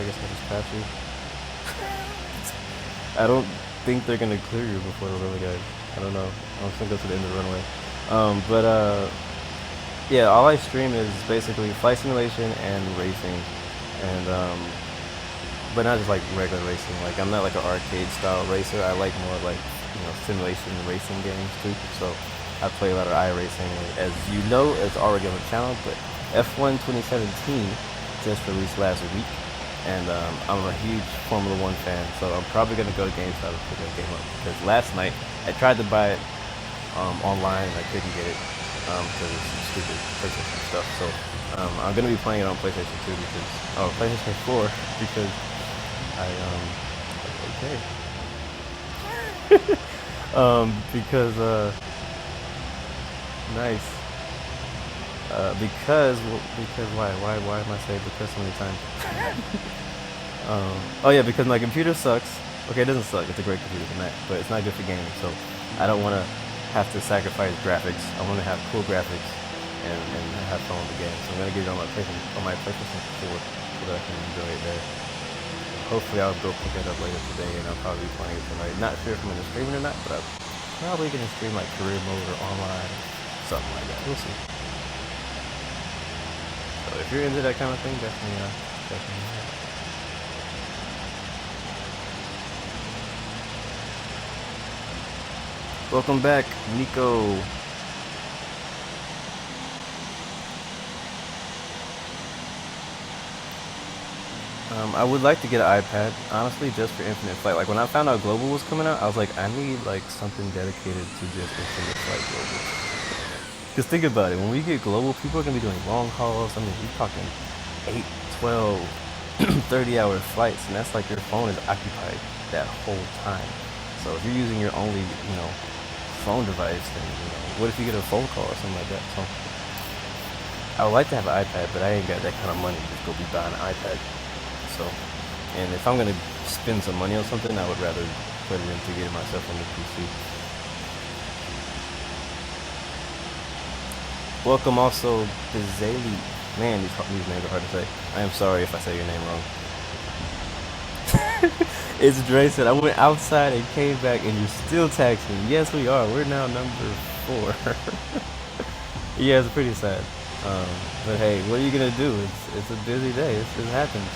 guess I'll just pass you. I don't think they're gonna clear you before the runway, guys. I don't know. I'm just gonna go to the end of the runway. Yeah, all I stream is basically flight simulation and racing, and but not just like regular racing. Like, I'm not like an arcade style racer. I like more like, simulation racing games too. So I play a lot of iRacing. As you know, it's already on the channel, but F1 2017 just released last week, and I'm a huge Formula 1 fan. So I'm probably gonna go to GameStop and pick that game up, because last night I tried to buy it online and I couldn't get it. Because of some stupid PlayStation stuff. So I'm gonna be playing it on PlayStation 2 PlayStation 4 because nice. Because why am I saying because so many times? Oh yeah, because my computer sucks. Okay, it doesn't suck. It's a great computer, but it's not good for gaming. So I don't want to have to sacrifice graphics. I want to have cool graphics and have fun with the game. So I'm gonna get it on my PlayStation 4 so that I can enjoy it there. Hopefully I'll go pick it up later today, and I'll probably be playing it tonight. Not sure if I'm gonna stream it or not, but I'm probably gonna stream like career mode or online, something like that. We'll see. So if you're into that kind of thing, definitely. Welcome back, Nico. I would like to get an iPad, honestly, just for Infinite Flight. Like when I found out Global was coming out, I was like, I need like something dedicated to just Infinite Flight Global. Because think about it, when we get Global, people are gonna be doing long hauls. I mean, we're talking 8, 12, 30-hour flights, and that's like your phone is occupied that whole time. So if you're using your only, phone device, then what if you get a phone call or something like that? So I would like to have an iPad, but I ain't got that kind of money to just go be buying an iPad. So, and if I'm gonna spend some money on something, I would rather put it into getting myself on the PC. Welcome also Bizali. Man, these names are hard to say. I am sorry if I say your name wrong. It's Dre said, I went outside and came back and you're still taxing. Yes, we are. We're now number 4. Yeah, it's pretty sad. But hey, what are you gonna do? It's a busy day. It happens.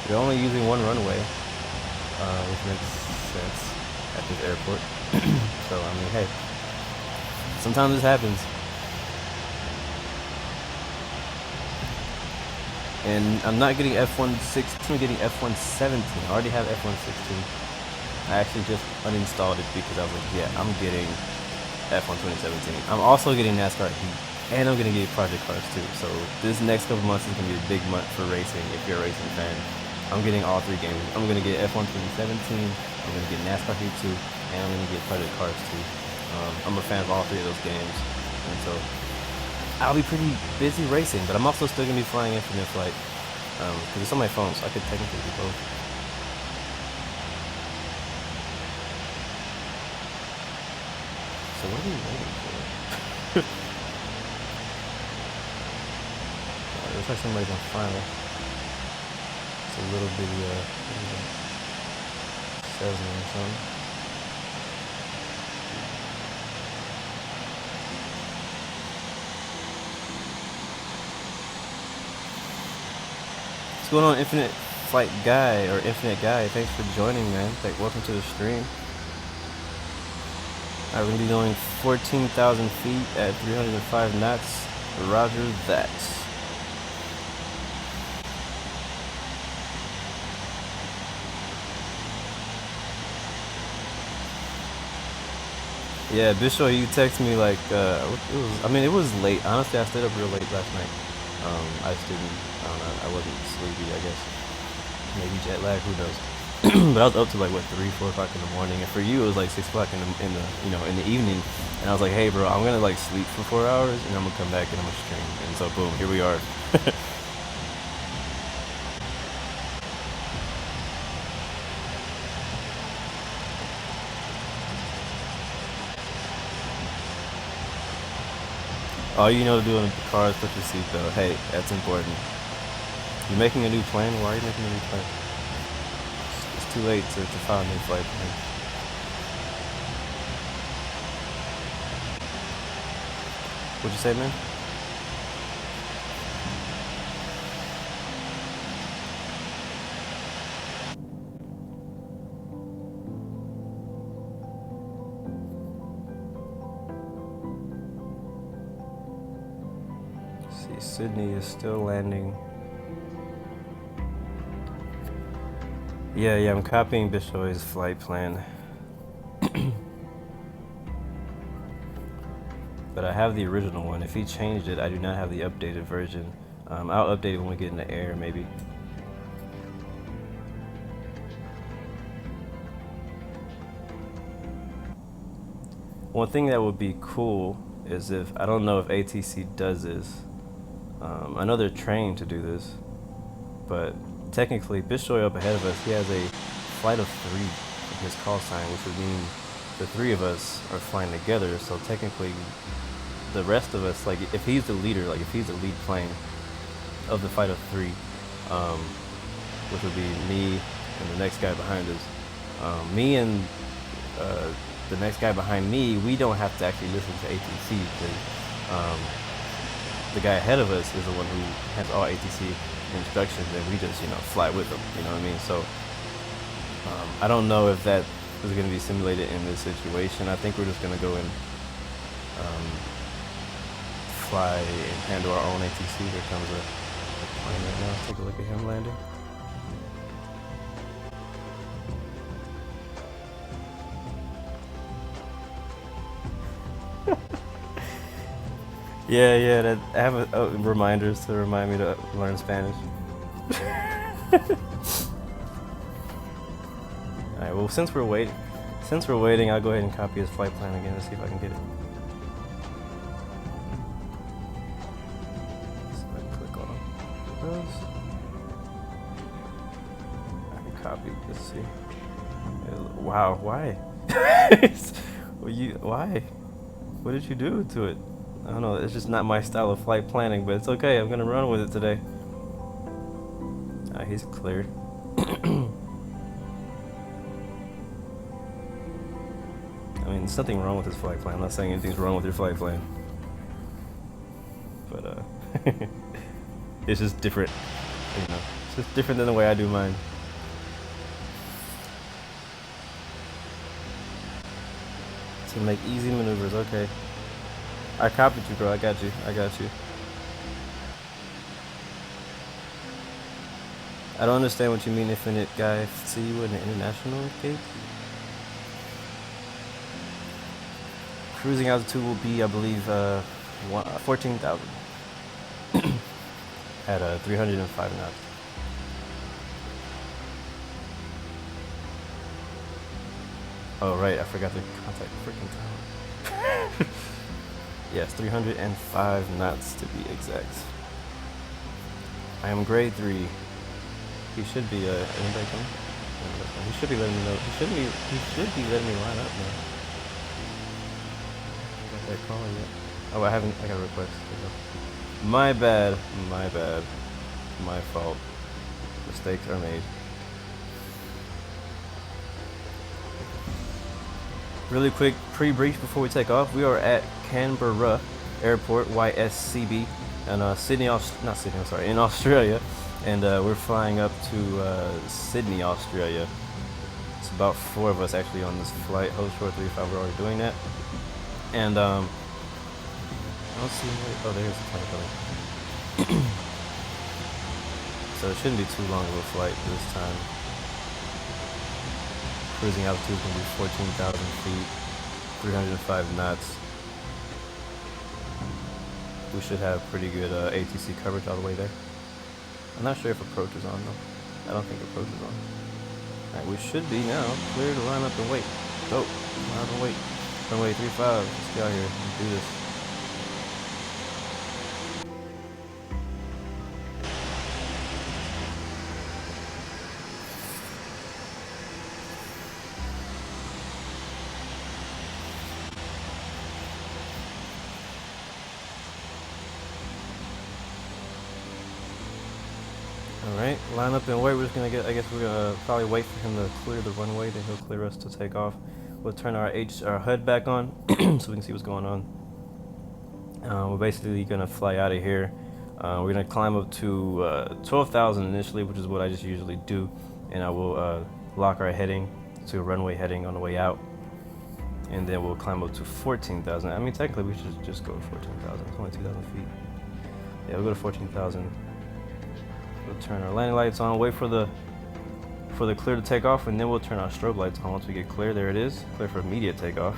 You're only using one runway, which makes sense at this airport. So I mean, hey, sometimes this happens. And I'm not getting F116, I'm getting F117. I already have F116. I actually just uninstalled it because I was like, yeah, I'm getting F1 2017. I'm also getting NASCAR Heat, and I'm gonna get Project Cars too. So this next couple months is gonna be a big month for racing if you're a racing fan. I'm getting all 3 games. I'm gonna get F1 2017, I'm gonna get NASCAR Heat 2, and I'm gonna get Project Cars 2. I'm a fan of all 3 of those games, and so I'll be pretty busy racing, but I'm also still gonna be flying Infinite Flight because it's on my phone, so I could technically do both. So what are we waiting for? It looks like somebody's on final. It's a little bitty salesman or something. What's going on, Infinite Flight Guy, or Infinite Guy? Thanks for joining, man. Welcome to the stream. We're going to be doing 14,000 feet at 305 knots. Roger that. Yeah, Bishop, you text me like, it was late. Honestly, I stayed up real late last night. I just didn't, I don't know, I wasn't sleepy, I guess. Maybe jet lag, who knows. But I was up to like, 3, 4 o'clock in the morning. And for you, it was like 6 o'clock in the evening. And I was like, hey bro, I'm gonna like sleep for 4 hours and I'm gonna come back and I'm gonna stream. And so boom, here we are. All you know to do in the car is put your seatbelt. Hey, that's important. You're making a new plan? Why are you making a new plan? It's too late to file a new flight plan. What'd you say, man? See, Sydney is still landing. Yeah, I'm copying Bishoy's flight plan. But I have the original one. If he changed it, I do not have the updated version. I'll update it when we get in the air, maybe. One thing that would be cool is if, I don't know if ATC does this. I know they're trained to do this, but technically, Bishoy up ahead of us, he has a flight of 3 in his call sign, which would mean the 3 of us are flying together. So technically, the rest of us, like if he's the leader, like if he's the lead plane of the flight of 3, which would be me and the next guy behind us, me and the next guy behind me, we don't have to actually listen to ATC because the guy ahead of us is the one who has all ATC instructions, and we just fly with them. You know what I mean? So I don't know if that is going to be simulated in this situation. I think we're just going to go and fly and handle our own ATC. There comes a plane right now. Let's take a look at him landing. Yeah. That I have reminders to remind me to learn Spanish. All right. Well, since we're waiting, I'll go ahead and copy his flight plan again and see if I can get it. So I click on those. I can copy. Let's see. Wow. Why? Why? What did you do to it? I don't know. It's just not my style of flight planning, but it's okay. I'm gonna run with it today. He's cleared. I mean, there's nothing wrong with his flight plan. I'm not saying anything's wrong with your flight plan, but it's just different. You know, it's just different than the way I do mine. To make easy maneuvers. Okay. I copied you, bro. I got you. I don't understand what you mean, infinite guy. See you in the international gate? Cruising altitude will be, I believe, 14,000 at 305 knots. Oh, right. I forgot to contact the freaking tower. Yes, 305 knots to be exact. I am grade 3. He should be, anybody coming? He should be letting me know. He should be letting me line up now. I got that call yet. Oh, I got a request. My bad. My fault. Mistakes are made. Really quick pre-brief before we take off. We are at Canberra Airport, YSCB, and in Australia, and we're flying up to Sydney, Australia. It's about 4 of us actually on this flight. Host short 35. We're already doing that, and I don't see any. Oh, there's the plane coming. So it shouldn't be too long of a flight this time. Cruising altitude is going to be 14,000 feet, 305 knots. We should have pretty good ATC coverage all the way there. I'm not sure if approach is on though. I don't think approach is on. Alright, we should be now clear to line up and wait. Go, line up and wait. Runway 35, let's get out here and do this. Alright, line up and wait. We're just gonna I guess we're gonna probably wait for him to clear the runway, then he'll clear us to take off. We'll turn our HUD back on so we can see what's going on. We're basically gonna fly out of here. We're gonna climb up to 12,000 initially, which is what I just usually do, and I will lock our heading to a runway heading on the way out, and then we'll climb up to 14,000. I mean, technically we should just go to 14,000. It's only 2,000 feet. Yeah, we'll go to 14,000. We'll turn our landing lights on, wait for the clear to take off, and then we'll turn our strobe lights on once we get clear. There it is, clear for immediate takeoff.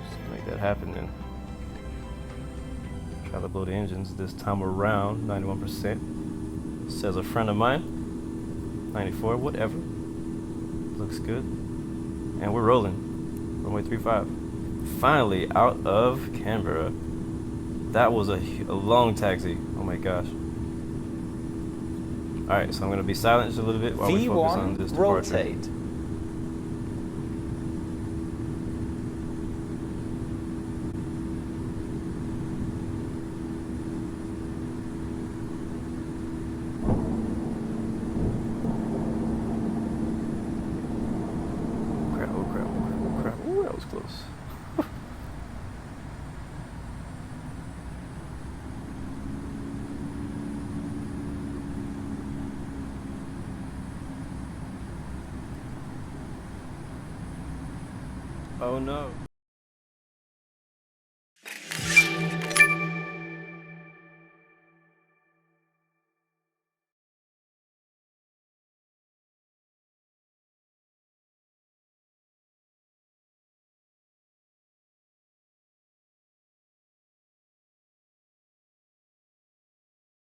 Just make that happen then. Try to blow the engines this time around. 91%. Says a friend of mine. 94, whatever. Looks good. And we're rolling. Runway 35. Finally out of Canberra. That was a long taxi. Oh my gosh. Alright, so I'm going to be silent just a little bit while we focus on this departure. Rotate. Crap. Ooh, that was close. Oh no.